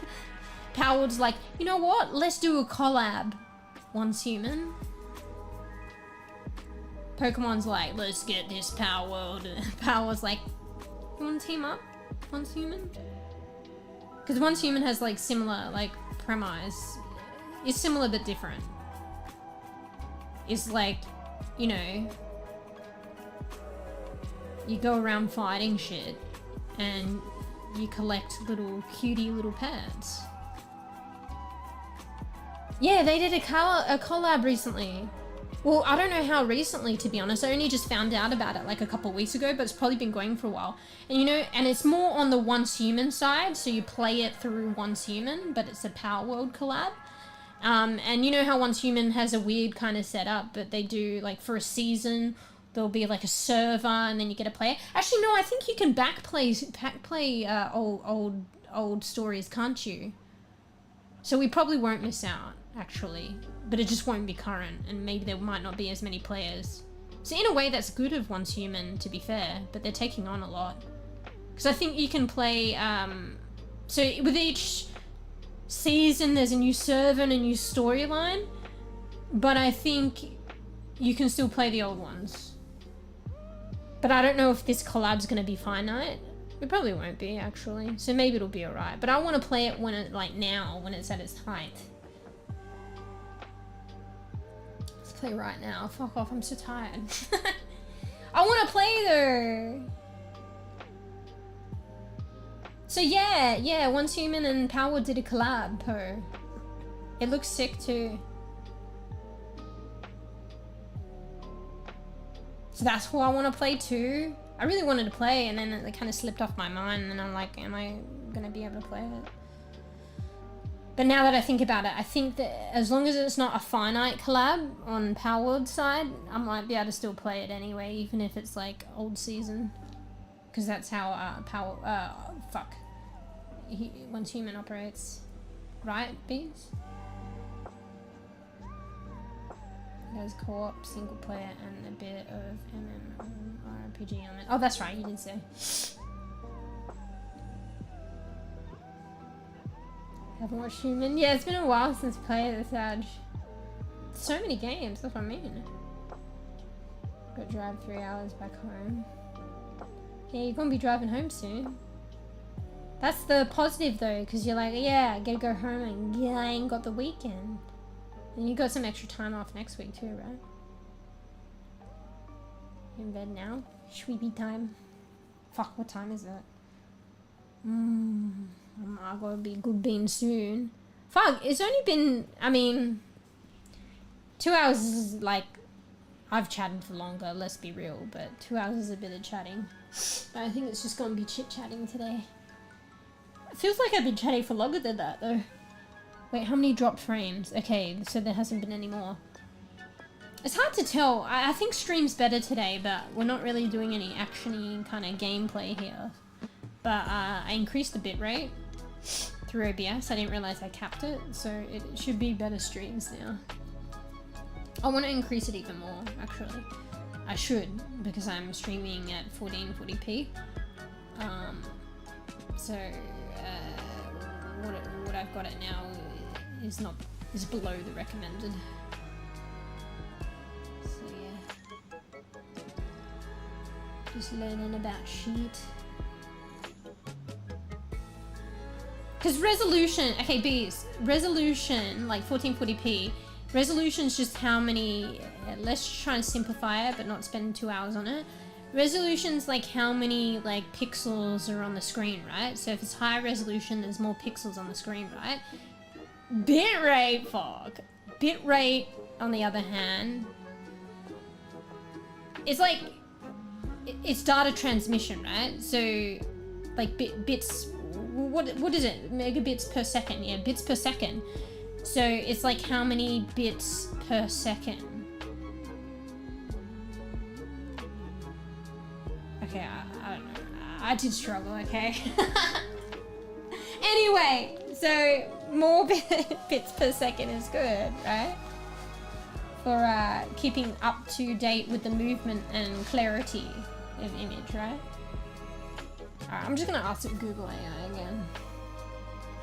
Power World's like, you know what? Let's do a collab. Once human. Pokemon's like, let's get this Power World. Power World's like, you want to team up? Once human? Because Once Human has like similar like premise. It's similar but different. It's like, you know, you go around fighting shit and you collect little cutie little pets. Yeah, they did a collab recently. Well, I don't know how recently, to be honest. I only just found out about it like a couple of weeks ago, but it's probably been going for a while. And you know, and it's more on the Once Human side, so you play it through Once Human, but it's a Power World collab. And you know how Once Human has a weird kind of setup, but they do like for a season, there'll be like a server and then you get a player. Actually, no, I think you can back play old stories, can't you? So we probably won't miss out, actually, but it just won't be current, and maybe there might not be as many players. So in a way, that's good of Once Human, to be fair, but they're taking on a lot. Because I think you can play, so with each season, there's a new server and a new storyline, but I think you can still play the old ones. But I don't know if this collab's going to be finite. It probably won't be, actually. So maybe it'll be alright. But I want to play it when it, like now, when it's at its height. Let's play right now. Fuck off, I'm so tired. I want to play though. So yeah, Once Human and Power did a collab, po. It looks sick too. So that's who I want to play too. I really wanted to play, and then it kind of slipped off my mind, and I'm like, am I gonna be able to play it? But now that I think about it, I think that as long as it's not a finite collab on Power World side, I might be able to still play it anyway, even if it's like old season. Because that's how Once Human operates. Right, Bees? There's co-op, single player, and a bit of MMORPG on it. Oh, that's right, you did say. Haven't watched Human. Yeah, it's been a while since I played this Edge. So many games, that's what I mean. Got to drive 3 hours back home. Yeah, you're gonna be driving home soon. That's the positive though, because you're like, yeah, I gotta go home and yeah, I ain't got the weekend. And you got some extra time off next week too, right? You're in bed now? Sleepy time. Fuck, what time is it? I'm gonna be good bean soon. Fuck, it's only been, I mean, 2 hours is like, I've chatted for longer, let's be real, but 2 hours is a bit of chatting. But I think it's just gonna be chit-chatting today. It feels like I've been chatting for longer than that though. Wait, how many dropped frames? Okay, so there hasn't been any more. It's hard to tell. I think stream's better today, but we're not really doing any action-y kind of gameplay here. But I increased the bitrate through OBS. I didn't realize I capped it, so it should be better streams now. I want to increase it even more, actually. I should, because I'm streaming at 1440p. What I've got it now is below the recommended. So yeah, just learning about shit. Because resolution, okay, Bees, resolution like 1440p. Resolution's just how many. Let's try and simplify it, but not spend 2 hours on it. Resolution's like how many like pixels are on the screen, right? So if it's high resolution, there's more pixels on the screen, right? Bitrate, fuck. Bitrate, on the other hand, it's like, it's data transmission, right? So, like bits, what is it? Megabits per second, yeah, bits per second. So it's like how many bits per second. Okay, I don't know. I did struggle, okay? Anyway, so more bits per second is good, right? For keeping up to date with the movement and clarity of image, right? Alright, I'm just gonna ask Google AI again.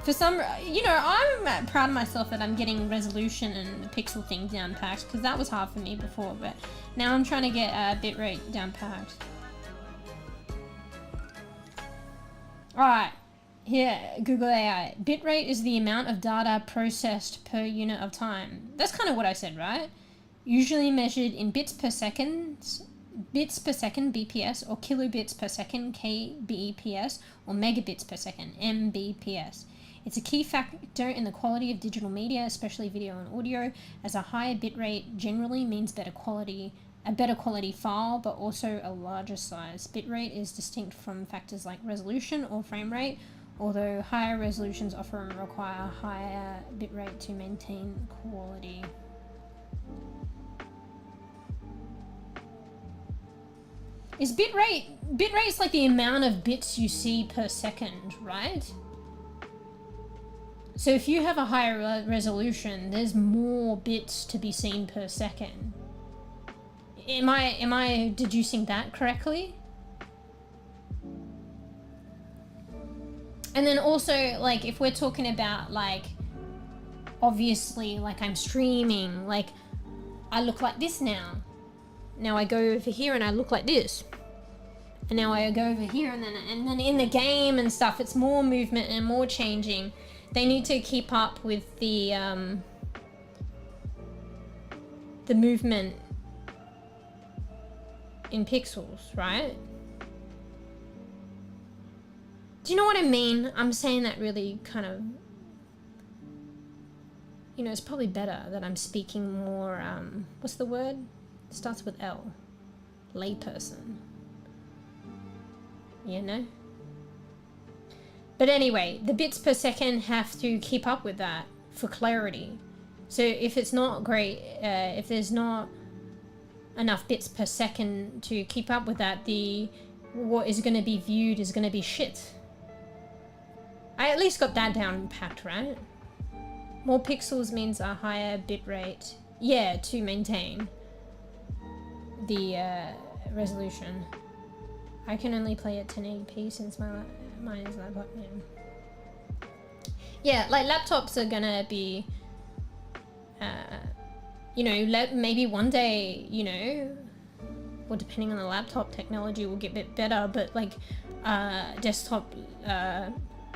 For some, you know, I'm proud of myself that I'm getting resolution and the pixel thing down packed, because that was hard for me before, but now I'm trying to get bitrate down packed. Alright, here, Google AI. Bitrate is the amount of data processed per unit of time. That's kind of what I said, right? Usually measured in bits per second, BPS, or kilobits per second, KBPS, or megabits per second, MBPS. It's a key factor in the quality of digital media, especially video and audio, as a higher bitrate generally means a better quality file, but also a larger size. Bitrate is distinct from factors like resolution or frame rate, although higher resolutions often require higher bitrate to maintain quality. Is bitrate's like the amount of bits you see per second, right? So if you have a higher resolution, there's more bits to be seen per second. Am I deducing that correctly? And then also, like, if we're talking about, like, obviously, like, I'm streaming, like, I look like this now. Now I go over here and I look like this. And now I go over here and then in the game and stuff, it's more movement and more changing. They need to keep up with the movement in pixels, right? Do you know what I mean? I'm saying that really kind of, you know, it's probably better that I'm speaking more, what's the word? It starts with L. Layperson. You know? But anyway, the bits per second have to keep up with that for clarity. So if it's not great, if there's not enough bits per second to keep up with that, what is going to be viewed is going to be shit. I at least got that down packed, right? More pixels means a higher bitrate. Yeah, to maintain the resolution. I can only play at 1080p since mine is laptop. Yeah, like laptops are gonna be, you know, maybe one day, you know, or depending on the laptop, technology will get a bit better, but like desktop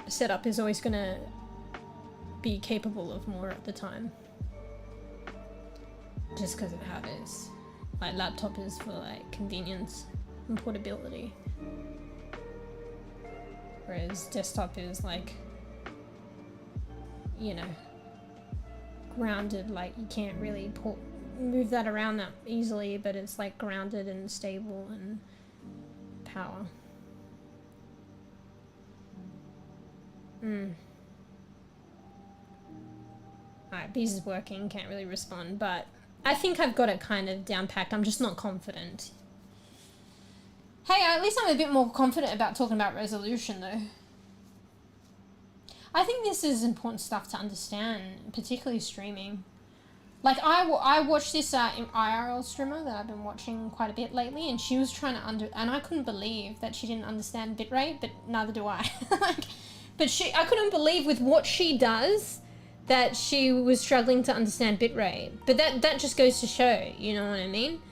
setup is always gonna be capable of more at the time, just because of how it is. Like laptop is for like convenience and portability, whereas desktop is like, you know, grounded, like you can't really move that around that easily, but it's like grounded and stable and power. Alright, Bees is working, can't really respond, but I think I've got it kind of down packed. I'm just not confident. Hey, at least I'm a bit more confident about talking about resolution though. I think this is important stuff to understand, particularly streaming. Like I watched this IRL streamer that I've been watching quite a bit lately, and she was trying to and I couldn't believe that she didn't understand bitrate, but neither do I. But I couldn't believe with what she does that she was struggling to understand bitrate. But that just goes to show, you know what I mean?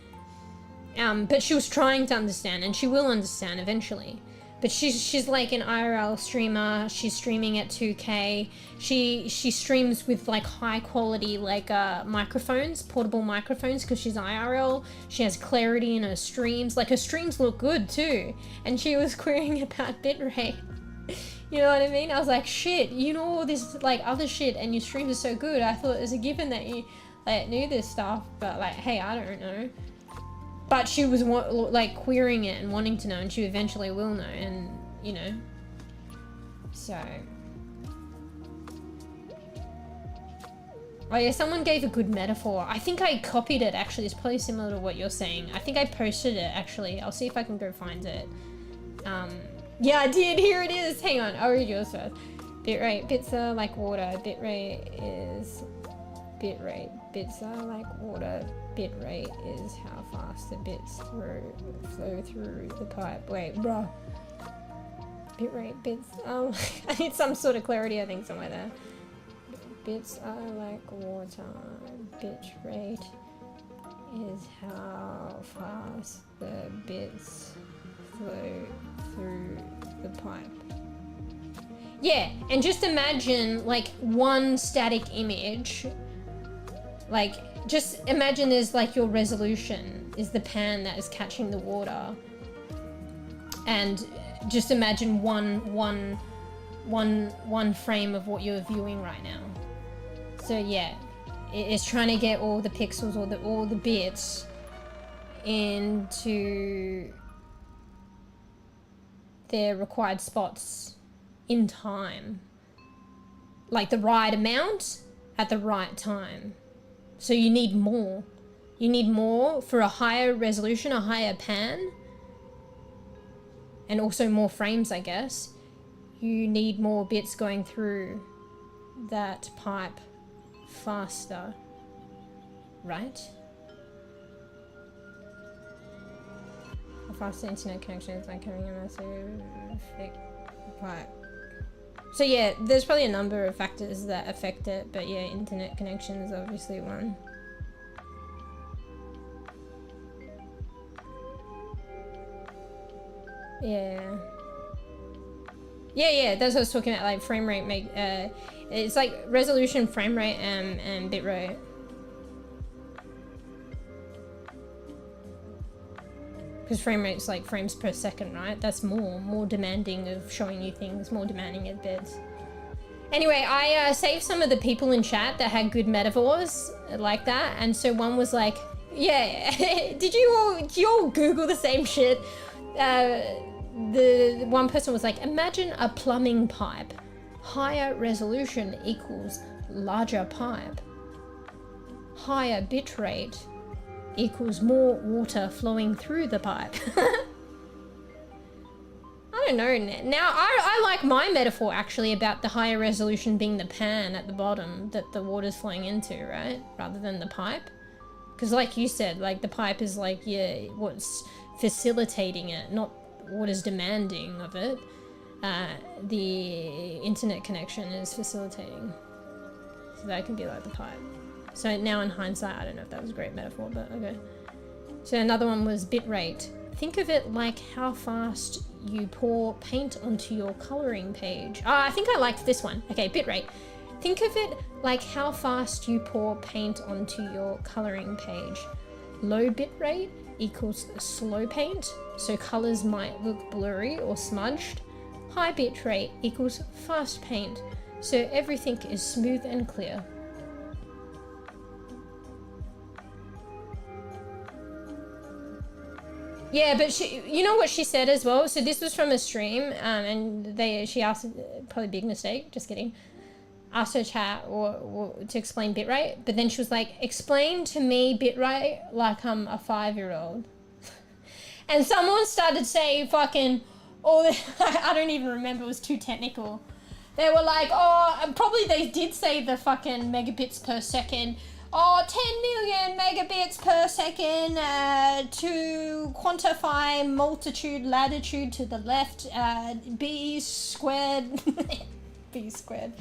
But she was trying to understand, and she will understand eventually. But she's like an IRL streamer. She's streaming at 2K. She streams with like high quality like microphones, portable microphones, because she's IRL. She has clarity in her streams. Like her streams look good too. And she was querying about bitrate. You know what I mean? I was like, shit, you know all this like other shit, and your streams are so good. I thought it was a given that you like knew this stuff, but like, hey, I don't know. But she was like querying it and wanting to know, and she eventually will know, and you know. So. Oh yeah, someone gave a good metaphor. I think I copied it actually. It's probably similar to what you're saying. I think I posted it actually. I'll see if I can go find it. Yeah, I did. Here it is. Hang on. I'll read yours first. Bitrate, bits are like water. Bitrate is bitrate. Bits are like water. Bitrate is how fast the bits flow through the pipe. Wait, bruh. Bitrate, bits. I need some sort of clarity, I think, somewhere there. Bits are like water. Bitrate is how fast the bits flow through the pipe. Yeah, and just imagine like one static image. Like, just imagine there's like your resolution is the pan that is catching the water. And just imagine one frame of what you're viewing right now. So yeah, it's trying to get all the pixels or all the bits into their required spots in time, like the right amount at the right time. So you need more. You need more for a higher resolution, a higher pan, and also more frames, I guess. You need more bits going through that pipe faster, right? A faster internet connection is like having a massive thick pipe. So yeah, there's probably a number of factors that affect it, but yeah, internet connection is obviously one. Yeah, that's what I was talking about, like frame rate it's like resolution, frame rate, and bit rate. Because frame rate's like frames per second, right? That's more demanding of showing you things, more demanding of bits. Anyway, I saved some of the people in chat that had good metaphors like that, and so one was like, yeah, did you all Google the same shit? The one person was like, imagine a plumbing pipe. Higher resolution equals larger pipe. Higher bit rate equals more water flowing through the pipe. I don't know. Now, I like my metaphor actually about the higher resolution being the pan at the bottom that the water's flowing into, right? Rather than the pipe. Because like you said, like the pipe is like, yeah, what's facilitating it, not what is demanding of it. The internet connection is facilitating. So that can be like the pipe. So now in hindsight, I don't know if that was a great metaphor, but okay. So another one was bit rate. Think of it like how fast you pour paint onto your coloring page. I think I liked this one. Okay, bit rate. Think of it like how fast you pour paint onto your coloring page. Low bit rate equals slow paint, so colors might look blurry or smudged. High bit rate equals fast paint, so everything is smooth and clear. Yeah, but you know what she said as well? So this was from a stream, and she asked, probably big mistake, just kidding, asked her chat or to explain bitrate, but then she was like, explain to me bitrate like I'm a 5-year-old. And someone started saying fucking all the, I don't even remember, it was too technical. They were like, oh, and probably they did say the fucking megabits per second. Oh, 10 million megabits per second to quantify multitude, latitude to the left, b squared, b squared,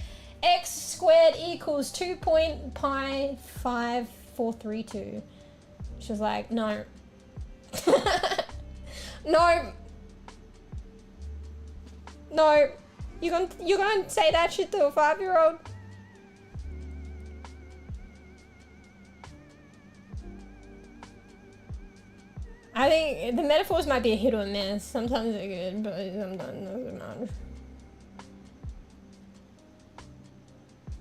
x squared equals 2.pi5432. She was like, no. No. No. You're gonna say that shit to a 5-year-old? I think the metaphors might be a hit or miss. Sometimes they're good, but sometimes not so much.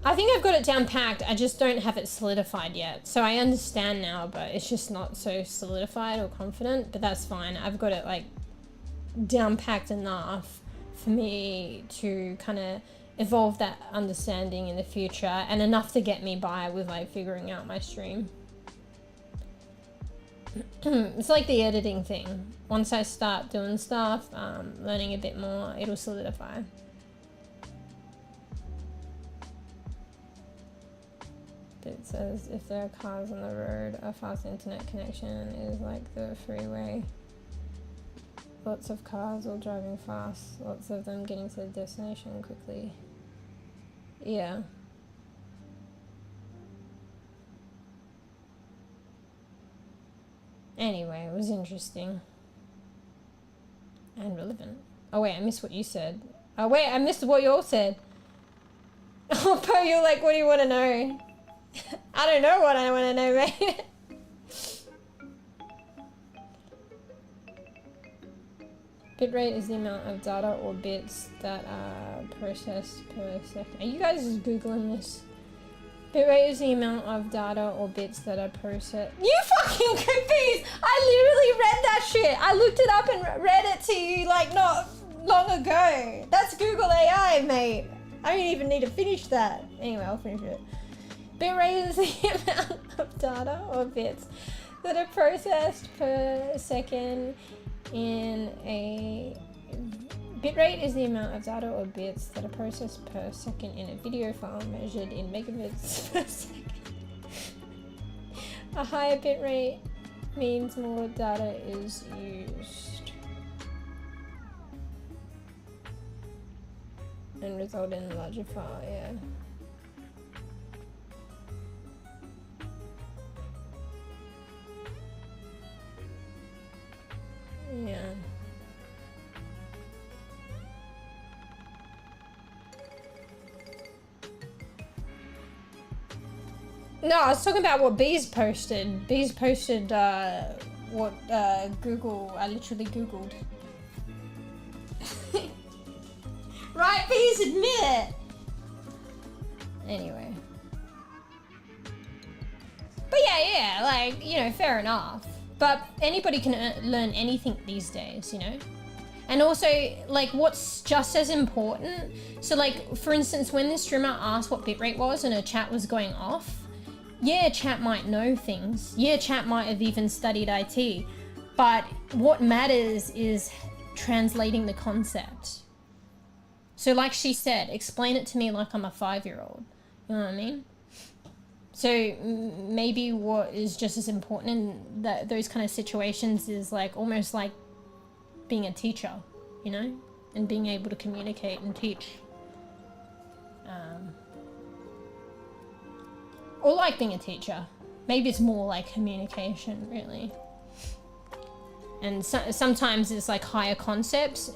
I think I've got it down packed. I just don't have it solidified yet. So I understand now, but it's just not so solidified or confident, but that's fine. I've got it like down packed enough for me to kind of evolve that understanding in the future, and enough to get me by with like figuring out my stream. It's like the editing thing. Once I start doing stuff, learning a bit more, it'll solidify. It says if there are cars on the road, a fast internet connection is like the freeway. Lots of cars all driving fast, lots of them getting to the destination quickly. Yeah. Anyway, it was interesting. And relevant. Oh wait, I missed what you said. Oh wait, I missed what you all said. Oh, Poe, you're like, what do you want to know? I don't know what I want to know, mate. Bitrate is the amount of data or bits that are processed per second. Are you guys just Googling this? Bitrate is the amount of data or bits that are processed. You fucking goofies! I literally read that shit. I looked it up and read it to you like not long ago. That's Google AI, mate. I don't even need to finish that. Anyway, I'll finish it. Bitrate is the amount of data or bits that are processed per second in a... Bitrate is the amount of data or bits that are processed per second in a video file measured in megabits per second. A higher bitrate means more data is used and result in a larger file, yeah. Yeah. No, I was talking about what Bees posted. Bees posted what Google, I literally Googled. Right, Bees, admit it! Anyway. But yeah, like, you know, fair enough. But anybody can learn anything these days, you know? And also, like, what's just as important, so like, for instance, when the streamer asked what bitrate was and her chat was going off, yeah, chat might know things. Yeah, chat might have even studied IT. But what matters is translating the concept. So like she said, explain it to me like I'm a 5-year-old. You know what I mean? So maybe what is just as important in those kind of situations is like almost like being a teacher, you know? And being able to communicate and teach. Or like being a teacher. Maybe it's more like communication, really. And sometimes it's like higher concepts.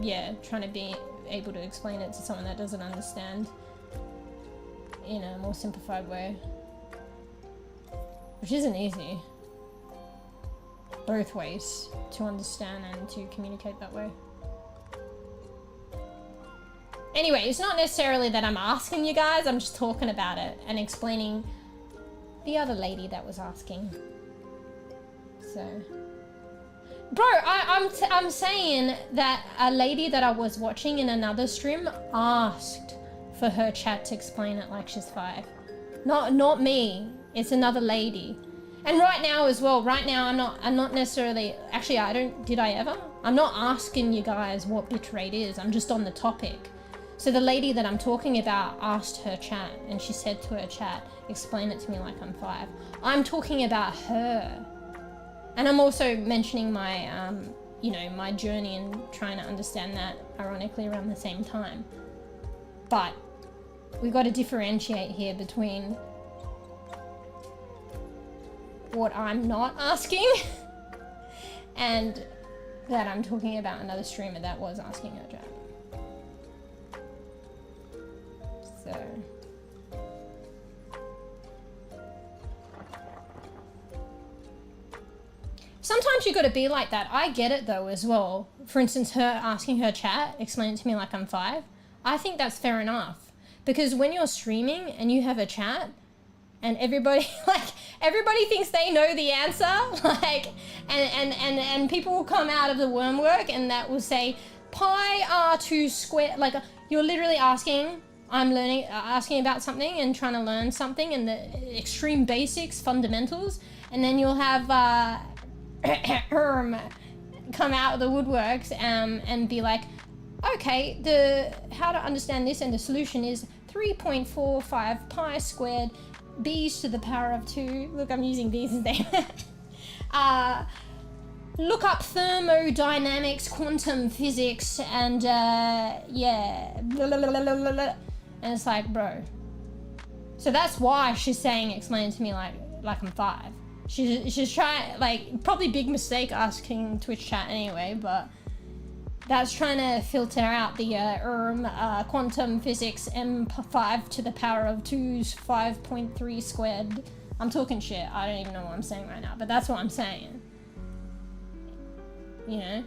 Yeah, trying to be able to explain it to someone that doesn't understand in a more simplified way. Which isn't easy. Both ways, to understand and to communicate that way. Anyway, it's not necessarily that I'm asking you guys, I'm just talking about it and explaining the other lady that was asking. So, bro, I'm saying that a lady that I was watching in another stream asked for her chat to explain it like she's 5. Not me, it's another lady. And right now as well, right now I'm not necessarily, actually did I ever? I'm not asking you guys what bitrate is, I'm just on the topic. So the lady that I'm talking about asked her chat and she said to her chat, explain it to me like I'm 5. I'm talking about her. And I'm also mentioning my, you know, my journey and trying to understand that ironically around the same time. But we've got to differentiate here between what I'm not asking and that I'm talking about another streamer that was asking her chat. So sometimes you got to be like that. I get it though as well. For instance, her asking her chat, explain it to me like I'm 5. I think that's fair enough because when you're streaming and you have a chat and everybody everybody thinks they know the answer, like and people will come out of the worm work and that will say pi r2 squared, like you're literally asking about something and trying to learn something and the extreme basics, fundamentals, and then you'll have come out of the woodworks and be like, okay, how to understand this and the solution is 3.45 pi squared b's to the power of 2. Look, I'm using b's as name. Look up thermodynamics, quantum physics, and yeah, blah, blah, blah, blah, blah, blah. And it's like, bro. So that's why she's saying, explain to me like I'm 5. She's trying, like, probably big mistake asking Twitch chat anyway, but that's trying to filter out the quantum physics m5 to the power of 2's 5.3 squared. I'm talking shit. I don't even know what I'm saying right now, but that's what I'm saying. You know?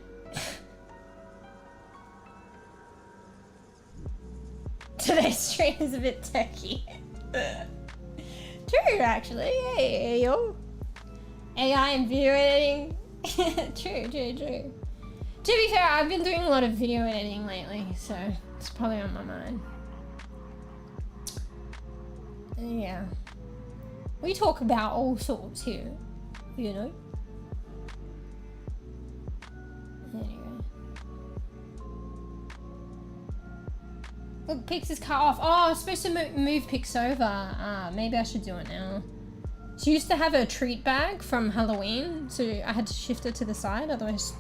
Today's stream is a bit techy. True, actually. Hey, yo. AI and video editing. True. To be fair, I've been doing a lot of video editing lately, so it's probably on my mind. Yeah. We talk about all sorts here, you know? Anyway. Look, Pix is cut off. Oh, I was supposed to move Pix over. Maybe I should do it now. She used to have a treat bag from Halloween, so I had to shift it to the side, otherwise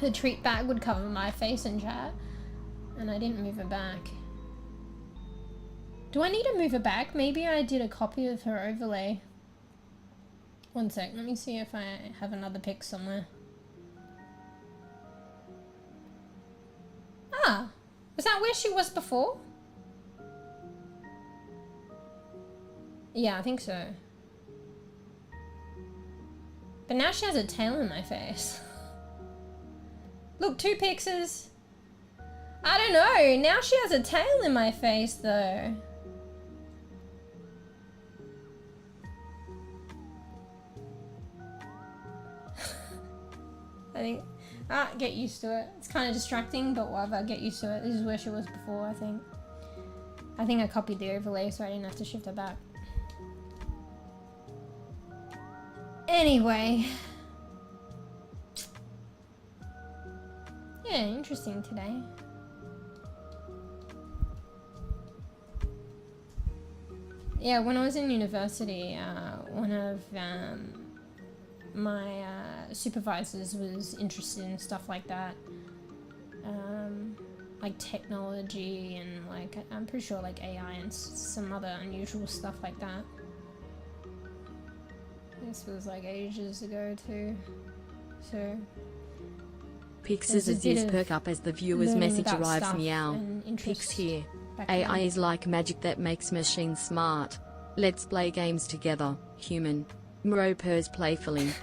her treat bag would cover my face in chat, and I didn't move it back. Do I need to move it back? Maybe I did a copy of her overlay. One sec, let me see if I have another pic somewhere. Ah, was that where she was before? Yeah, I think so. But now she has a tail in my face. Look, 2 pixels. I don't know. Now she has a tail in my face, though. I think... get used to it. It's kind of distracting, but whatever. Get used to it. This is where she was before, I think. I think I copied the overlay, so I didn't have to shift it back. Anyway. Yeah, interesting today. Yeah, when I was in university, one of my supervisors was interested in stuff like that. Like technology and like, I'm pretty sure like AI and some other unusual stuff like that. This was like ages ago too, so... Pix's ears perk up as the viewer's message arrives. Meow. Pix here. AI is like magic that makes machines smart. Let's play games together, human. mEw purrs playfully.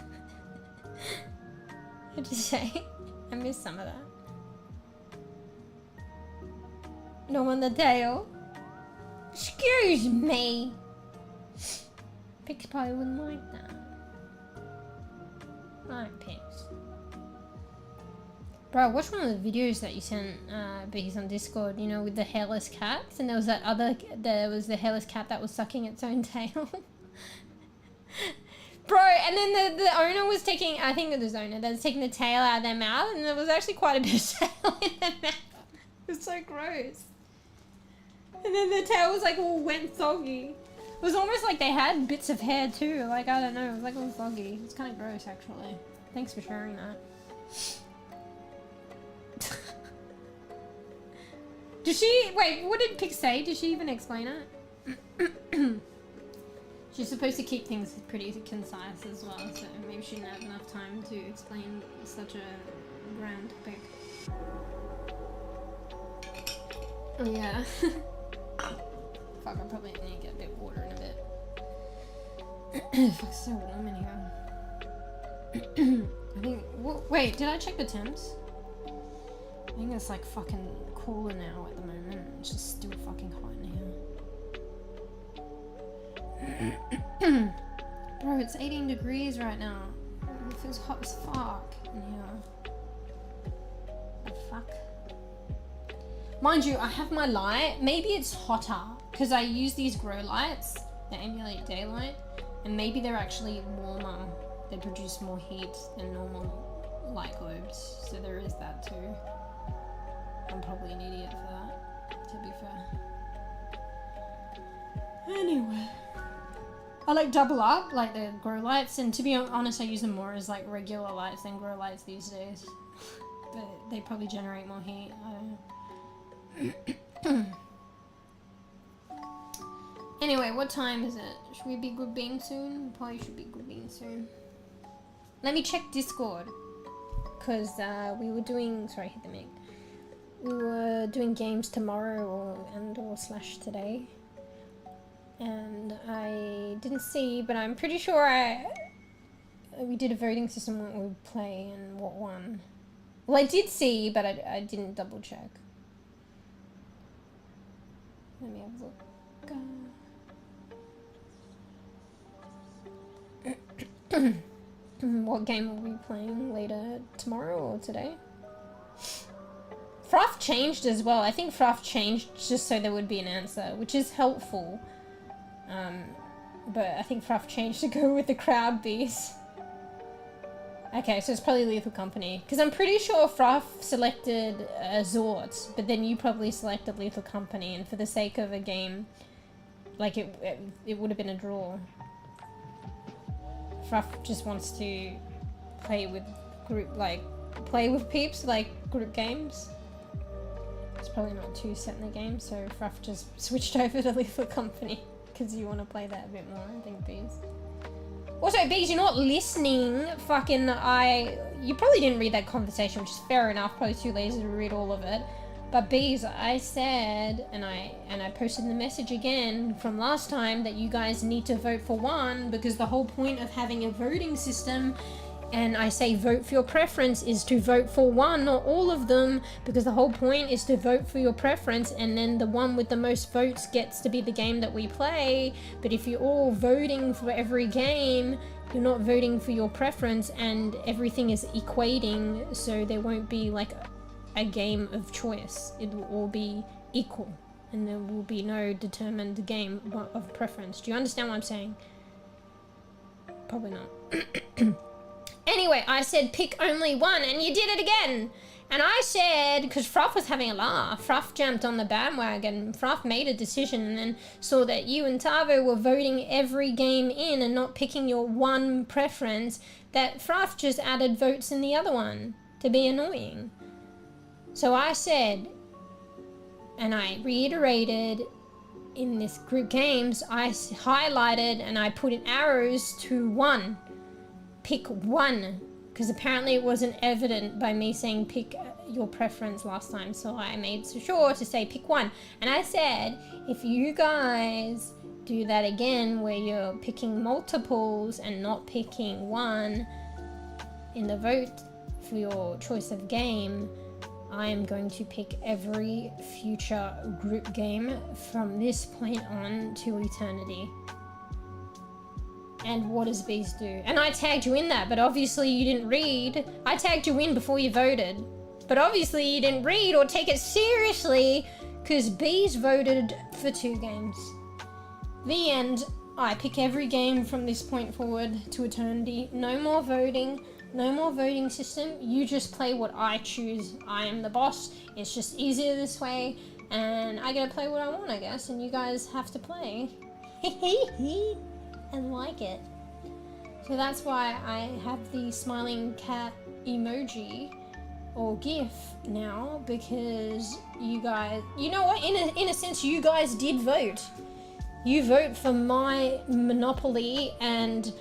What'd you say? I missed some of that. No on the tail. Excuse me. Pix probably wouldn't like that. Alright, Pix. Bro, watch one of the videos that you sent Bees on Discord, you know, with the hairless cats, and there was that other, there was the hairless cat that was sucking its own tail. Bro, and then the owner was taking, I think it was the owner that was taking the tail out of their mouth, and there was actually quite a bit of tail in their mouth. It was so gross. And then the tail was like all wet and soggy. It was almost like they had bits of hair too, like, I don't know, it was like all soggy. It's kind of gross actually. Thanks for sharing that. Did she, wait, what did Pix say? Did she even explain it? She's supposed to keep things pretty concise as well, so maybe she didn't have enough time to explain such a grand topic. Oh yeah. Fuck, I probably need to get a bit of water in a bit. Fuck, it's so warm in here. I think, wait, did I check the temps? I think it's like fucking cooler now at the moment. It's just still fucking hot in here. Bro, it's 18 degrees right now. It feels hot as fuck in here. The fuck? Mind you, I have my light. Maybe it's hotter because I use these grow lights that emulate daylight, and maybe they're actually warmer. They produce more heat than normal light globes, so there is that too. I'm probably an idiot for that, to be fair. Anyway. I like double up, like the grow lights, and to be honest, I use them more as like regular lights than grow lights these days. But they probably generate more heat, I don't know. Anyway, what time is it? Should we be good beans soon? Probably should be good beans soon. Let me check Discord. Because we were doing, sorry, hit the mic. We were doing games tomorrow or slash today. And I didn't see, but I'm pretty sure we did a voting system what we would play and what won. Well, I did see, but I didn't double check. Let me have a look. What game will we be playing later tomorrow or today? Fruff changed as well. I think Fruff changed just so there would be an answer, which is helpful. But I think Fruff changed to go with the crowd bees. Okay, so it's probably Lethal Company. Because I'm pretty sure Fruff selected Zort, but then you probably selected Lethal Company, and for the sake of a game, like it would have been a draw. Fruff just wants to play with play with peeps, like group games. It's probably not too set in the game, so Fruff just switched over to Lethal Company because you want to play that a bit more, I think, Bees. Also, Bees, you're not listening. Fucking, you probably didn't read that conversation, which is fair enough. Probably too lazy to read all of it. But Bees, I said, and I posted the message again from last time that you guys need to vote for one, because the whole point of having a voting system, and I say vote for your preference, is to vote for one, not all of them, because the whole point is to vote for your preference, and then the one with the most votes gets to be the game that we play. But if you're all voting for every game, you're not voting for your preference, and everything is equating, so there won't be like a game of choice. It will all be equal, and there will be no determined game of preference. Do you understand what I'm saying? Probably not. Anyway, I said pick only one, and you did it again. And I said, because Fruff was having a laugh, Fruff jumped on the bandwagon, Fruff made a decision and then saw that you and Tavo were voting every game in and not picking your one preference, that Fruff just added votes in the other one to be annoying. So I said, and I reiterated in this group games, I highlighted and I put in arrows to one. Pick one, because apparently it wasn't evident by me saying pick your preference last time, so I made sure to say pick one. And I said, if you guys do that again where you're picking multiples and not picking one in the vote for your choice of game, I am going to pick every future group game from this point on to eternity. And what does Bees do? And I tagged you in that, but obviously you didn't read. I tagged you in before you voted, but obviously you didn't read or take it seriously, because Bees voted for 2 games. The end. I pick every game from this point forward to eternity. No more voting. No more voting system. You just play what I choose. I am the boss. It's just easier this way, and I get to play what I want, I guess, and you guys have to play. And like it. So that's why I have the smiling cat emoji or GIF now, because you guys, you know what, in a sense you guys did vote. You vote for my monopoly, and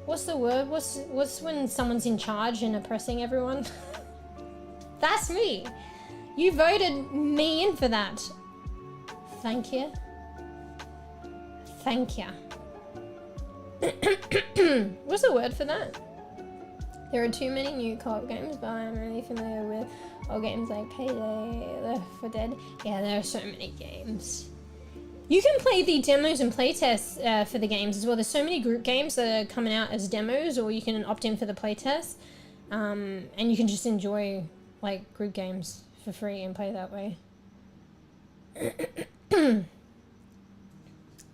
what's the word? What's when someone's in charge and oppressing everyone? That's me. You voted me in for that. Thank you. Thank you. What's the word for that? There are too many new co-op games, but I'm only familiar with old games like Payday, Left 4 Dead. Yeah, there are so many games. You can play the demos and playtests for the games as well. There's so many group games that are coming out as demos, or you can opt in for the playtest, and you can just enjoy like group games for free and play that way.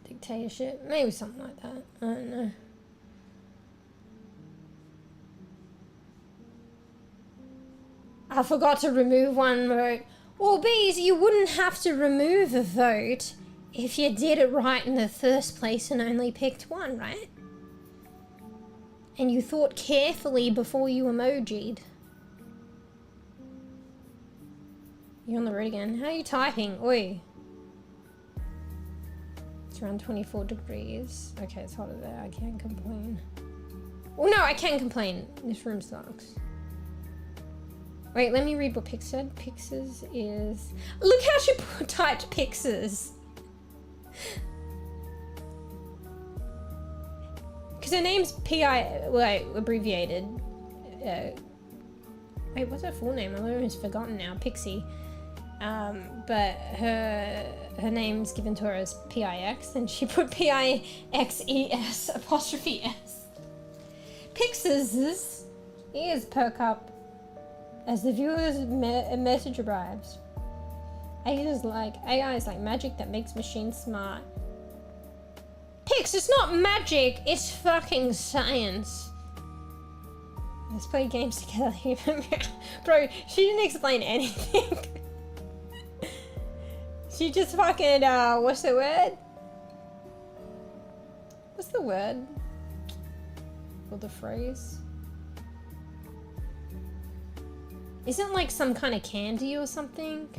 Dictatorship, maybe something like that. I don't know. I forgot to remove one vote. Well, Bees, you wouldn't have to remove a vote if you did it right in the first place and only picked one, right? And you thought carefully before you emoji'd. You're on the road again. How are you typing? Oi. It's around 24 degrees. Okay, it's hotter there. I can't complain. Oh no, I can complain. This room sucks. Wait, let me read what Pix said. Pixes is... Look how she typed Pixes. Because her name's Wait, abbreviated. Wait, what's her full name? I've almost forgotten now. Pixie. But her name's given to her as Pix, and she put Pixes apostrophe S. Pixes ears perk up as the viewer's message arrives. AI is like magic that makes machines smart. Pix, it's not magic, it's fucking science. Let's play games together. Bro, she didn't explain anything. She just fucking, what's the word? What's the word? Or the phrase? Isn't like some kind of candy or something?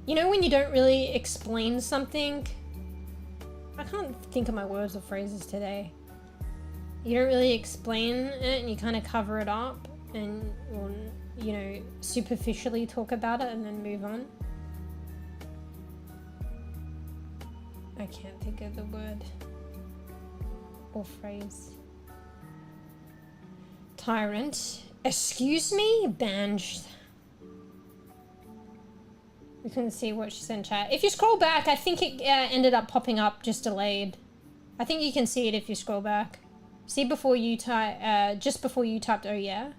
You know when you don't really explain something? I can't think of my words or phrases today. You don't really explain it and you kind of cover it up and, or, you know, superficially talk about it and then move on. I can't think of the word or phrase. Tyrant. Excuse me? Banished. We couldn't see what she said in chat. If you scroll back, I think it ended up popping up just delayed. I think you can see it if you scroll back. See before you type, just before you typed, oh yeah?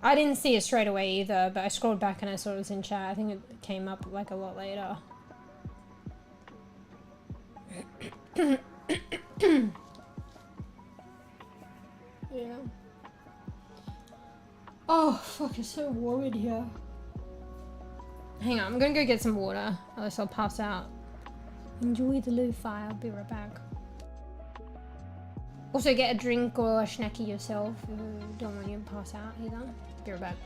I didn't see it straight away either, but I scrolled back and I saw it was in chat. I think it came up like a lot later. Yeah. Oh, fuck, it's so warm in here. Hang on, I'm gonna go get some water, else I'll pass out. Enjoy the lo-fi, I'll be right back. Also get a drink or a snacky yourself if you don't want you to pass out either. Be right back.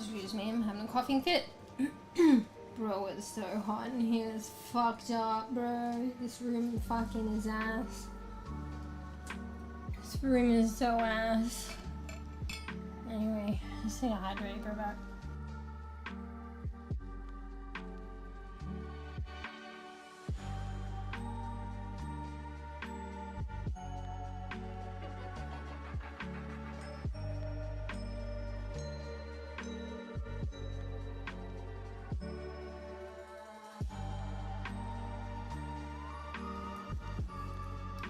Excuse me, I'm having a coughing fit. Bro, it's so hot in here. It's fucked up, bro. This room fucking is ass. This room is so ass. Anyway, I just need to hydrate, go back.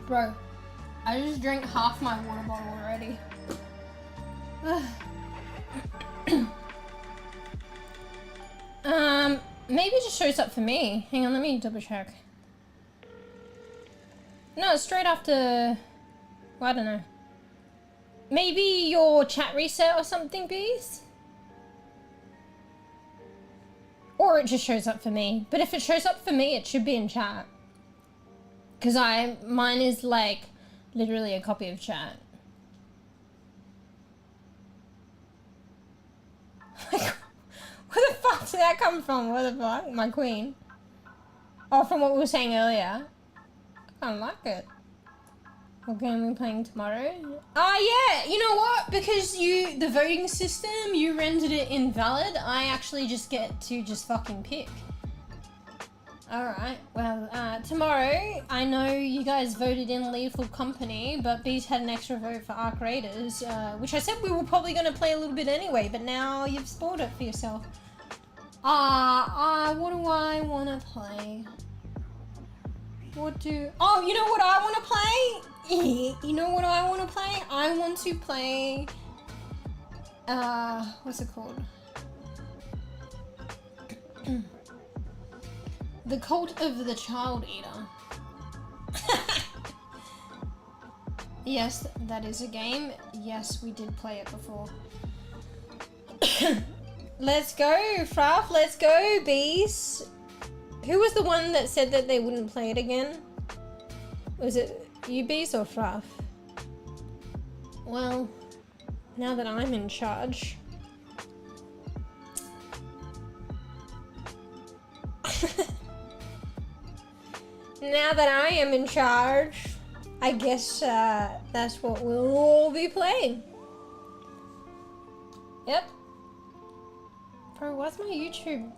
Bro, I just drank half my water bottle already. Maybe it just shows up for me. Hang on, let me double check. No, it's straight after... Well, I don't know. Maybe your chat reset or something, bees? Or it just shows up for me. But if it shows up for me, it should be in chat. Because mine is like literally a copy of chat. Where the fuck did that come from? Where the fuck? My queen. Oh, from what we were saying earlier. I don't like it. What game are we playing tomorrow? Oh yeah, you know what? Because the voting system, you rendered it invalid, I actually just get to just fucking pick. Alright, well, tomorrow, I know you guys voted in Lethal Company, but Bees had an extra vote for Arc Raiders, which I said we were probably going to play a little bit anyway, but now you've spoiled it for yourself. What do I want to play? Oh, you know what I want to play? You know what I want to play? I want to play, what's it called? The Cult of the Child Eater. Yes, that is a game. Yes, we did play it before. Let's go, Fruff. Let's go, Bees. Who was the one that said that they wouldn't play it again? Was it you, Bees, or Fruff? Well, now that I'm in charge... Now that I am in charge, I guess that's what we'll all be playing. Yep. Bro, why's my YouTube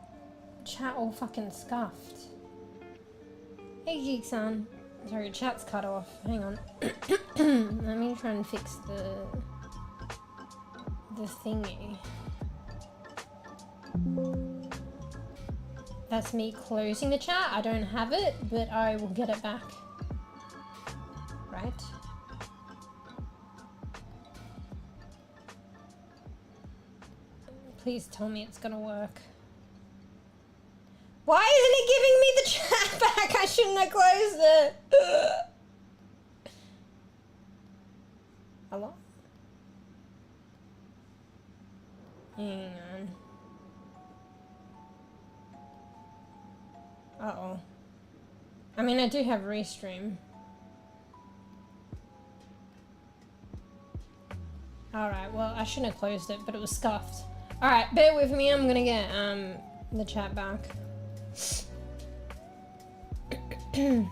chat all fucking scuffed? Hey, Geek-san. Sorry, chat's cut off. Hang on. Let me try and fix the thingy. That's me closing the chat. I don't have it, but I will get it back. Right? Please tell me it's gonna work. Why isn't it giving me the chat back? I shouldn't have closed it. Hello? Hang on. Uh-oh. I mean, I do have restream. Alright, well, I shouldn't have closed it, but it was scuffed. Alright, bear with me, I'm gonna get, the chat back. Okay.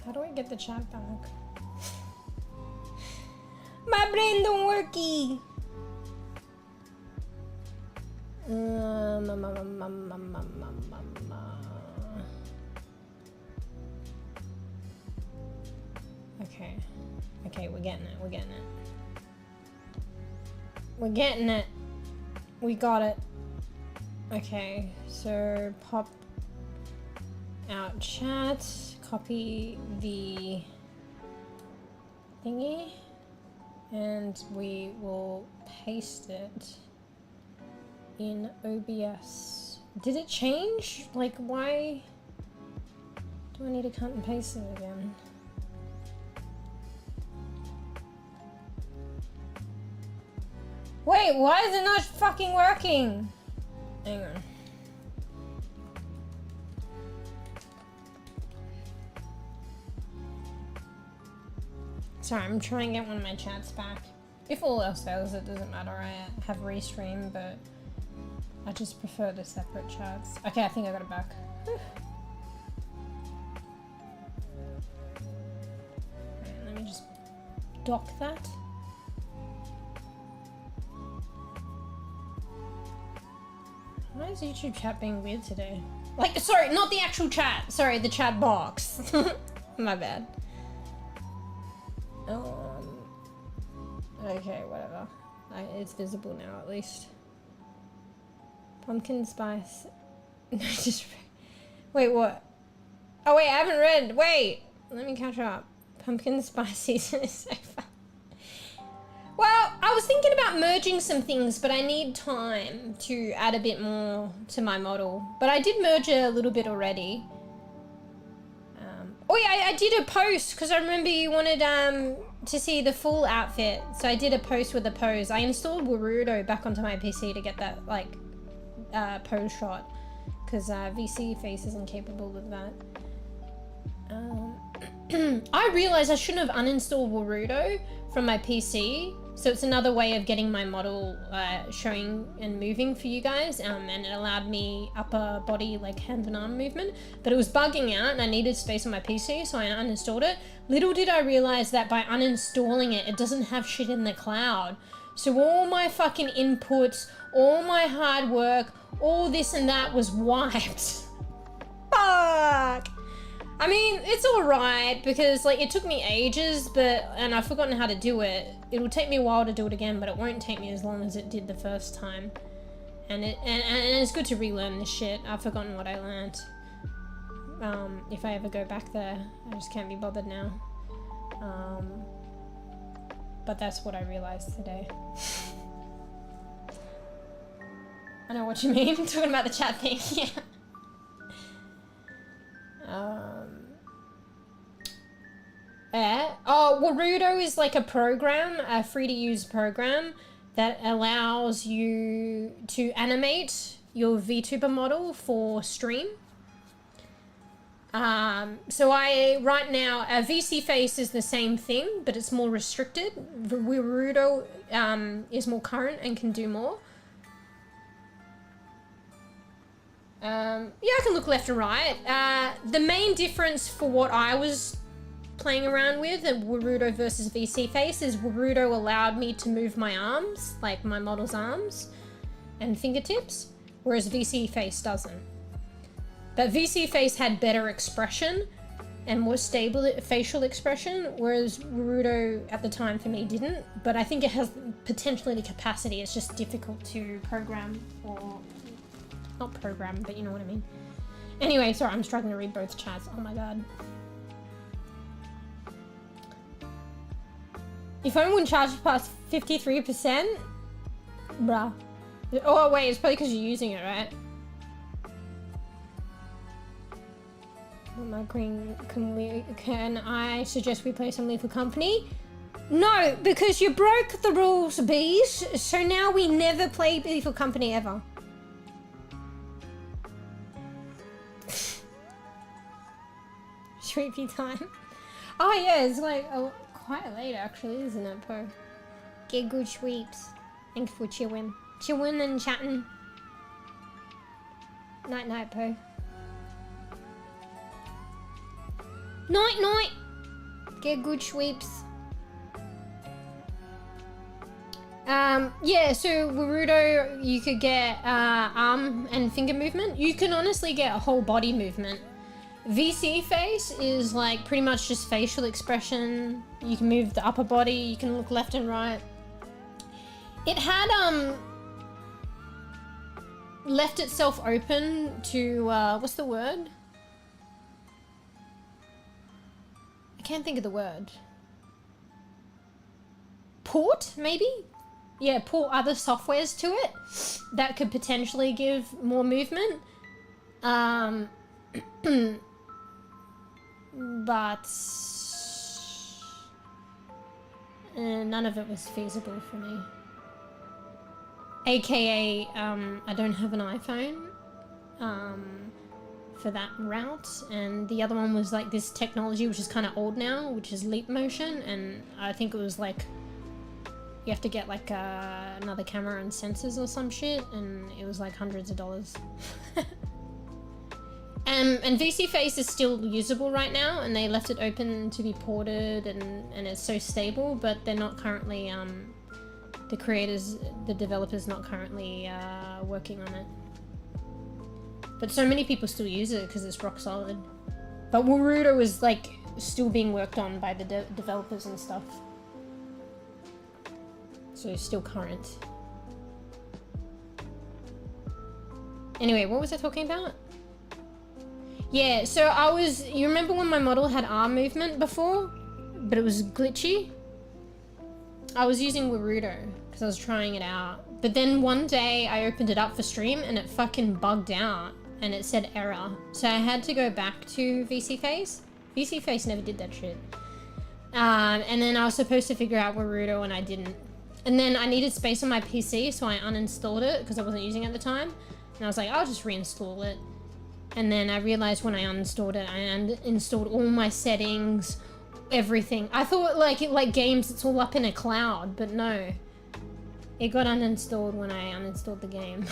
How do I get the chat back? My brain don't worky. Okay. Okay, we're getting it. We're getting it. We're getting it. We got it. Okay, so pop out chat, copy the thingy, and we will paste it in OBS. Did it change? Like, why do I need to cut and paste it again? Wait, why is it not fucking working? Hang on. Sorry, I'm trying to get one of my chats back. If all else fails, it doesn't matter. I have restream, but I just prefer the separate chats. Okay, I think I got it back. Right, let me just dock that. Why is YouTube chat being weird today? Like, sorry, not the actual chat. Sorry, the chat box. My bad. Okay, whatever. It's visible now, at least. Pumpkin spice. Just wait, what? Oh wait, I haven't read. Wait, let me catch up. Pumpkin spice season is so fun. Well, I was thinking about merging some things, but I need time to add a bit more to my model. But I did merge a little bit already. Oh yeah, I did a post because I remember you wanted to see the full outfit. So I did a post with a pose. I installed 𝖵𝖚𝖃 back onto my PC to get that like pose shot because VC face isn't capable of that. I realized I shouldn't have uninstalled 𝖵𝖚𝖃 from my PC. So it's another way of getting my model showing and moving for you guys, and it allowed me upper body like hand and arm movement, but it was bugging out and I needed space on my PC, so I uninstalled it. Little did I realize that by uninstalling it, it doesn't have shit in the cloud. So all my fucking inputs, all my hard work, all this and that was wiped. Fuck! I mean, it's alright because like it took me ages, and I've forgotten how to do it. It'll take me a while to do it again, but it won't take me as long as it did the first time. And it's good to relearn this shit. I've forgotten what I learned. If I ever go back there, I just can't be bothered now. But that's what I realized today. I know what you mean. Talking about the chat thing, yeah. 𝖵𝖚𝖃 is like a program, a free-to-use program that allows you to animate your VTuber model for stream. So right now, VC face is the same thing, but it's more restricted. 𝖵𝖚𝖃 is more current and can do more. Yeah, I can look left and right. The main difference for what I was playing around with 𝖵𝖚𝖃 versus VC face is 𝖵𝖚𝖃 allowed me to move my arms, like my model's arms and fingertips, whereas VC face doesn't. But VC face had better expression and more stable facial expression, whereas 𝖵𝖚𝖃 at the time for me didn't. But I think it has potentially the capacity. It's just difficult to program, or not program, but you know what I mean. Anyway, sorry, I'm struggling to read both chats. Oh my god. Your phone wouldn't charge past 53%? Bruh. Oh wait, it's probably because you're using it, right? My queen, can I suggest we play some Lethal Company? No, because you broke the rules, bees. So now we never play Lethal Company ever. Sweepy time. Oh yeah, it's like quite late actually, isn't it, Po? Get good sweeps. Thanks for chiwin. Chiwin and chatting. Night night, Po. Night night. Get good sweeps. Yeah, so 𝖵𝖚𝖃 you could get arm and finger movement. You can honestly get a whole body movement. VC face is like pretty much just facial expression. You can move the upper body, you can look left and right. It had left itself open to what's the word? I can't think of the word. Port, maybe? Yeah, port other softwares to it that could potentially give more movement. But none of it was feasible for me. AKA, I don't have an iPhone. for that route, and the other one was like this technology which is kind of old now, which is leap motion, and I think it was like you have to get like another camera and sensors or some shit, and it was like hundreds of dollars. And VC Face is still usable right now, and they left it open to be ported, and it's so stable, but they're not currently the developers not currently working on it. But so many people still use it because it's rock solid. But 𝖵𝖚𝖚 is like still being worked on by the developers and stuff. So it's still current. Anyway, what was I talking about? Yeah, so you remember when my model had arm movement before, but it was glitchy? I was using 𝖵𝖚𝖚 because I was trying it out. But then one day I opened it up for stream and it fucking bugged out and it said error. So I had to go back to VC Face. VC Face never did that shit. And then I was supposed to figure out 𝖵𝖚𝖚 and I didn't. And then I needed space on my PC, so I uninstalled it because I wasn't using it at the time. And I was like, I'll just reinstall it. And then I realized when I uninstalled it, I installed all my settings, everything. I thought like games, it's all up in a cloud, but no. It got uninstalled when I uninstalled the game.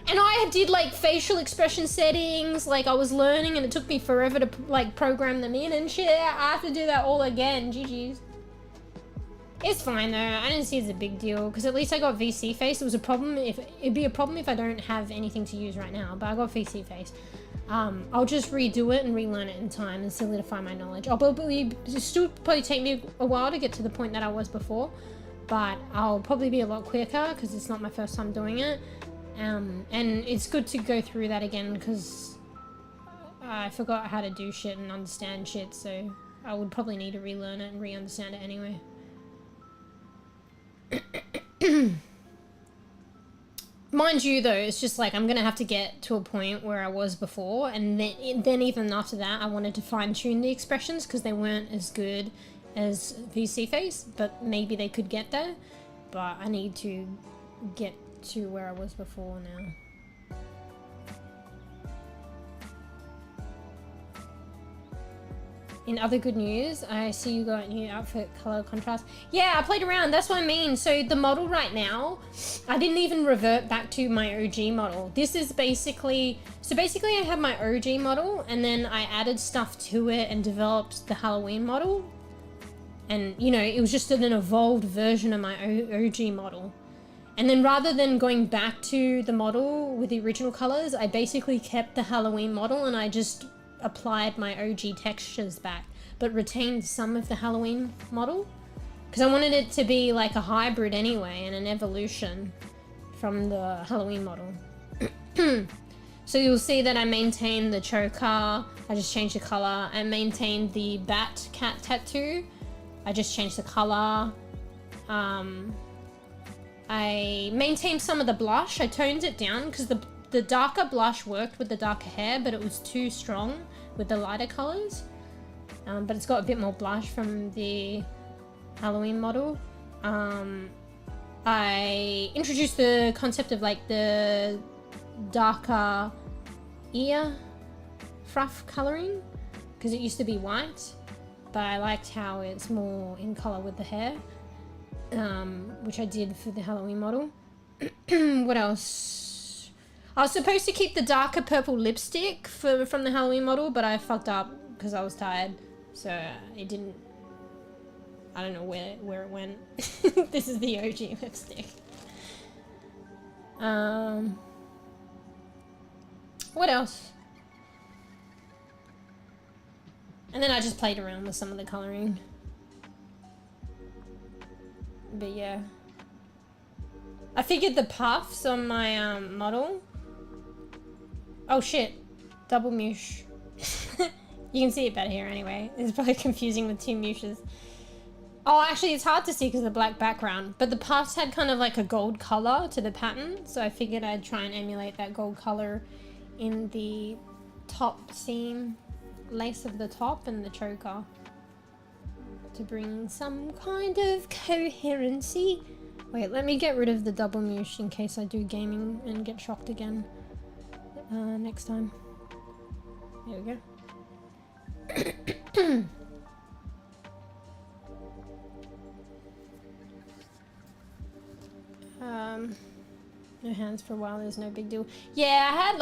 And I did like facial expression settings, like I was learning, and it took me forever to like program them in and shit. I have to do that all again. GG's. It's fine though. I didn't see it as a big deal because at least I got VC Face. It was a problem it'd be a problem if I don't have anything to use right now, but I got VC Face. I'll just redo it and relearn it in time and solidify my knowledge. It'll still probably take me a while to get to the point that I was before, but I'll probably be a lot quicker because it's not my first time doing it. And it's good to go through that again because I forgot how to do shit and understand shit, so I would probably need to relearn it and re-understand it anyway. Mind you though, it's just like I'm gonna have to get to a point where I was before, and then even after that I wanted to fine-tune the expressions because they weren't as good as VC Face, but maybe they could get there, but I need to get to where I was before now. In other good news, I see you got new outfit color contrast. Yeah, I played around, that's what I mean. So the model right now, I didn't even revert back to my OG model. This is basically, I have my OG model and then I added stuff to it and developed the Halloween model. And you know, it was just an evolved version of my OG model. And then rather than going back to the model with the original colors, I basically kept the Halloween model and I just applied my OG textures back, but retained some of the Halloween model because I wanted it to be like a hybrid anyway and an evolution from the Halloween model. So you'll see that I maintained the choker, I just changed the color. I maintained the bat cat tattoo, I just changed the color. I maintained some of the blush. I toned it down because the darker blush worked with the darker hair, but it was too strong with the lighter colors. But it's got a bit more blush from the Halloween model. I introduced the concept of like the darker ear fruff coloring because it used to be white, but I liked how it's more in color with the hair, which I did for the Halloween model. What else? I was supposed to keep the darker purple lipstick from the Halloween model, but I fucked up because I was tired, so it didn't. I don't know where it went. This is the OG lipstick. What else? And then I just played around with some of the coloring. But yeah. I figured the puffs on my model. Oh shit, double mewsh. You can see it better here anyway. It's probably confusing with two mewshes. Oh, actually it's hard to see because of the black background, but the puffs had kind of like a gold color to the pattern, so I figured I'd try and emulate that gold color in the top seam, lace of the top and the choker to bring some kind of coherency. Wait, let me get rid of the double mewsh in case I do gaming and get shocked again next time. There we go. No hands for a while, there's no big deal. Yeah, I had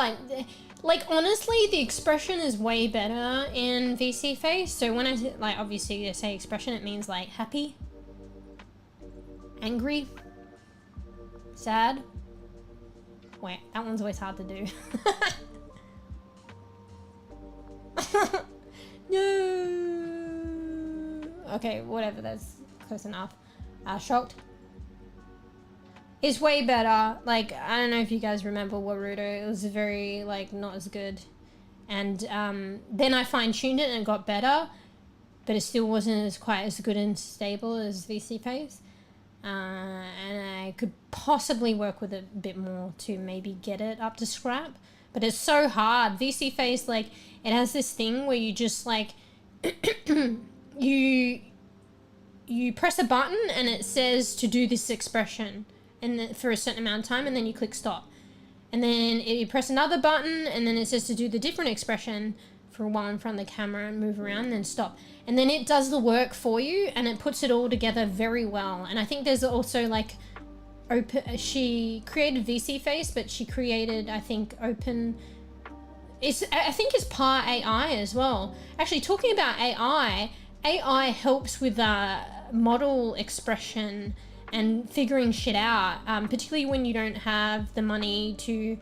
like honestly, the expression is way better in VC face. So when I, like, obviously I say expression, it means like happy, angry, sad. Wait, that one's always hard to do. No. Okay, whatever, that's close enough. Shocked is way better. Like, I don't know if you guys remember Warudo, it was very, like, not as good. And then I fine-tuned it and it got better, but it still wasn't as quite as good and stable as VC face. And I could possibly work with it a bit more to maybe get it up to scrap, but it's so hard. VC face, like, it has this thing where you just, like, you press a button and it says to do this expression and for a certain amount of time, and then you click stop, and then you press another button and then it says to do the different expression for a while in front of the camera and move around and then stop, and then it does the work for you and it puts it all together very well. And I think there's also like she created VC face, but she created, I think, I think it's part AI as well. Actually, talking about AI helps with model expression and figuring shit out, particularly when you don't have the money to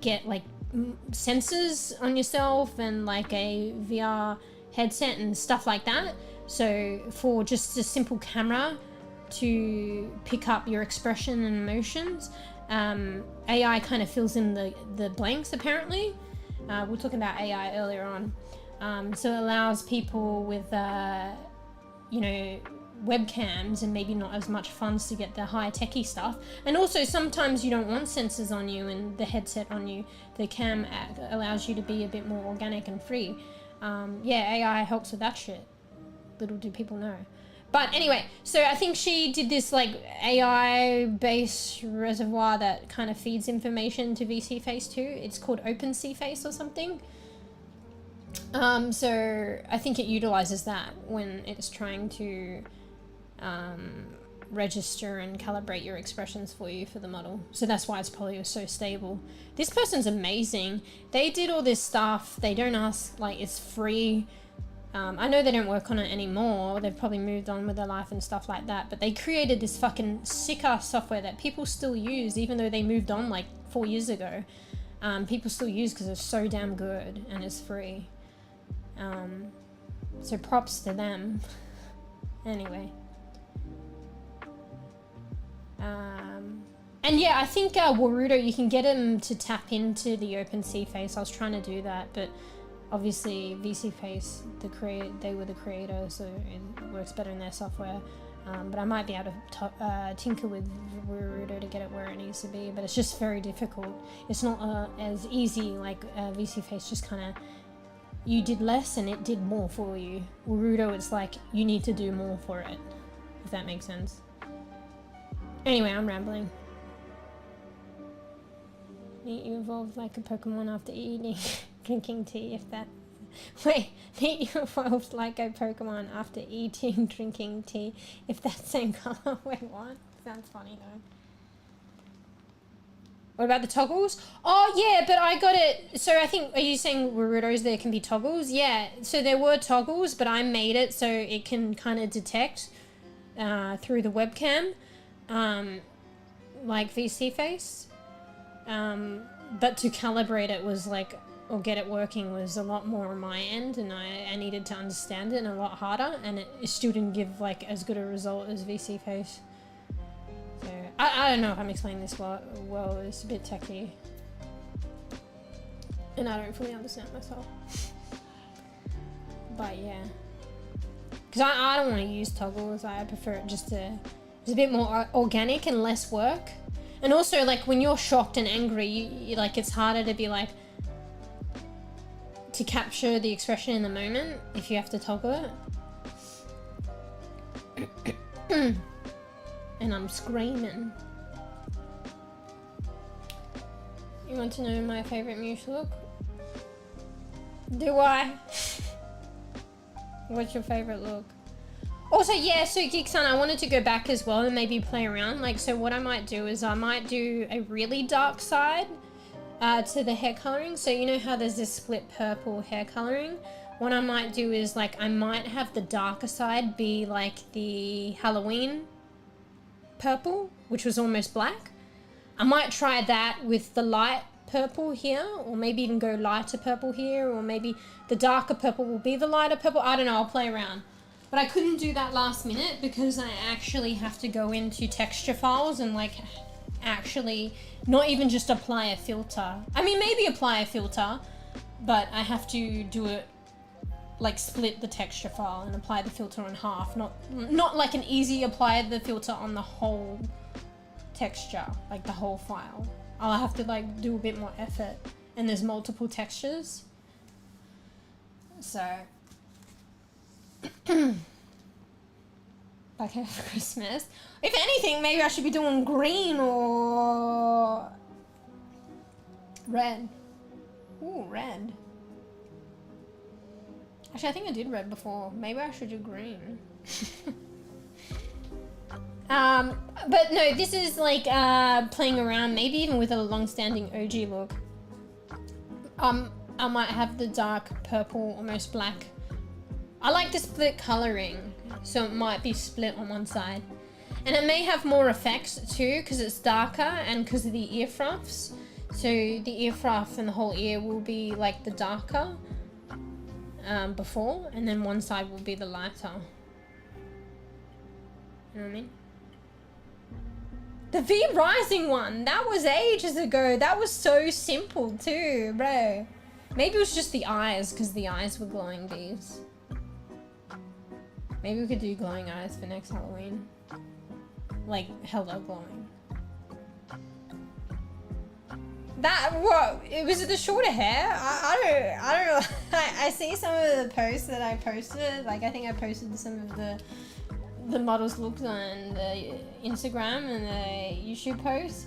get like sensors on yourself and like a VR headset and stuff like that. So for just a simple camera to pick up your expression and emotions, AI kind of fills in the blanks apparently. We were talking about AI earlier on. So it allows people with, you know, webcams and maybe not as much funds to get the high techie stuff. And also sometimes you don't want sensors on you and the headset on you. The cam allows you to be a bit more organic and free. Yeah, AI helps with that shit. Little do people know. But anyway, so I think she did this like AI-based reservoir that kind of feeds information to VC face too. It's called OpenC face or something. So I think it utilizes that when it's trying to register and calibrate your expressions for you for the model. So that's why it's probably so stable. This person's amazing. They did all this stuff. They don't ask, like, it's free. I know they don't work on it anymore. They've probably moved on with their life and stuff like that. But they created this fucking sick-ass software that people still use, even though they moved on like 4 years ago. People still use because it's so damn good and it's free. So props to them. Anyway. And yeah, I think Warudo, you can get him to tap into the OpenC face. I was trying to do that, but obviously VC face, they were the creator, so it works better in their software. But I might be able to tinker with Warudo to get it where it needs to be, but it's just very difficult. It's not as easy like VC face, just kind of, you did less and it did more for you. Warudo, it's like you need to do more for it, if that makes sense. Anyway, I'm rambling. You evolved like a Pokemon after eating, drinking tea, if that... Wait, you evolved like a Pokemon after eating, drinking tea, if that's same color. Wait, what? Sounds funny though. What about the toggles? Oh yeah, but I got it. So I think, are you saying Warudos there can be toggles? Yeah, so there were toggles, but I made it so it can kind of detect through the webcam, like VC face. But to calibrate it was like, or get it working was a lot more on my end, and I needed to understand it and a lot harder, and it still didn't give like as good a result as VC face. So I don't know if I'm explaining this well, it's a bit techy. And I don't fully understand myself. But yeah. Because I don't want to use toggles, I prefer it just to... It's a bit more organic and less work. And also, like, when you're shocked and angry, you like, it's harder to be like... to capture the expression in the moment if you have to toggle it. And I'm screaming. You want to know my favorite Mew look? Do I? What's your favorite look? Also, yeah, so Geekson, I wanted to go back as well and maybe play around. Like, so what I might do is I might do a really dark side to the hair coloring. So you know how there's this split purple hair coloring? What I might do is like, I might have the darker side be like the Halloween purple, which was almost black. I might try that with the light purple here, or maybe even go lighter purple here, or maybe the darker purple will be the lighter purple. I don't know, I'll play around. But I couldn't do that last minute because I actually have to go into texture files and like actually not even just apply a filter. I mean, maybe apply a filter, but I have to do it like split the texture file and apply the filter on half. Not like an easy apply the filter on the whole texture, like the whole file. I'll have to like do a bit more effort, and there's multiple textures. So back for Christmas. If anything, maybe I should be doing green or red. Ooh, red. Actually, I think I did red before. Maybe I should do green. But no, this is like playing around, maybe even with a long-standing OG look. I might have the dark purple, almost black. I like the split coloring, so it might be split on one side. And it may have more effects too, because it's darker and because of the ear fluffs. So the ear fluff and the whole ear will be like the darker before, and then one side will be the lighter. You know what I mean? The V Rising one, that was ages ago. That was so simple too, bro. Maybe it was just the eyes, because the eyes were glowing bees. Maybe we could do glowing eyes for next Halloween. Like, hello glowing. That, what? Was it the shorter hair? I don't know. I see some of the posts that I posted. Like, I think I posted some of the models' looks on the Instagram and the YouTube posts.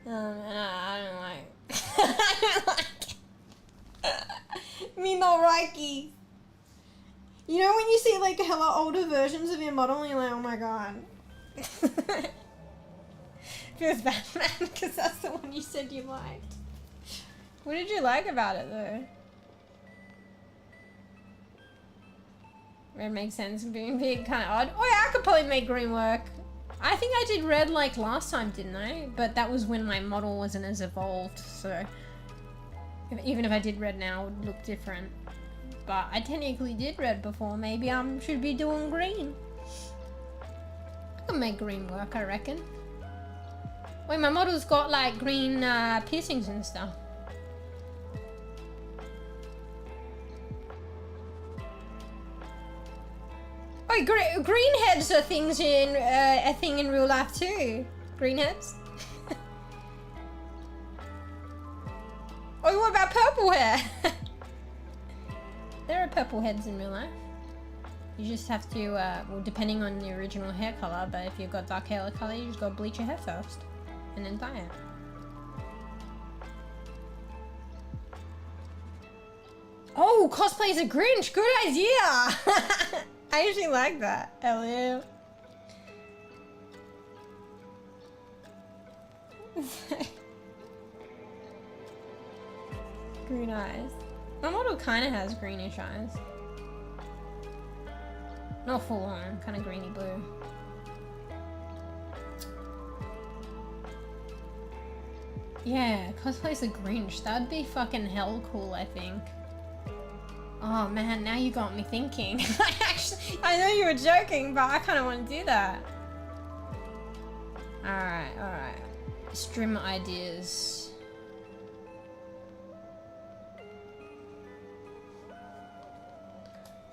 And I don't like I don't like it. Me no likey. You know when you see like hella older versions of your model and you're like, oh my god. Feels bad, man, because that's the one you said you liked. What did you like about it though? Red makes sense, being big kind of odd. Oh yeah, I could probably make green work. I think I did red like last time, didn't I? But that was when my model wasn't as evolved, so even if I did red now, it would look different. But I technically did red before. Maybe I should be doing green. I can make green work, I reckon. Wait, my model's got like green piercings and stuff. Oh, green heads are things in a thing in real life too. Green heads. Oh, what about purple hair? There are purple heads in real life. You just have to, well, depending on the original hair color, but if you've got dark hair color, you just gotta bleach your hair first and then dye it. Oh, cosplay's a Grinch. Good idea. I usually like that. Hell yeah. Green eyes. My model kind of has greenish eyes. Not full on, kind of greeny blue. Yeah, cosplay's a Grinch. That'd be fucking hell cool, I think. Oh man, now you got me thinking. I know you were joking, but I kind of want to do that. Alright, alright. Strim ideas.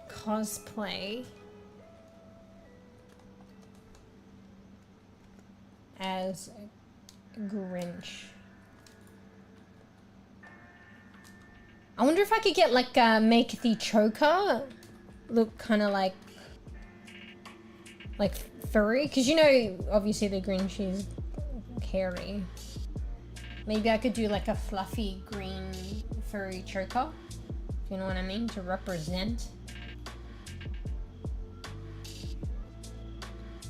Cosplay as a Grinch. I wonder if I could get like make the choker look kind of like furry, because you know obviously the Grinch is hairy. Maybe I could do like a fluffy green furry choker If you know what I mean, to represent.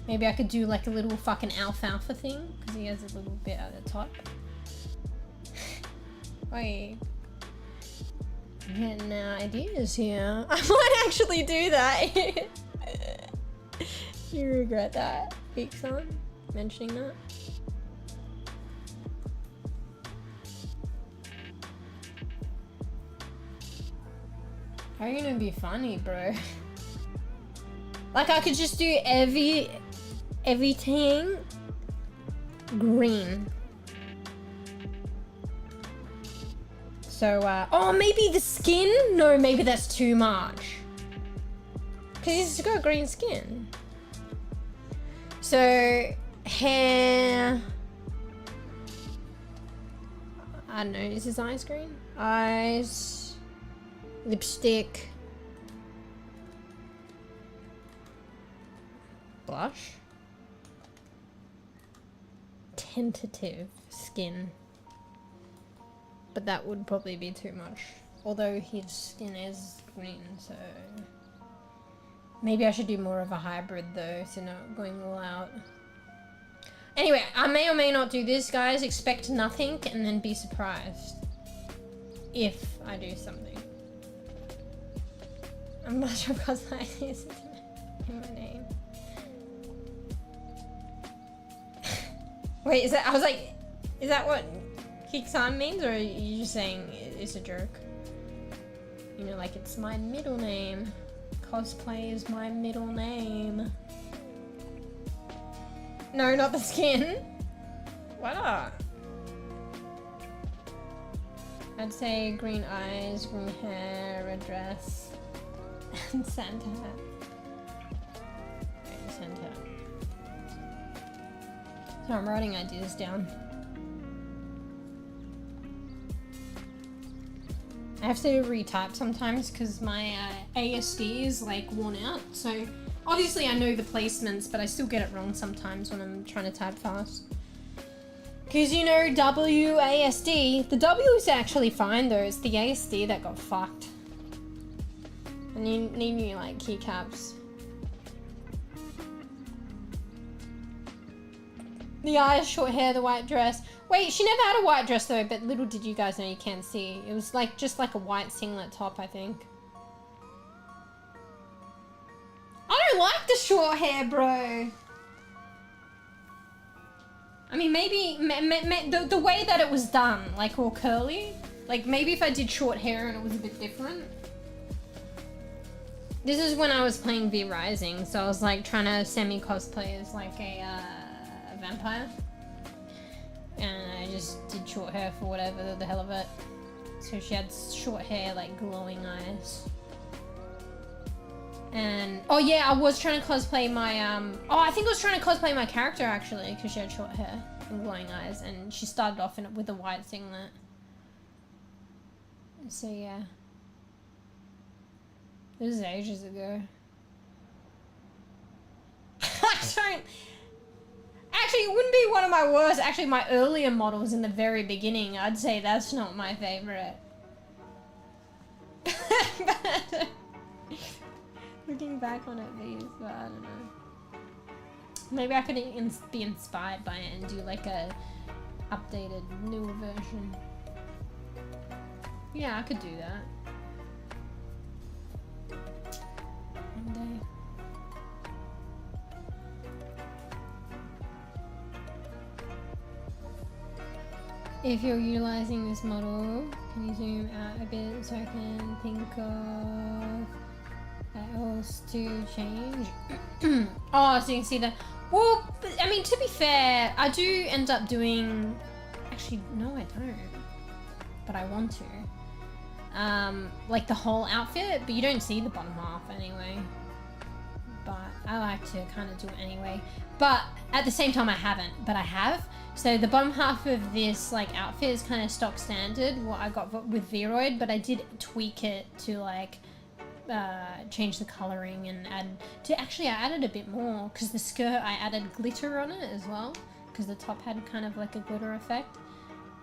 Maybe I could do like a little fucking alfalfa thing, because he has a little bit at the top. Wait. I'm getting ideas here. I might actually do that. You regret that, Geekson, mentioning that? How are you gonna be funny, bro? Like I could just do everything green. So, oh, maybe the skin? No, maybe that's too much. Because he's got green skin. So, hair... I don't know, is his eyes green? Eyes... Lipstick... Blush? Tentative skin. But that would probably be too much. Although his skin is green, so... Maybe I should do more of a hybrid though, so not going all out. Anyway, I may or may not do this, guys. Expect nothing and then be surprised. If I do something. I'm not sure because I use it in my name. Wait, is that- I was like, is that what Kik-san means, or are you just saying it's a joke? You know, like it's my middle name. Cosplay is my middle name. No, not the skin. Why not? I'd say green eyes, green hair, red dress, and Santa hat. Okay, Santa hat. So I'm writing ideas down. I have to retype sometimes because my ASD is like worn out. So obviously I know the placements, but I still get it wrong sometimes when I'm trying to type fast. Because you know, WASD, the W is actually fine though, it's the ASD that got fucked. And you need new like keycaps. The eyes, short hair, the white dress. Wait, she never had a white dress though, but little did you guys know, you can't see. It was like just like a white singlet top, I think. I don't like the short hair, bro. I mean, maybe the way that it was done, like all curly. Like maybe if I did short hair and it was a bit different. This is when I was playing V Rising, so I was like trying to semi-cosplay as like a vampire. And I just did short hair for whatever the hell of it. So she had short hair, like glowing eyes. And oh yeah, I was trying to cosplay my oh, I think I was trying to cosplay my character actually, because she had short hair and glowing eyes, and she started off in it with a white singlet. So yeah, this is ages ago. I don't. Actually, it wouldn't be one of my worst. Actually, my earlier models in the very beginning, I'd say that's not my favorite. Looking back on it, but I don't know. Maybe I could be inspired by it and do like a updated, newer version. Yeah, I could do that. One day. If you're utilizing this model, can you zoom out a bit so I can think of what else to change? Oh, so you can see the... Well, I mean, to be fair, I do end up doing... Actually, no, I don't. But I want to. Like the whole outfit, but you don't see the bottom half anyway. But I like to kind of do it anyway. But at the same time, I haven't, but I have. So the bottom half of this like outfit is kind of stock standard, what I got with Vroid, but I did tweak it to like change the coloring and add to, actually I added a bit more because the skirt, I added glitter on it as well because the top had kind of like a glitter effect,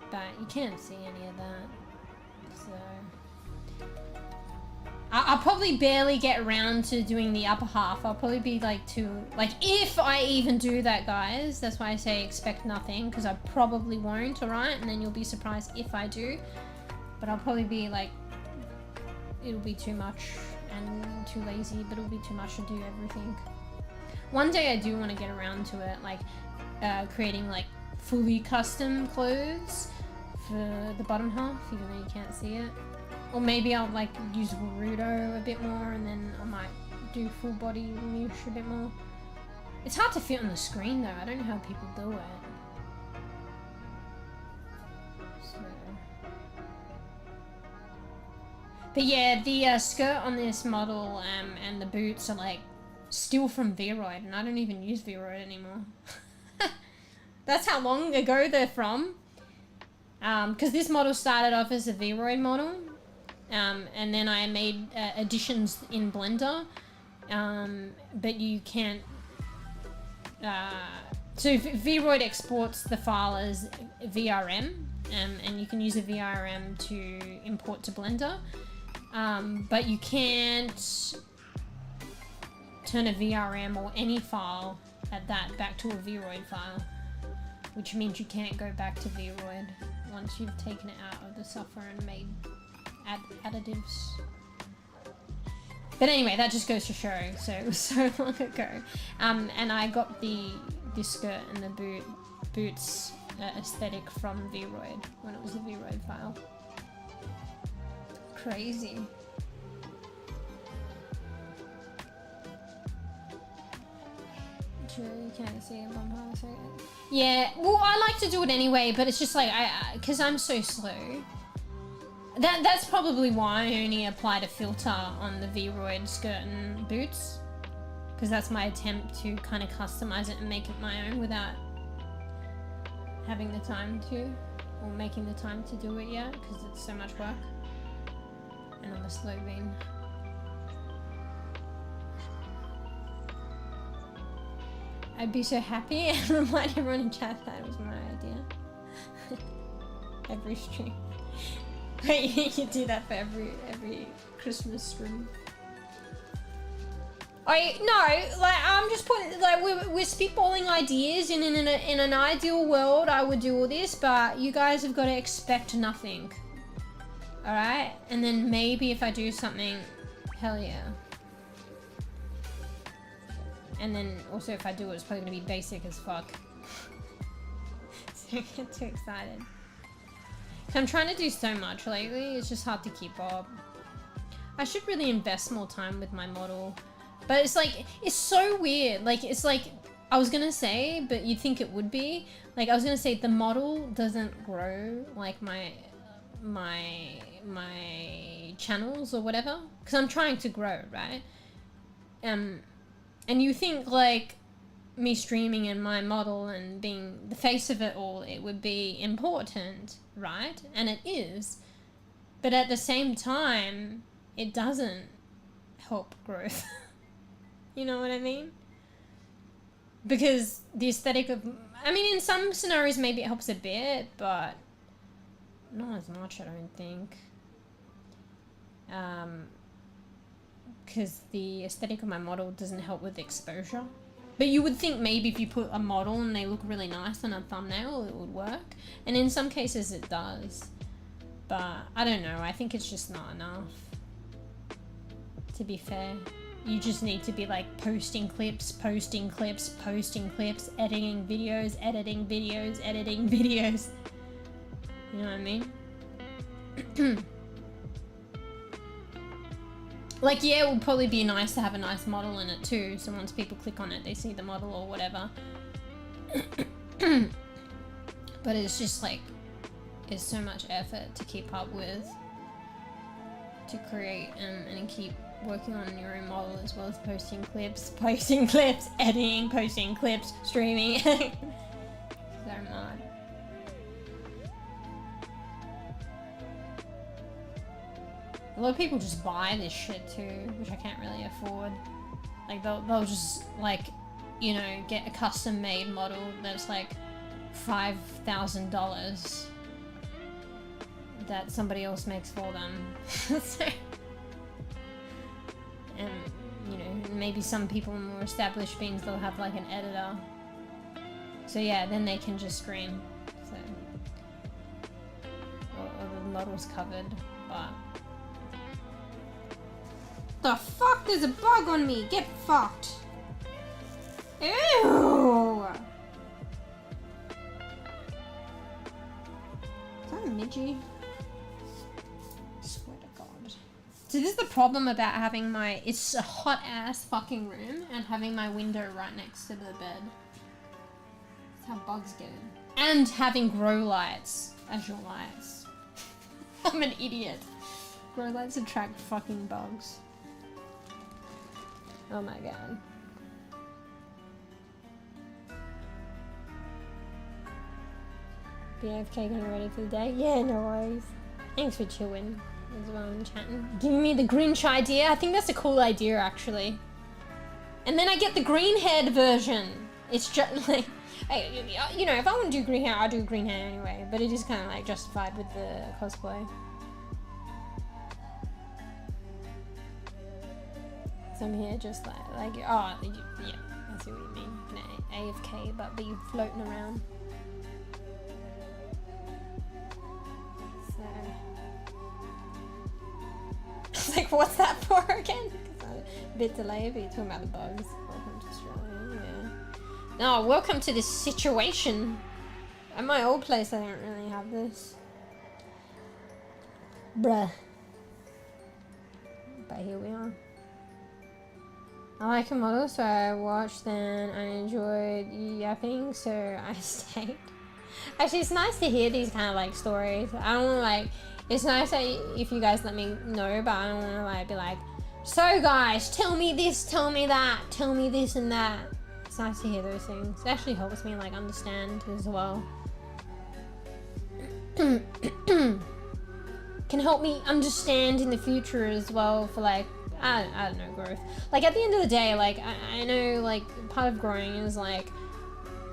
but you can't see any of that. So I'll probably barely get around to doing the upper half. I'll probably be like if I even do that, guys. That's why I say expect nothing, because I probably won't, alright? And then you'll be surprised if I do. But I'll probably be like, it'll be too much and too lazy, but it'll be too much to do everything. One day I do want to get around to it, like creating like fully custom clothes for the bottom half, even though you can't see it. Or maybe I'll like use Naruto a bit more, and then I might do full body Mewsh a bit more. It's hard to fit on the screen though, I don't know how people do it. So. But yeah, the skirt on this model and the boots are like still from Vroid, and I don't even use Vroid anymore. That's how long ago they're from. Because this model started off as a Vroid model. And then I made additions in Blender, but you can't. So Vroid exports the file as VRM, and you can use a VRM to import to Blender, but you can't turn a VRM or any file at that back to a Vroid file, which means you can't go back to Vroid once you've taken it out of the software and made additives. But anyway, that just goes to show. So it was so long ago, and I got this skirt and the boots aesthetic from Vroid when it was a Vroid file. Crazy. You can't see it on my second. Yeah, well, I like to do it anyway, but it's just like because I'm so slow. That's probably why I only applied a filter on the Vroid skirt and boots, because that's my attempt to kind of customize it and make it my own without having the time to, or making the time to do it yet, because it's so much work and I'm a slow bean. I'd be so happy and remind everyone in chat that it was my idea. Every stream. Wait, you do that for every Christmas stream. No, like I'm just putting, like we're spitballing ideas, and in an ideal world I would do all this, but you guys have got to expect nothing. All right, and then maybe if I do something, hell yeah. And then also if I do it, it's probably gonna be basic as fuck. So I get too excited. I'm trying to do so much lately, it's just hard to keep up. I should really invest more time with my model. But it's like, it's so weird. Like, it's like, I was gonna say, but you'd think it would be. Like, I was gonna say the model doesn't grow like my channels or whatever. Because I'm trying to grow, right? And you think like, me streaming and my model and being the face of it all, it would be important, right? And it is, but at the same time it doesn't help growth. You know what I mean? Because the aesthetic of, I mean, in some scenarios maybe it helps a bit, but not as much, I don't think. Because the aesthetic of my model doesn't help with exposure. But you would think maybe if you put a model and they look really nice on a thumbnail, it would work. And in some cases it does. But I don't know, I think it's just not enough. To be fair. You just need to be like posting clips, editing videos, editing videos. You know what I mean? Like, yeah, it would probably be nice to have a nice model in it too, so once people click on it, they see the model or whatever. But it's just like, it's so much effort to keep up with, to create and keep working on your own model, as well as posting clips, editing, posting clips, streaming. So mad. A lot of people just buy this shit too, which I can't really afford. Like they'll just like, you know, get a custom made model that's like $5,000 that somebody else makes for them. So, maybe some people more established beings, they'll have like an editor. So yeah, then they can just scream. So, or the model's covered, but... The fuck? There's a bug on me! Get fucked! Ew! Is that a midgie? Swear to God. So this is the problem about having my... It's a hot ass fucking room and having my window right next to the bed. That's how bugs get in. And having grow lights as your lights. I'm an idiot. Grow lights attract fucking bugs. Oh my God. BFK getting ready for the day? Yeah, no worries. Thanks for chewing as well and chatting. Giving me the Grinch idea. I think that's a cool idea, actually. And then I get the green haired version. It's just like, hey, you know, if I want to do green hair, I'll do green hair anyway. But it is kind of like justified with the cosplay. So I'm here just like oh, yeah, I see what you mean. AFK, but be floating around. So, it's like, what's that for again? A bit delayed, but you're talking about the bugs. Welcome to Australia, yeah. No, welcome to this situation. At my old place, I don't really have this. Bruh. But here we are. I like a model, so I watched, then I enjoyed yapping, so I stayed. Actually, it's nice to hear these kind of like stories. I don't want to like, it's nice that if you guys let me know, but I don't want to like be like, so guys, tell me this, tell me that, tell me this and that. It's nice to hear those things. It actually helps me like understand as well. Can help me understand in the future as well for like, I don't know, growth. Like at the end of the day, like I know like part of growing is like,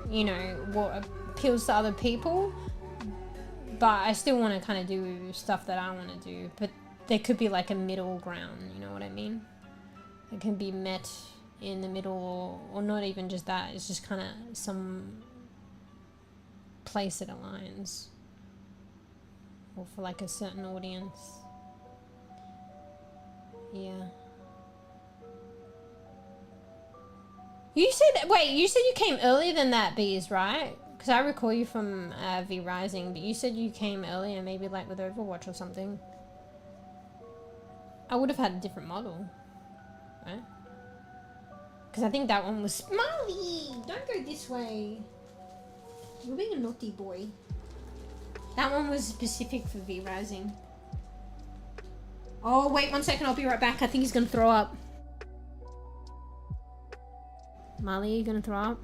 you know, what appeals to other people, but I still want to kind of do stuff that I want to do, but there could be like a middle ground, you know what I mean? It can be met in the middle, or not even just that, it's just kind of some place that aligns, or for like a certain audience. Yeah. You said, wait, you said you came earlier than that, Bees, right? Because I recall you from V Rising, but you said you came earlier, maybe like with Overwatch or something. I would have had a different model, right? Because I think that one was... Molly! Don't go this way. You're being a naughty boy. That one was specific for V Rising. Oh, wait 1 second, I'll be right back. I think he's gonna throw up. Molly, you gonna throw up?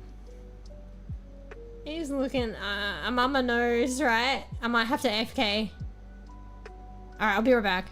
He's looking, I'm on my nose, right? I might have to AFK. Alright, I'll be right back.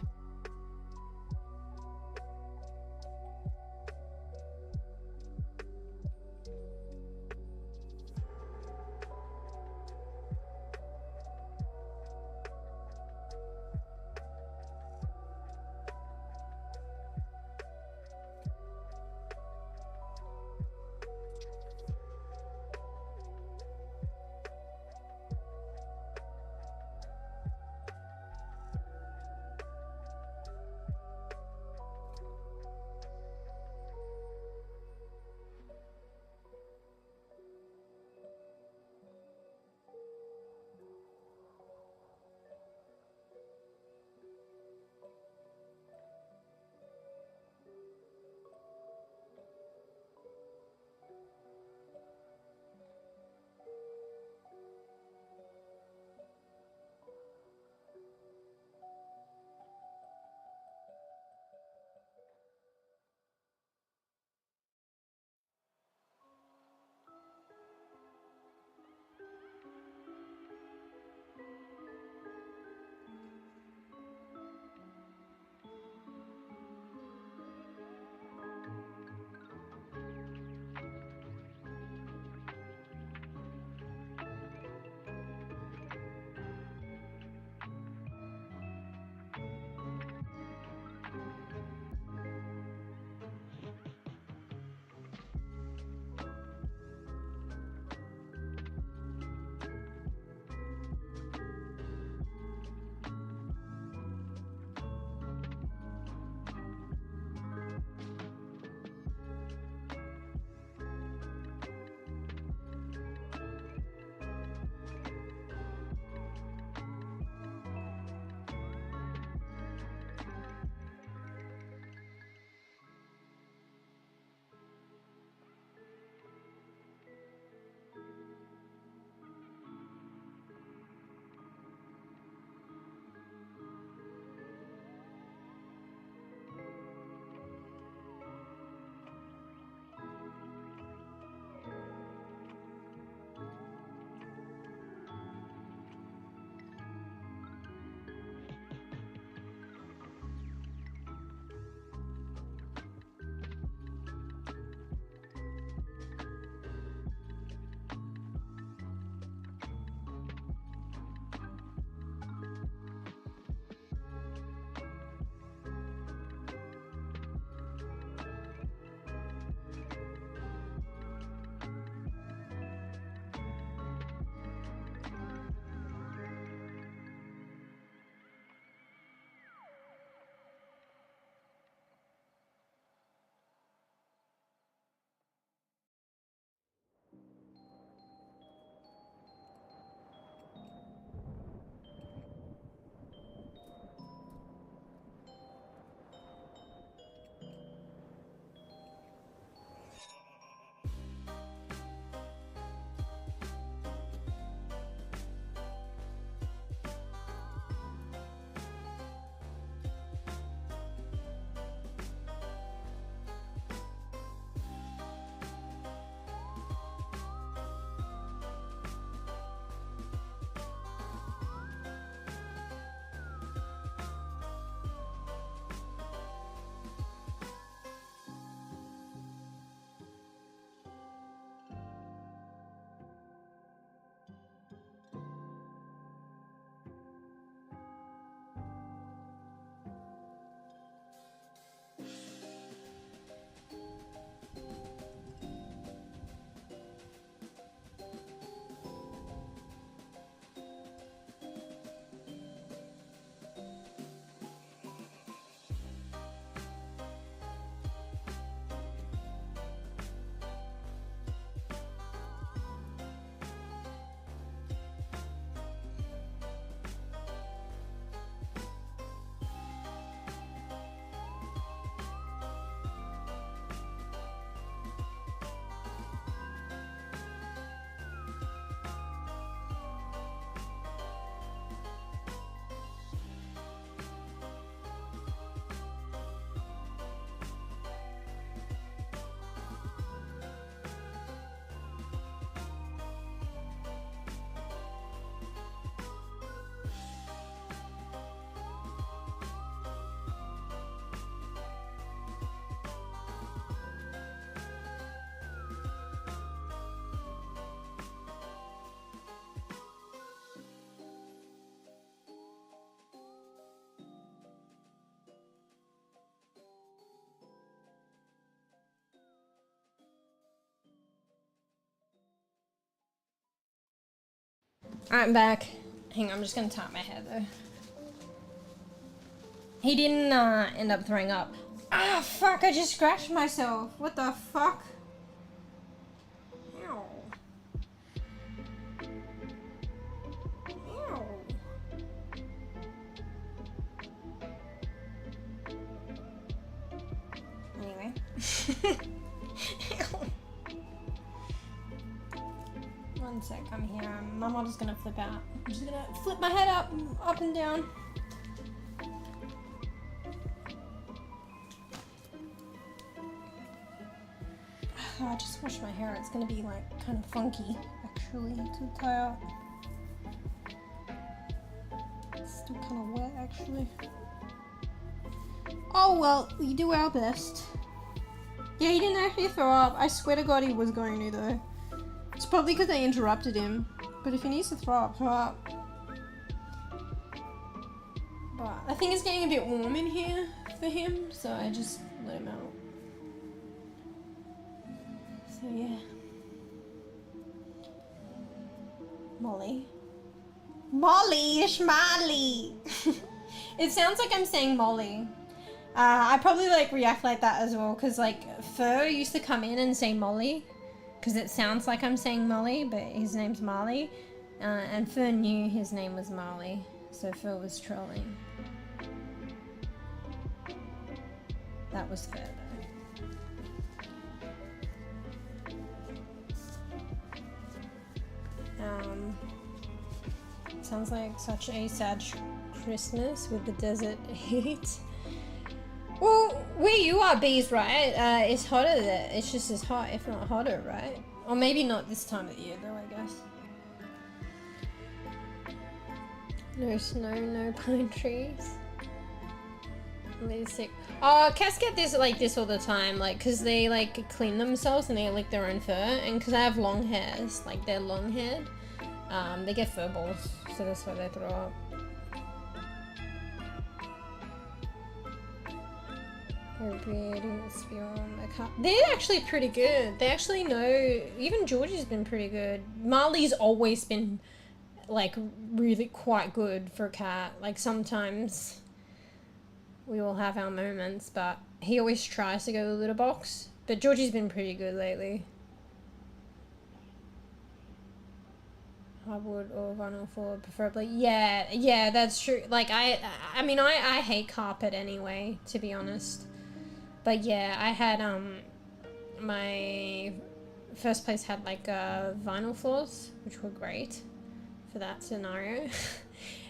Alright, I'm back. Hang on, I'm just gonna tap my hair though. He didn't end up throwing up. Ah, fuck, I just scratched myself. What the fuck? Ow. Ow. Anyway. One sec, I'm here. My model's gonna flip out. I'm just gonna flip my head up and down. Oh, I just washed my hair. It's gonna be like kind of funky actually to tie up. It's still kind of wet actually. Oh well, we do our best. Yeah, he didn't actually throw up. I swear to God he was going to though. It's probably because I interrupted him. But if he needs to throw up, throw up. But I think it's getting a bit warm in here for him, so I just let him out. So yeah. Molly. Molly, Schmally! It sounds like I'm saying Molly. I probably like react like that as well, because like Fur used to come in and say Molly, because it sounds like I'm saying Molly, but his name's Marley. And Fur knew his name was Marley, so Fur was trolling. That was Fur though. Sounds like such a sad Christmas with the desert heat. Well, where you are, bees, right? It's hotter there. It's just as hot, if not hotter, right? Or maybe not this time of year, though, I guess. No snow, no pine trees. I'm sick. Oh, cats get this like this all the time, like, cause they like clean themselves and they lick their own fur, and cause I have long hairs, like they're long haired, they get fur balls, so that's why they throw up. They're actually pretty good. They actually know, even Georgie's been pretty good. Marley's always been like really quite good for a cat. Like sometimes we all have our moments, but he always tries to go to the litter box. But Georgie's been pretty good lately. Hardwood or vinyl floor, preferably. Yeah, that's true. Like I mean, I hate carpet anyway, to be honest. But yeah, I had my first place had like vinyl floors, which were great for that scenario.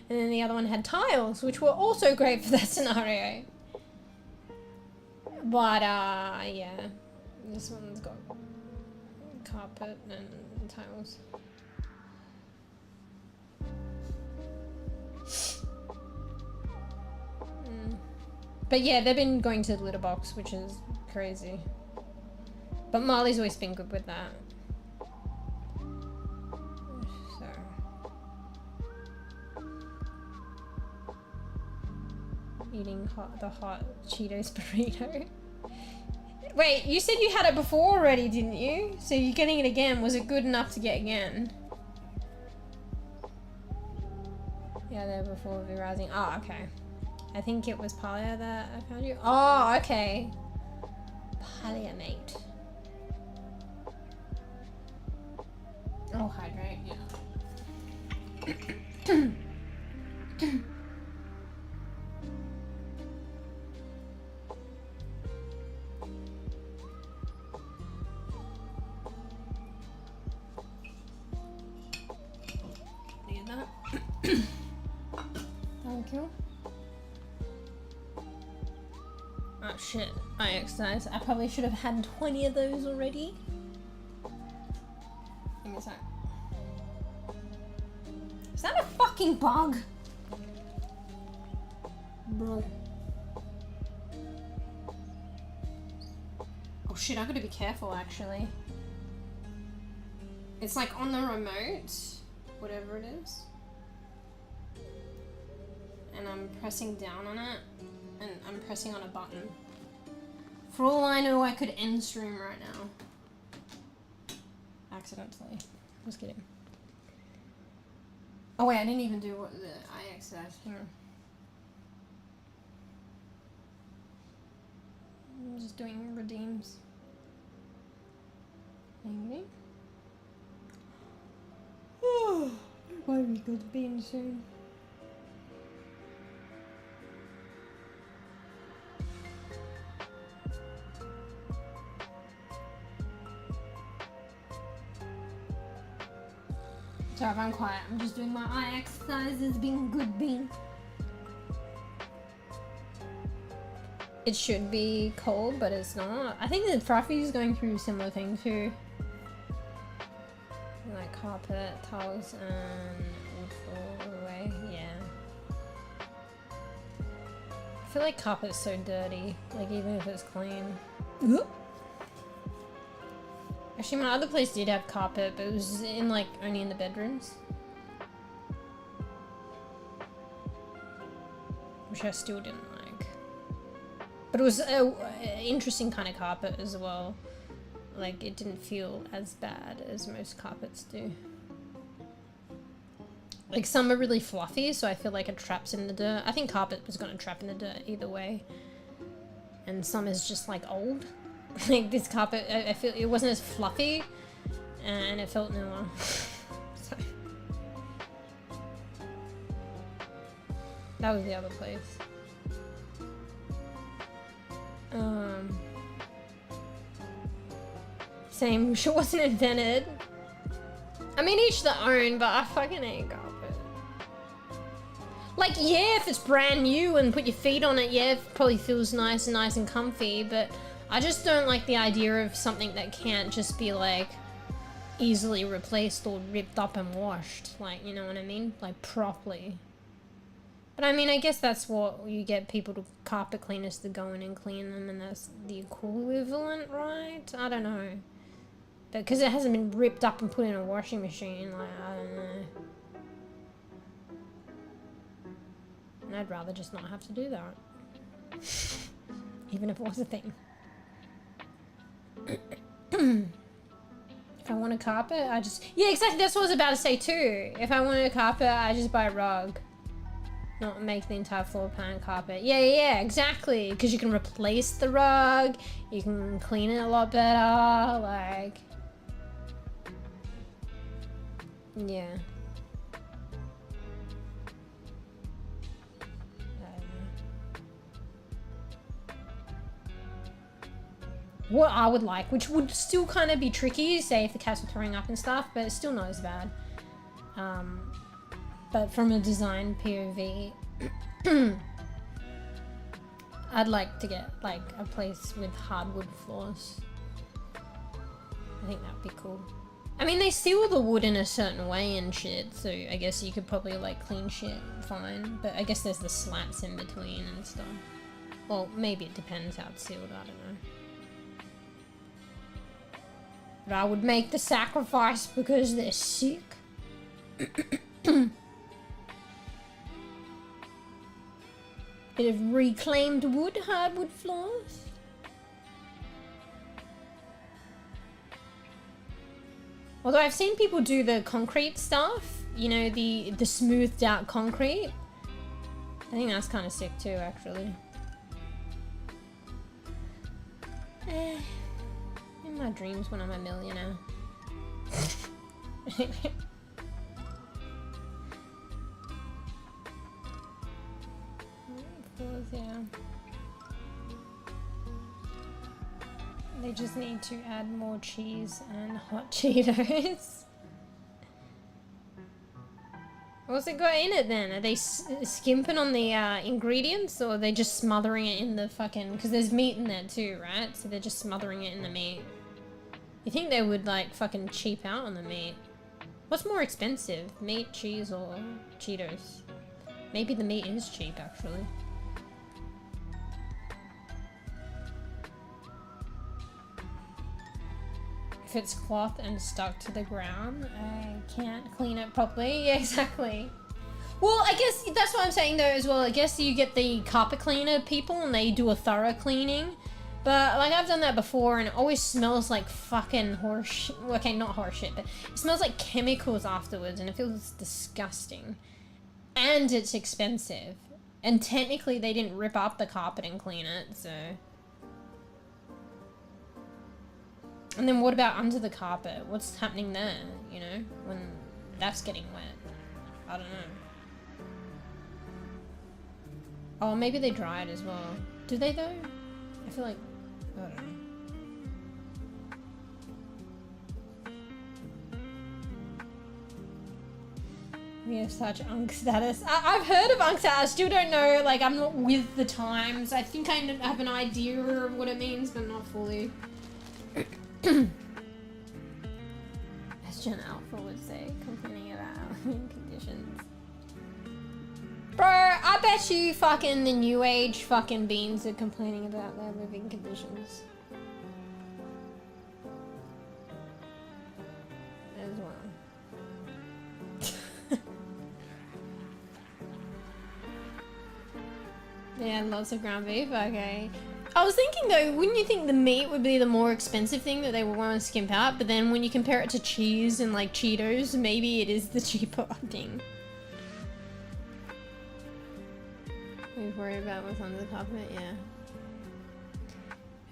And then the other one had tiles, which were also great for that scenario. But yeah, this one's got carpet and tiles. But yeah, they've been going to the litter box, which is crazy. But Marley's always been good with that. So. Eating the hot Cheetos burrito. Wait, you said you had it before already, didn't you? So you're getting it again. Was it good enough to get again? Yeah, there before V-Rising. Oh, okay. I think it was Palia that I found you. Oh, okay. Palia, mate. Oh, hydrate, yeah. Need that. Thank you. Oh shit, I exercise. I probably should have had 20 of those already. Give me a sec. Is that a fucking bug? Bro. Oh shit, I gotta be careful actually. It's like on the remote, whatever it is. And I'm pressing down on it. And I'm pressing on a button. For all I know, I could end stream right now. Accidentally. Just kidding. Oh wait, I didn't even do what the IX said. Hang on. I'm just doing redeems. Maybe. Oh, why we go to bed soon? Sorry if I'm quiet, I'm just doing my eye exercises, being good bean. It should be cold, but it's not. I think that Fruffy is going through a similar thing too. Like carpet, tiles, and wood floor all the way, yeah. I feel like carpet's so dirty, like even if it's clean. Actually, my other place did have carpet, but it was in like only in the bedrooms. Which I still didn't like. But it was an interesting kind of carpet as well. Like, it didn't feel as bad as most carpets do. Like, some are really fluffy, so I feel like it traps in the dirt. I think carpet was gonna trap in the dirt either way. And some is just like old. Like this carpet, I feel it wasn't as fluffy, and it felt newer. So. That was the other place. Same, wish it wasn't invented. I mean, each their own, but I fucking hate carpet. Like, yeah, if it's brand new and put your feet on it, yeah, it probably feels nice and comfy, but I just don't like the idea of something that can't just be, like, easily replaced or ripped up and washed. Like, you know what I mean? Like, properly. But I mean, I guess that's what you get people to carpet cleaners to go in and clean them, and that's the equivalent, right? I don't know. But because it hasn't been ripped up and put in a washing machine, like, I don't know. And I'd rather just not have to do that. Even if it was a thing. If I want a carpet, I just... Yeah, exactly, that's what I was about to say too. If I wanted a carpet, I just buy a rug. Not make the entire floor plan carpet. Yeah, exactly. Because you can replace the rug, you can clean it a lot better, like... Yeah. What I would like, which would still kind of be tricky, say if the cats were throwing up and stuff, but it's still not as bad. But from a design POV, I'd like to get like a place with hardwood floors. I think that'd be cool. I mean, they seal the wood in a certain way and shit, so I guess you could probably like clean shit fine, but I guess there's the slats in between and stuff. Well, maybe it depends how it's sealed, I don't know. But I would make the sacrifice because they're sick. Bit of reclaimed wood, hardwood floors. Although I've seen people do the concrete stuff, you know, the smoothed out concrete. I think that's kind of sick too, actually. In my dreams when I'm a millionaire. Yeah. They just need to add more cheese and hot Cheetos. What's it got in it then? Are they skimping on the ingredients, or are they just smothering it in the fucking... Because there's meat in there too, right? So they're just smothering it in the meat. You think they would like fucking cheap out on the meat? What's more expensive? Meat, cheese, or Cheetos? Maybe the meat is cheap actually. If it's cloth and stuck to the ground, I can't clean it properly. Yeah, exactly. Well, I guess that's what I'm saying though as well. I guess you get the carpet cleaner people and they do a thorough cleaning. But like I've done that before and it always smells like fucking horse. Okay, not horse shit, but it smells like chemicals afterwards and it feels disgusting. And it's expensive. And technically they didn't rip up the carpet and clean it, so. And then what about under the carpet? What's happening there, you know, when that's getting wet? I don't know. Oh, maybe they dry it as well. Do they though? I feel like, I don't know. We have such unk status. I've heard of unk status. I still don't know, like I'm not with the times. I think I have an idea of what it means, but not fully. As Jen Alpha would say, complaining about living conditions. Bro, I bet you fucking the new age fucking beans are complaining about their living conditions. As well. Yeah, lots of ground beef, okay. I was thinking though, wouldn't you think the meat would be the more expensive thing that they would want to skimp out? But then when you compare it to cheese and like Cheetos, maybe it is the cheaper thing. We worry about what's under the carpet, yeah.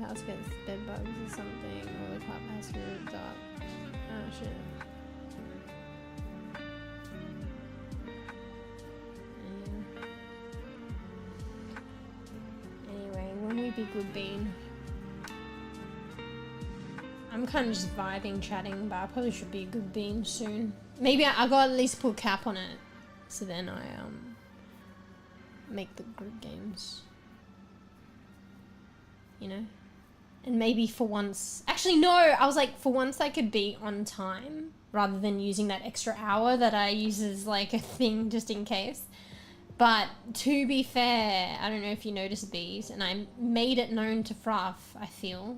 House gets bed bugs or something, or the carpet has to be ripped up. Oh shit. Anyway, when we be good bean. I'm kind of just vibing, chatting, but I probably should be a good bean soon. Maybe I gotta at least put a cap on it, so then I make the group games. You know? And maybe for once, actually no, I was like, for once I could be on time rather than using that extra hour that I use as like a thing just in case. But to be fair, I don't know if you noticed bees, and I made it known to Fruff, I feel,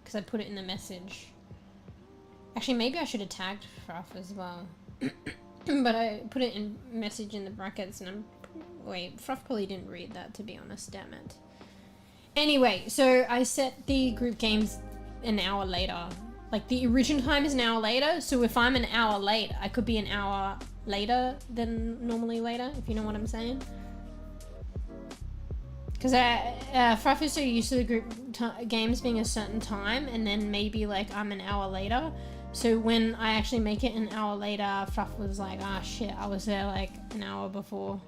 because I put it in the message. Actually, maybe I should have tagged Fruff as well. But I put it in message in the brackets, and wait, Fruff probably didn't read that, to be honest, damn it. Anyway, so I set the group games an hour later. Like, the original time is an hour later, so if I'm an hour late, I could be an hour later than normally later, if you know what I'm saying. Because Fruff is so used to the group games being a certain time, and then maybe, like, I'm an hour later. So when I actually make it an hour later, Fruff was like, ah, shit, I was there, like, an hour before.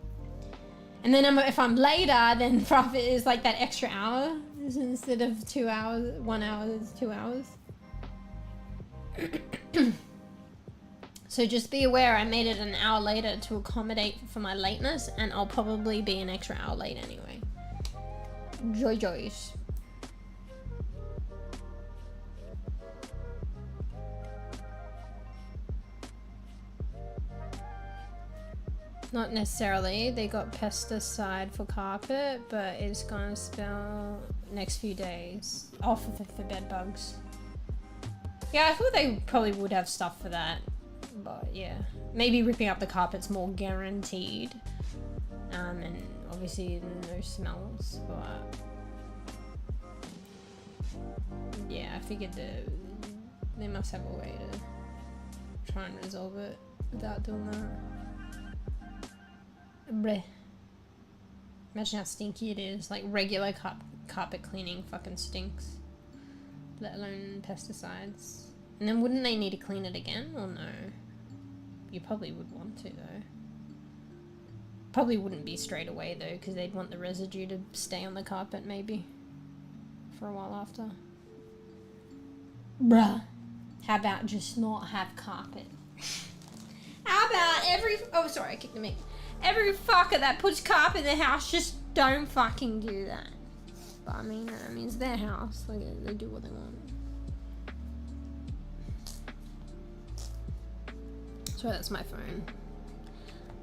And then if I'm later, then Fruff is, like, that extra hour. Instead of 2 hours, 1 hour is 2 hours. So just be aware, I made it an hour later to accommodate for my lateness, and I'll probably be an extra hour late anyway. Joys. Not necessarily. They got pesticide for carpet, but it's gonna spell next few days. Oh, for bed bugs. Yeah, I thought they probably would have stuff for that. But yeah, maybe ripping up the carpet's more guaranteed. And obviously no smells, but yeah, I figured they must have a way to try and resolve it without doing that. Bleh. Imagine how stinky it is. Like, regular carpet cleaning fucking stinks, let alone pesticides. And then wouldn't they need to clean it again, or no? You probably would want to, though. Probably wouldn't be straight away, though, because they'd want the residue to stay on the carpet, maybe, for a while after. Bruh. How about just not have carpet? How about oh, sorry, I kicked the mic. Every fucker that puts carpet in the house, just don't fucking do that. But I mean, it's their house. Like, they do what they want. Sorry, that's my phone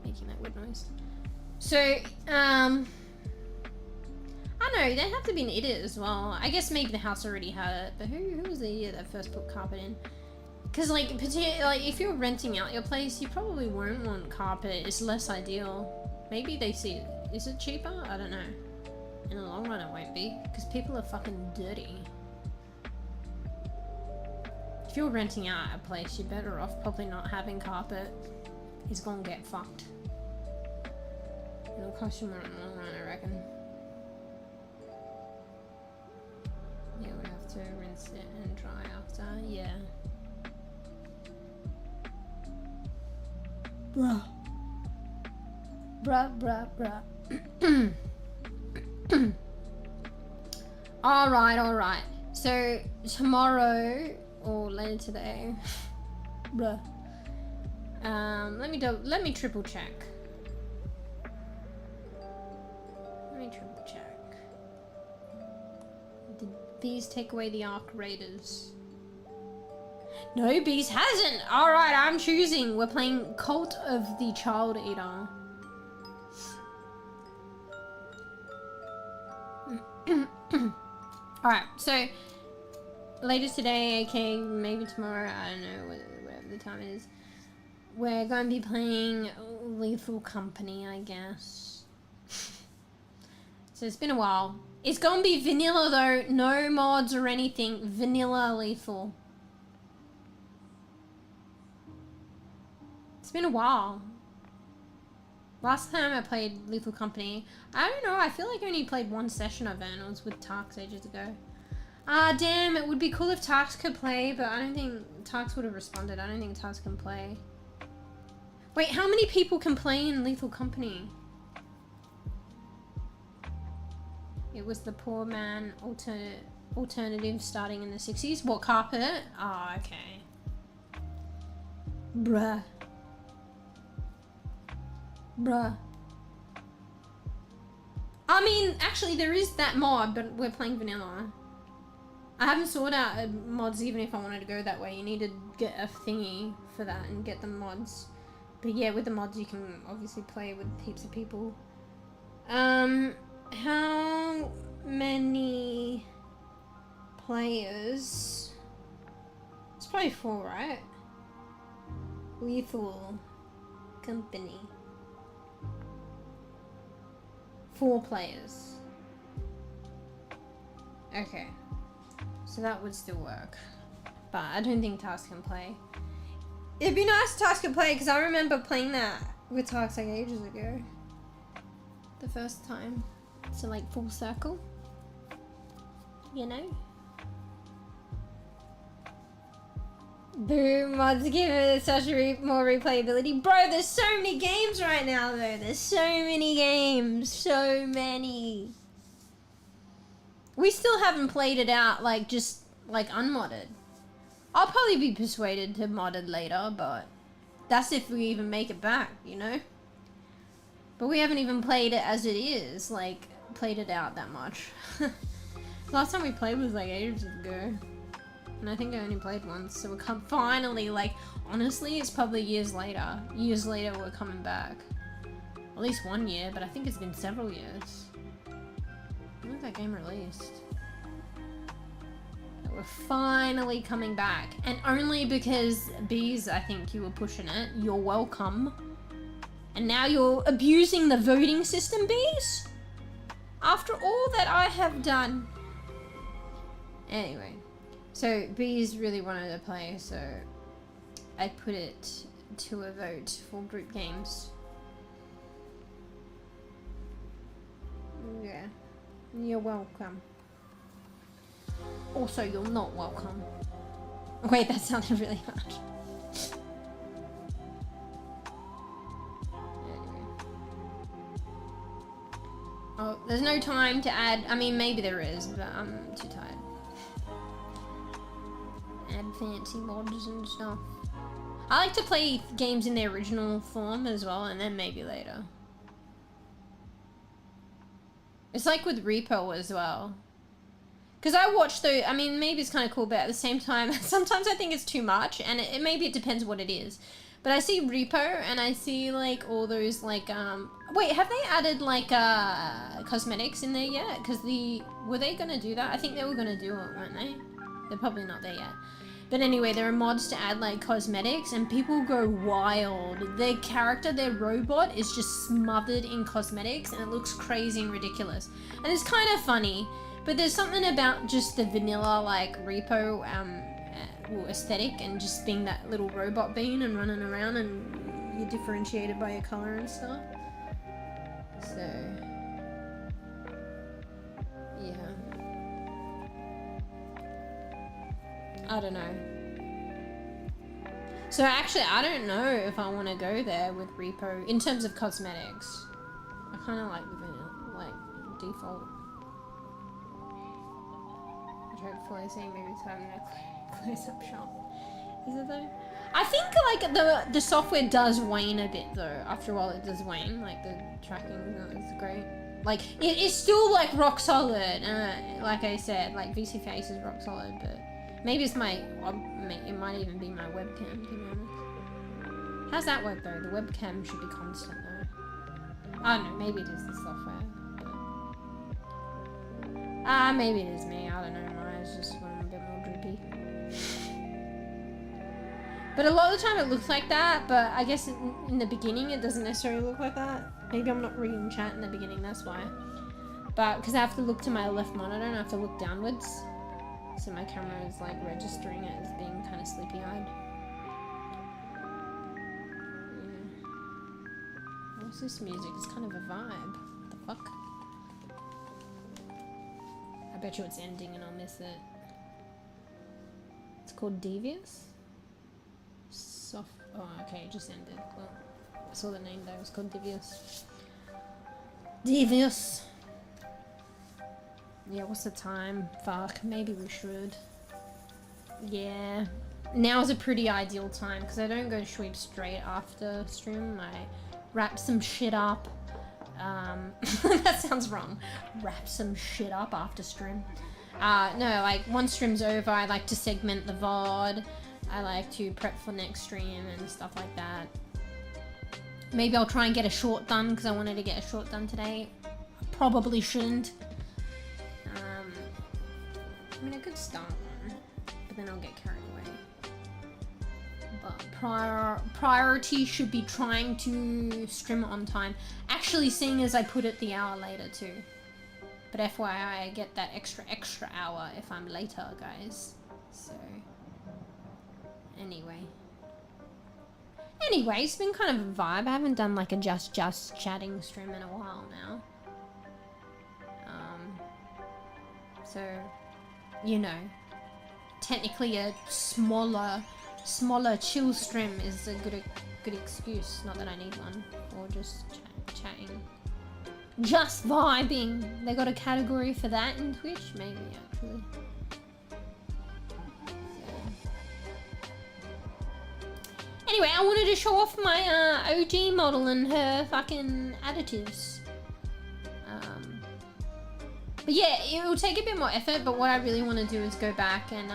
making that weird noise. So, I don't know, they have to be an idiot as well. I guess maybe the house already had it, but who was the idiot that first put carpet in? Because, like, if you're renting out your place, you probably won't want carpet. It's less ideal. Maybe they see it. Is it cheaper? I don't know. In the long run it won't be, because people are fucking dirty. If you're renting out a place, you're better off probably not having carpet. It's gonna get fucked. It'll cost you more in the long run, I reckon. Yeah, we have to rinse it and dry after, yeah. Bruh. Bruh. Alright. So, tomorrow, or later today, bruh. Let me triple check. Did Bees take away the Arc Raiders? No, Bees hasn't! Alright, I'm choosing. We're playing Cult of the Child Eater. Alright, so later today, aka maybe tomorrow, I don't know, whatever the time is, we're going to be playing Lethal Company, I guess. So it's been a while. It's going to be vanilla though, no mods or anything, vanilla Lethal. It's been a while. Last time I played Lethal Company, I don't know, I feel like I only played one session of it and it was with Tarks ages ago. Ah, damn, it would be cool if Tarks could play, but I don't think Tarks would have responded. I don't think Tarks can play. Wait, how many people can play in Lethal Company? It was the poor man alternative starting in the 60s. What, carpet? Oh, okay. Bruh. I mean, actually there is that mod, but we're playing vanilla. I haven't sorted out mods even if I wanted to go that way. You need to get a thingy for that and get the mods. But yeah, with the mods you can obviously play with heaps of people. How many players? It's probably 4, right? Lethal Company. 4 players. Okay. So that would still work. But I don't think Tarks can play. It'd be nice if Tarks could play, because I remember playing that with Tarks like ages ago. The first time. So like full circle. You know? Boom, mods give it such more replayability. Bro, there's so many games right now though. There's so many games. So many. We still haven't played it out like just like unmodded. I'll probably be persuaded to mod it later, but that's if we even make it back, you know? But we haven't even played it as it is, like played it out that much. Last time we played was like ages ago. And I think I only played once, so we're finally, like, honestly, it's probably years later. Years later, we're coming back. At least 1 year, but I think it's been several years. When was that game released? But we're finally coming back. And only because Bees, I think you were pushing it. You're welcome. And now you're abusing the voting system, Bees? After all that I have done. Anyway. So, Bees really wanted to play, so I put it to a vote for group games. Yeah, you're welcome. Also, you're not welcome. Wait, that sounded really hard. Anyway. Oh, there's no time to add. I mean, maybe there is, but I'm too tired. Add fancy mods and stuff. I like to play games in their original form as well, and then maybe later. It's like with Repo as well. Because I watch the, I mean, maybe it's kind of cool, but at the same time, sometimes I think it's too much, and maybe it depends what it is. But I see Repo, and I see, like, all those, like, wait, have they added, like, cosmetics in there yet? Because were they going to do that? I think they were going to do it, weren't they? They're probably not there yet. But anyway, there are mods to add like cosmetics and people go wild. Their character, their robot is just smothered in cosmetics and it looks crazy and ridiculous. And it's kind of funny, but there's something about just the vanilla like repo aesthetic and just being that little robot bean and running around and you're differentiated by your color and stuff. So, yeah. I don't know. So actually, I don't know if I want to go there with repo in terms of cosmetics. I kind of like the like default. I tried before saying maybe it's having a close-up shot. Is it though? I think like the software does wane a bit though. After a while, it does wane. Like the tracking is great. Like it is still like rock solid. Like I said, like VC Face is rock solid, but. Maybe it's my, it might even be my webcam, to be honest. How's that work though? The webcam should be constant though. I don't know, maybe it is the software. But... maybe it is me, I don't know, my eyes just went a bit more droopy. But a lot of the time it looks like that, but I guess in the beginning it doesn't necessarily look like that. Maybe I'm not reading chat in the beginning, that's why. But, because I have to look to my left monitor and I have to look downwards. So my camera is like registering it as being kind of sleepy-eyed. Yeah. What's this music? It's kind of a vibe. What the fuck? I bet you it's ending and I'll miss it. It's called Devious? Oh, okay, it just ended. Well, I saw the name though. It's called Devious. Devious. Yeah, what's the time? Fuck, maybe we should. Yeah. Now's a pretty ideal time because I don't go sweep straight after stream. I wrap some shit up. That sounds wrong. Wrap some shit up after stream. No, like once stream's over, I like to segment the VOD. I like to prep for next stream and stuff like that. Maybe I'll try and get a short done because I wanted to get a short done today. I probably shouldn't. I mean, I could start one, but then I'll get carried away. But priority should be trying to stream on time. Actually, seeing as I put it the hour later too. But FYI, I get that extra hour if I'm later, guys. So, anyway. Anyway, it's been kind of a vibe. I haven't done like a just chatting stream in a while now. So, you know, technically a smaller chill stream is a good excuse. Not that I need one, or just chatting, just vibing. They got a category for that in Twitch, maybe actually. So. Anyway, I wanted to show off my OG model and her fucking additives. But yeah, it will take a bit more effort, but what I really want to do is go back and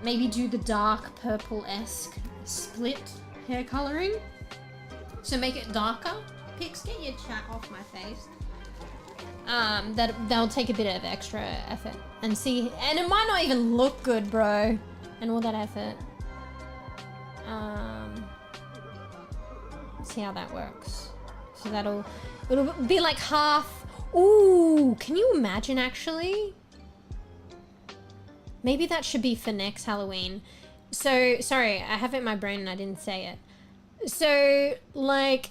maybe do the dark purple-esque split hair coloring. So make it darker. Pix, get your chat off my face. That'll take a bit of extra effort. And see, and it might not even look good, bro. And all that effort. See how that works. So it'll be like half. Ooh, can you imagine actually? Maybe that should be for next Halloween. So, sorry, I have it in my brain and I didn't say it. So, like,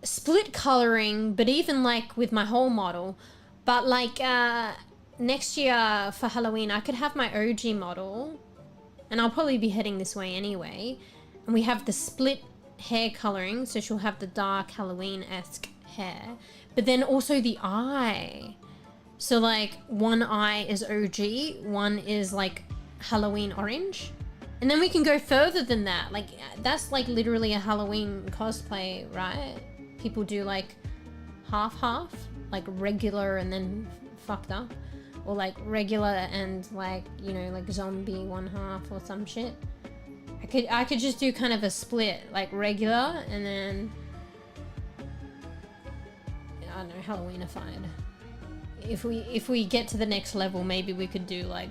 split coloring, but even like with my whole model. But like, next year for Halloween, I could have my OG model. And I'll probably be heading this way anyway. And we have the split hair coloring, so she'll have the dark Halloween-esque hair, but then also the eye. So like one eye is OG, one is like Halloween orange, and then we can go further than that. Like that's like literally a Halloween cosplay, right? People do like half, like regular and then fucked up, or like regular and like, you know, like zombie one half or some shit. I could just do kind of a split, like regular and then I don't know, Halloweenified. If we get to the next level, maybe we could do like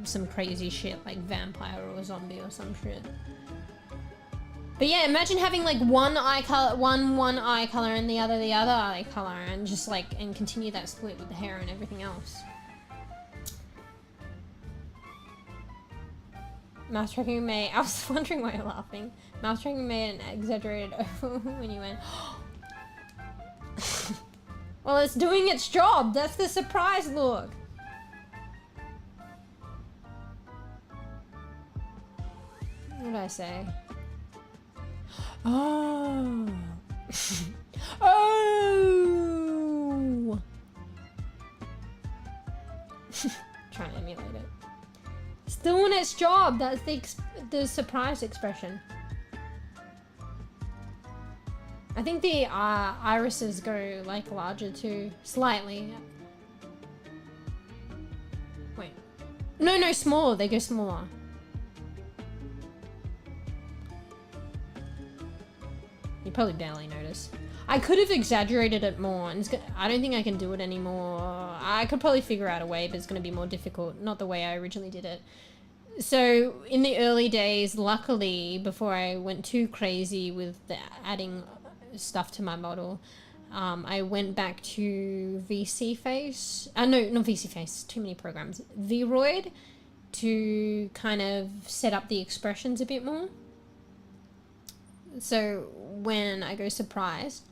some crazy shit like vampire or zombie or some shit. But yeah, imagine having like one eye color, one eye color and the other eye color, and just like, and continue that split with the hair and everything else. Mouse tracking may, I was wondering why you're laughing. Mouse tracking made an exaggerated over when you went, well, it's doing its job. That's the surprise look. What did I say? Oh. Oh. Trying to emulate it. Still doing its job. That's the surprise expression. I think the irises go like larger too, slightly. Wait. No, smaller. They go smaller. You probably barely notice. I could have exaggerated it more, and I don't think I can do it anymore. I could probably figure out a way, but it's going to be more difficult. Not the way I originally did it. So in the early days, luckily, before I went too crazy with adding stuff to my model, I went back to VC Face. No, not VC Face. Too many programs. Vroid, to kind of set up the expressions a bit more. So when I go surprised,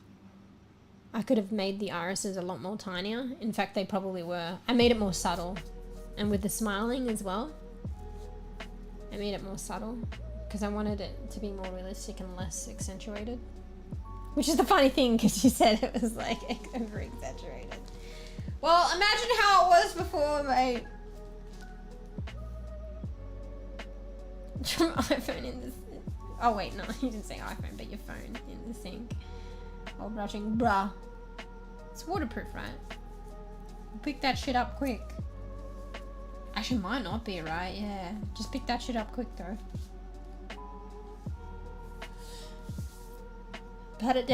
I could have made the irises a lot more tinier. In fact, they probably were. I made it more subtle. And with the smiling as well, I made it more subtle because I wanted it to be more realistic and less accentuated. Which is the funny thing, because you said it was like over exaggerated. Well, imagine how it was before, mate. Your iPhone in the... Oh wait, no, you didn't say iPhone, but your phone in the sink while brushing. Bruh. It's waterproof, right? Pick that shit up quick. Actually, might not be, right? Yeah. Just pick that shit up quick, though. Pat it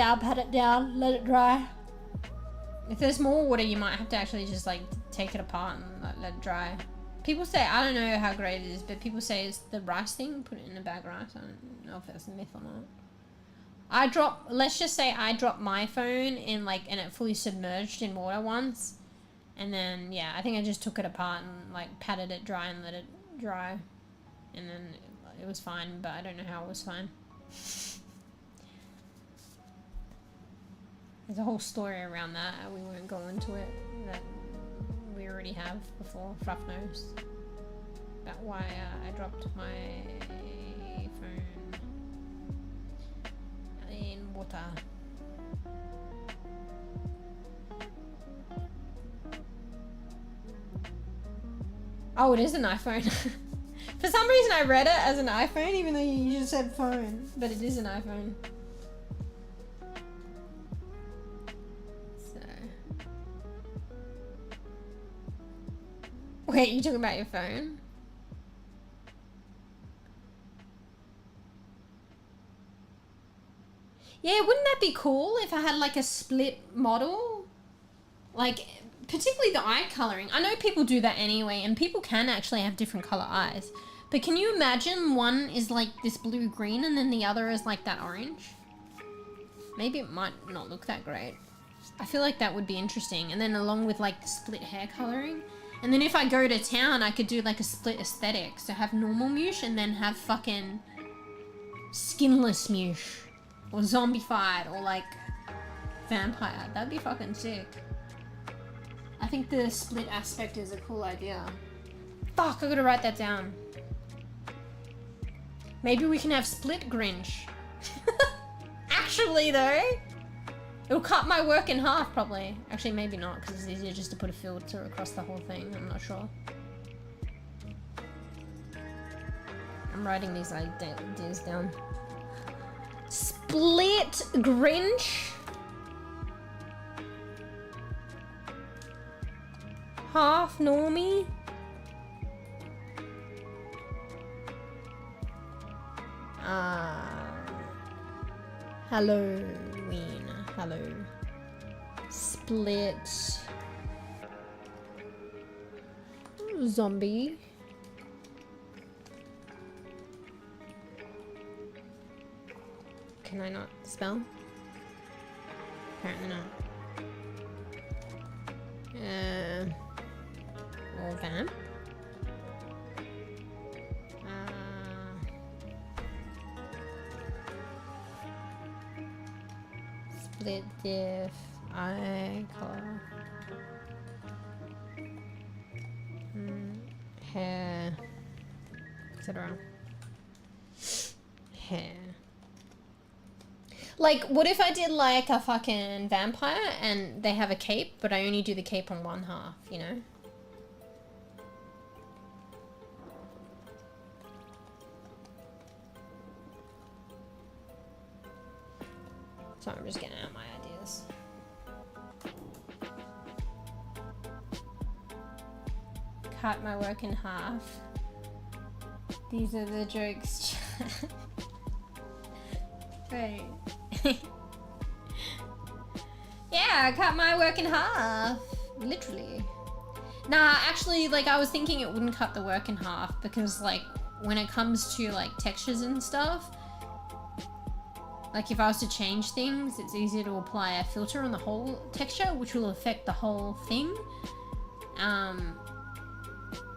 down, let it dry. If there's more water, you might have to actually just like take it apart and let it dry. People say, I don't know how great it is, but people say it's the rice thing, put it in a bag of rice. I don't know if that's a myth or not. Let's just say I dropped my phone in like, and it fully submerged in water once. And then, yeah, I think I just took it apart and like patted it dry and let it dry. And then it was fine, but I don't know how it was fine. There's a whole story around that. We won't go into it. That we already have before, Fruff knows. About why I dropped my phone in water. Oh, it is an iPhone. For some reason I read it as an iPhone, even though you just said phone. But it is an iPhone. So. Wait, you talking about your phone? Yeah, wouldn't that be cool if I had like a split model? Like, particularly the eye coloring. I know people do that anyway, and people can actually have different color eyes. But can you imagine one is like this blue-green and then the other is like that orange? Maybe it might not look that great. I feel like that would be interesting. And then along with like the split hair coloring. And then if I go to town, I could do like a split aesthetic. So have normal Mewsh and then have fucking skinless Mewsh. Or zombified, or like vampire. That'd be fucking sick. I think the split aspect is a cool idea. Fuck, I gotta write that down. Maybe we can have split Grinch. Actually though, it'll cut my work in half probably. Actually maybe not, because it's easier just to put a filter across the whole thing. I'm not sure. I'm writing these ideas down. Split Grinch. Half normie. Halloween. Hello. Split. Zombie. Can I not spell? Apparently not. Or vamp. Split diff, eye color. Hair, etc. Hair. Like, what if I did like a fucking vampire and they have a cape, but I only do the cape on one half, you know? So I'm just getting out my ideas. Cut my work in half. These are the jokes. Right. Yeah, I cut my work in half. Literally. Nah, actually, like, I was thinking it wouldn't cut the work in half because, like, when it comes to, like, textures and stuff, like, if I was to change things, it's easier to apply a filter on the whole texture, which will affect the whole thing.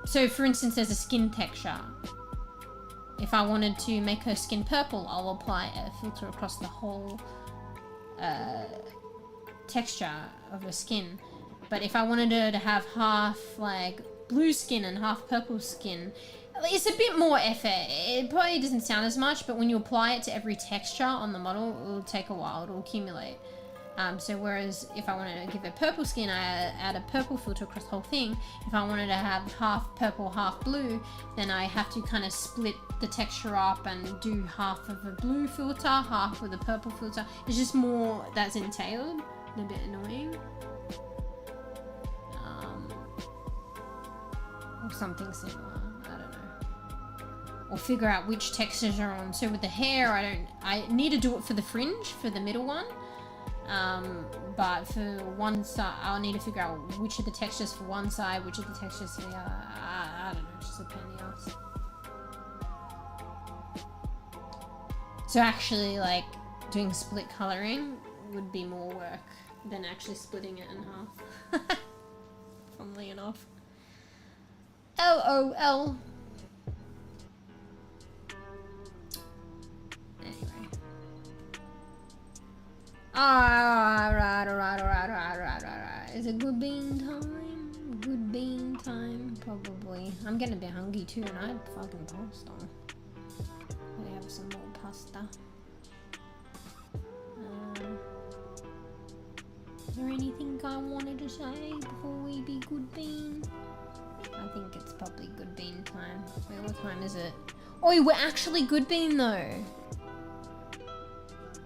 So, for instance, there's a skin texture. If I wanted to make her skin purple, I'll apply a filter across the whole texture of her skin. But if I wanted her to have half like blue skin and half purple skin, it's a bit more effort. It probably doesn't sound as much, but when you apply it to every texture on the model, it'll take a while, it'll accumulate. So whereas if I wanted to give her purple skin, I add a purple filter across the whole thing. If I wanted to have half purple, half blue, then I have to kind of split the texture up and do half of a blue filter, half with a purple filter. It's just more that's entailed, and a bit annoying. Or something similar, I don't know. Or figure out which textures are on. So with the hair, I need to do it for the fringe, for the middle one. But for one side, I'll need to figure out which of the textures for one side, which of the textures for the other. I don't know, it's just a pain in the ass. So actually, like, doing split coloring would be more work than actually splitting it in half. Funnily enough. LOL. Anyway. Alright. Is it good bean time? Good bean time, probably. I'm getting a bit hungry too, and I had fucking pasta. We have some more pasta. Is there anything I wanted to say before we be good bean? I think it's probably good bean time. Wait, what time is it? Oh, we're actually good bean though.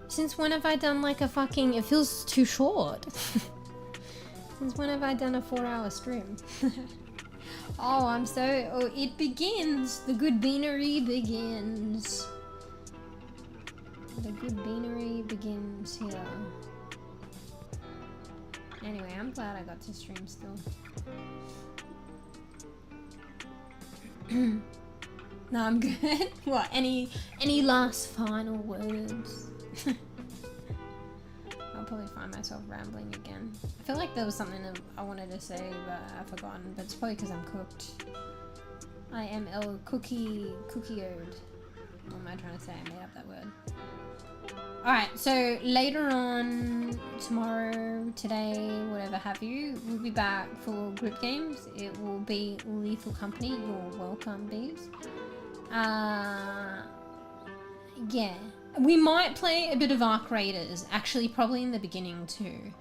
Since when have I done like a fucking... It feels too short. Since when have I done a 4-hour stream? Oh, I'm so... Oh, it begins. The good beanery begins. The good beanery begins here. Anyway, I'm glad I got to stream still. No, I'm good. What? Any last final words? I'll probably find myself rambling again. I feel like there was something that I wanted to say, but I've forgotten. But it's probably because I'm cooked. I am cookie-oed. What am I trying to say? I made up that word. Alright, so later on, tomorrow, today, whatever have you, we'll be back for group games. It will be Lethal Company. You're welcome, bees. Yeah. We might play a bit of Arc Raiders, actually probably in the beginning too.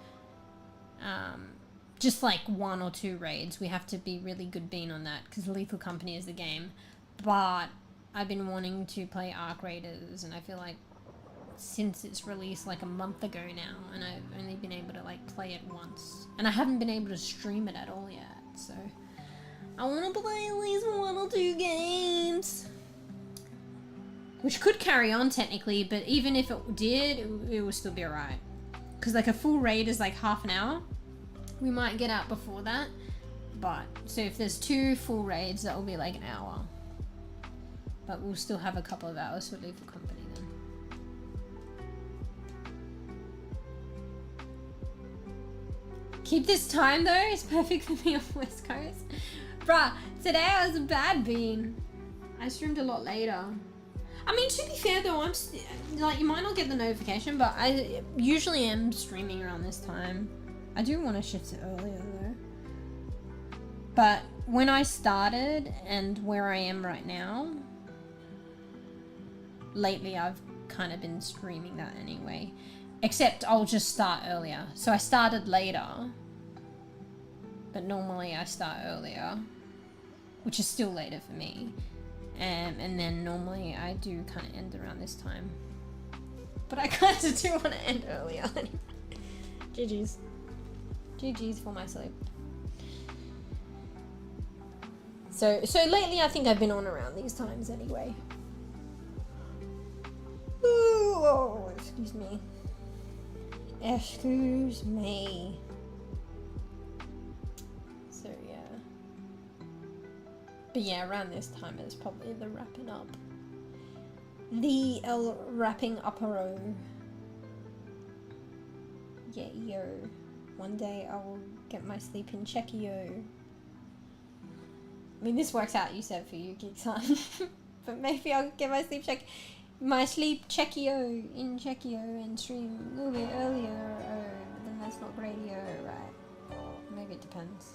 Just like 1 or 2 raids. We have to be really good bean on that because Lethal Company is the game. But I've been wanting to play Arc Raiders, and I feel like since it's released like a month ago now, and I've only been able to like play it once, and I haven't been able to stream it at all yet, so I want to play at least 1 or 2 games, which could carry on technically, but even if it did, it would still be alright, because like a full raid is like half an hour. We might get out before that, but so if there's 2 full raids, that will be like an hour, but we'll still have a couple of hours for Lethal Company then. keep this time though. It's perfect for me on West Coast. Bruh, today I was a bad bean. I streamed a lot later. I mean, to be fair though, I'm like, you might not get the notification, but I usually am streaming around this time. I do want to shift it earlier though. But when I started and where I am right now, lately I've kind of been streaming that anyway. Except I'll just start earlier. So I started later, but normally I start earlier, which is still later for me. And then normally I do kind of end around this time. But I kind of do want to end earlier. GG's. GG's for my sleep. So lately I think I've been on around these times anyway. Ooh, oh, excuse me. Excuse me. So yeah. But yeah, around this time is probably the wrapping up. The wrapping up-a-row. Yeah, yo. One day I will get my sleep in check-yo. I mean, this works out, you said, for you, Geek-san. But maybe I'll get my sleep check-yo in check-yo and stream a little bit earlier. But then that's not radio, right? Maybe it depends.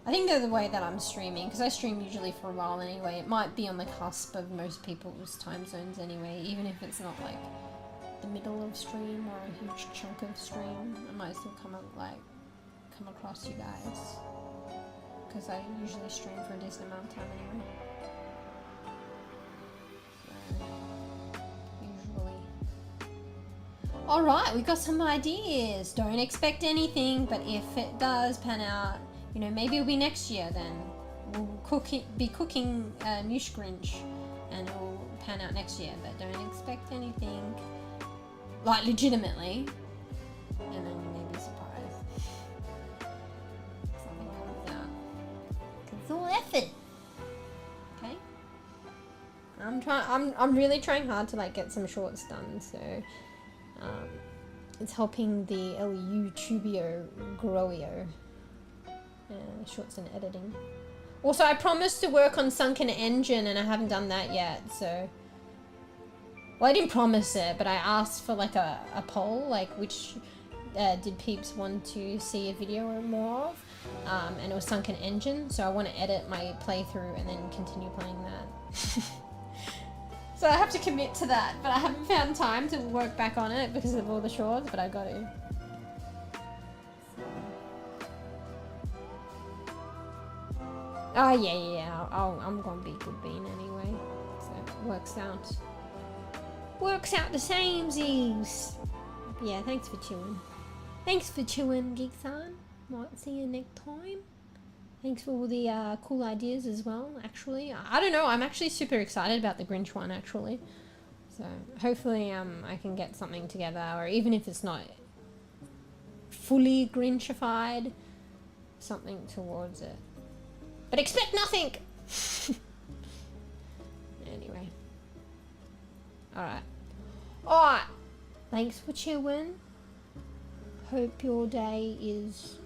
I think though the way that I'm streaming, because I stream usually for a while anyway, it might be on the cusp of most people's time zones anyway, even if it's not like the middle of stream or a huge chunk of stream. I might still come across you guys, because I usually stream for a decent amount of time anyway. Usually. Alright, we got some ideas. Don't expect anything, but if it does pan out, you know, maybe it'll be next year then. We'll be cooking new Grinch and it'll pan out next year, but don't expect anything. Like, legitimately. And then you may be surprised. Something comes out. It's all effort. Okay? I'm really trying hard to like get some shorts done, so it's helping the YouTubio growio. Shorts and editing. Also, I promised to work on Sunken Engine and I haven't done that yet, so... Well, I didn't promise it, but I asked for like a poll, like which did peeps want to see a video or more of, and it was Sunken Engine, so I want to edit my playthrough and then continue playing that. So I have to commit to that, but I haven't found time to work back on it because of all the shorts, but I got to. Oh yeah, I'm gonna be good bean anyway, so it works out the samesies. Yeah, thanks for chewing. Thanks for chewing, Geek-san. Might see you next time. Thanks for all the cool ideas as well, actually. I don't know, I'm actually super excited about the Grinch one, actually. So hopefully I can get something together, or even if it's not fully Grinchified, something towards it. But expect nothing! Anyway. Alright. Alright! Thanks for chewing. Hope your day is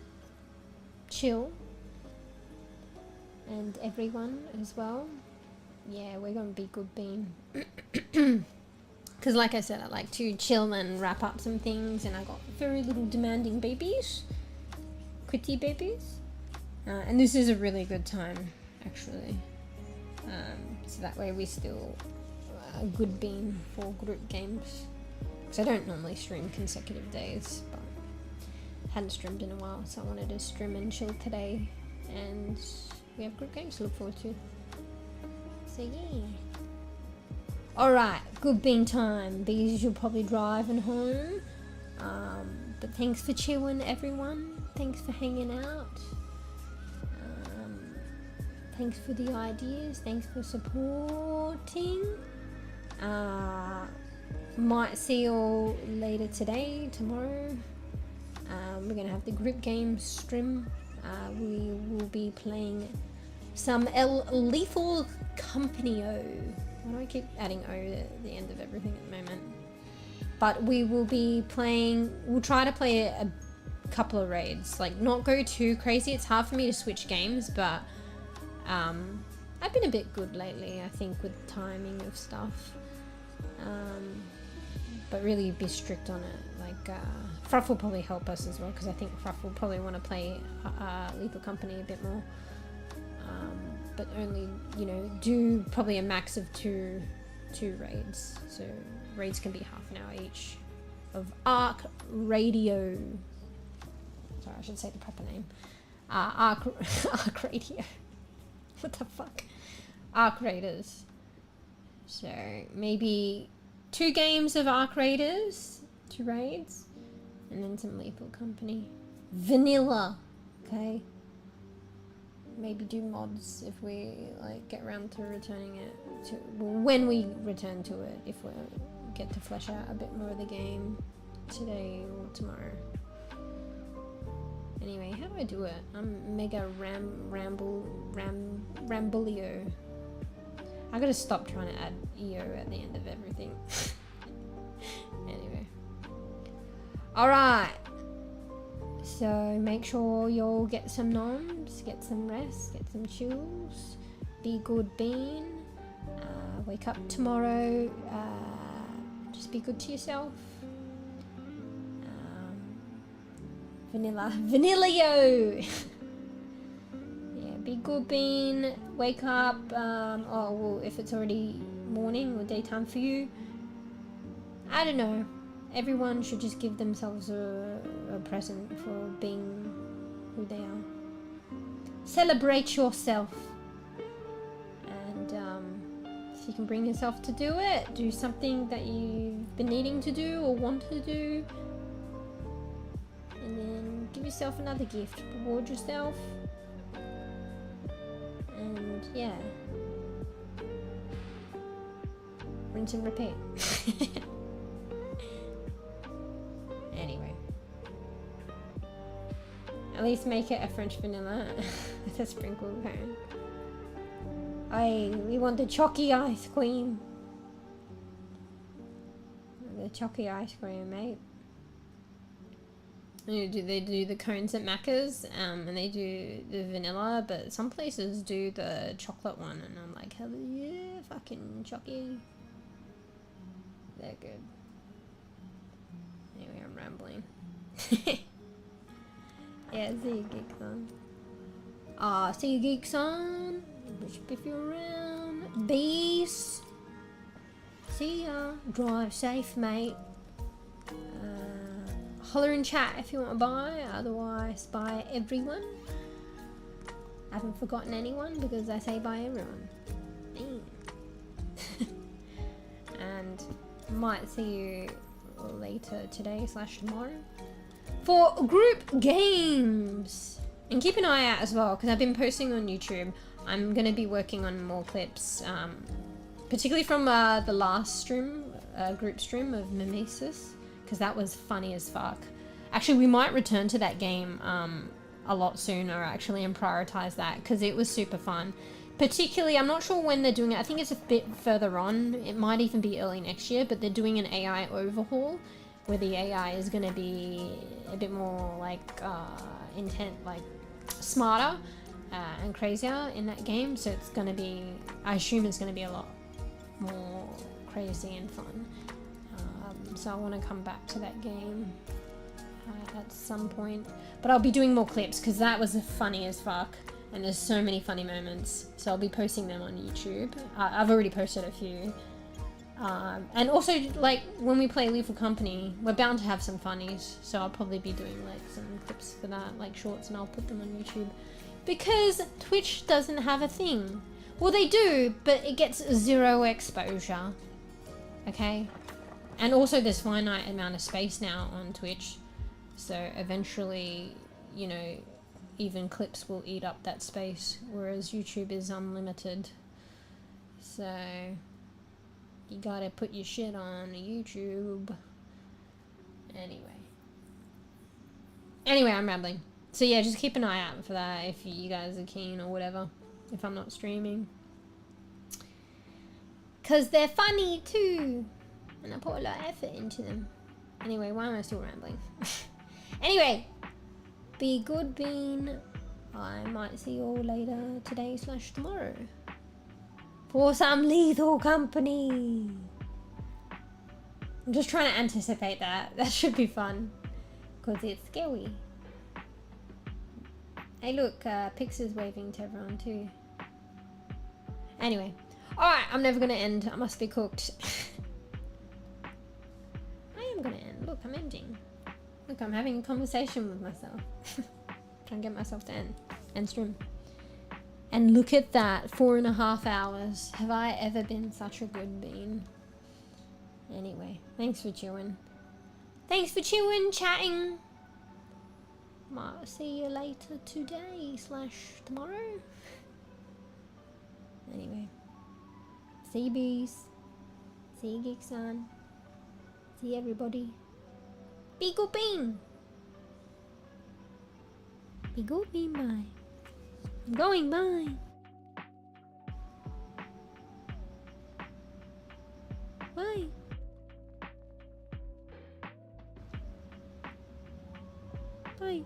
chill. And everyone as well. Yeah, we're gonna be good bean. Because like I said, I like to chill and wrap up some things, and I got very little demanding babies. Quitty babies. And this is a really good time, actually. So that way we still a good bean for group games. Because I don't normally stream consecutive days, but hadn't streamed in a while, so I wanted to stream and chill today. And we have group games to look forward to. So yeah. Alright, good bean time. These you'll probably driving home. But thanks for chewing, everyone. Thanks for hanging out. Thanks for the ideas. Thanks for supporting. Might see you all later today, tomorrow. We're gonna have the group game stream. We will be playing some Lethal Company-O. Why do I keep adding O at the end of everything at the moment? But we will be playing, we'll try to play a couple of raids. Like, not go too crazy. It's hard for me to switch games, but I've been a bit good lately, I think, with timing of stuff. But really be strict on it. Like, Fruff will probably help us as well, because I think Fruff will probably want to play Lethal Company a bit more. But only, you know, do probably a max of two raids. So raids can be half an hour each. Of Arc Radio. Sorry, I should say the proper name. Arc Radio. What the fuck? Arc Raiders. So maybe 2 games of Arc Raiders, 2 raids, and then some Lethal Company. Vanilla, okay? Maybe do mods if we like get around to returning it to, well, when we return to it, if we get to flesh out a bit more of the game today or tomorrow. Anyway, how do I do it? I'm mega ramblio. I gotta stop trying to add EO at the end of everything. Anyway. Alright. So make sure you'll get some noms, get some rest, get some chills, be good bean, wake up tomorrow, just be good to yourself. Vanillio! Yeah, be good bean, wake up, oh well, if it's already morning or daytime for you, I don't know. Everyone should just give themselves a present for being who they are. Celebrate yourself. And if you can bring yourself to do it, do something that you've been needing to do or want to do. And then give yourself another gift. Reward yourself. And yeah. Rinse and repeat. Anyway, at least make it a French vanilla with a sprinkle cone. We want the chalky ice cream. The chalky ice cream, mate. They do the cones at Macca's, and they do the vanilla, but some places do the chocolate one, and I'm like, hell yeah, fucking chalky. They're good. Anyway, I'm rambling. Yeah, see you, Geeks On. See you, Geeks On. If you're around. Bees. See ya. Drive safe, mate. Holler in chat if you want to buy. Otherwise, buy everyone. I haven't forgotten anyone because I say buy everyone. And might see you later today / tomorrow for group games. And keep an eye out as well, because I've been posting on YouTube. I'm going to be working on more clips, particularly from the last stream, group stream of Mimesis, because that was funny as fuck. Actually, we might return to that game a lot sooner actually and prioritize that, because it was super fun. Particularly, I'm not sure when they're doing it. I think it's a bit further on. It might even be early next year, but they're doing an AI overhaul where the AI is going to be a bit more like smarter and crazier in that game. So it's going to be, I assume it's going to be a lot more crazy and fun. So I want to come back to that game at some point. But I'll be doing more clips because that was funny as fuck. And there's so many funny moments, so I'll be posting them on YouTube. I've already posted a few. And also, like, when we play Lethal Company, we're bound to have some funnies, so I'll probably be doing, like, some clips for that, like shorts, and I'll put them on YouTube. Because Twitch doesn't have a thing. Well, they do, but it gets 0 exposure. Okay? And also, there's finite amount of space now on Twitch, so eventually, you know, even clips will eat up that space, whereas YouTube is unlimited. So you gotta put your shit on YouTube. Anyway, I'm rambling. So yeah, just keep an eye out for that if you guys are keen or whatever, if I'm not streaming. 'Cause they're funny too, and I put a lot of effort into them. Anyway, why am I still rambling? Anyway, Be good, Bean. I might see you all later today/tomorrow for some lethal company. I'm just trying to anticipate that. That should be fun because it's scary. Hey, look, Pix is waving to everyone too. Anyway, alright, I'm never gonna end. I must be cooked. I am gonna end. Look, I'm ending. Look, I'm having a conversation with myself. Trying to get myself to end stream. And look at that, 4.5 hours. Have I ever been such a good bean? Anyway, thanks for chewing. Thanks for chewing, chatting. Might see you later today/tomorrow. Anyway, see you bees. See you Geek-san. See everybody. Be good bean. Be good bean, bye. I'm going, bye. Bye. Bye.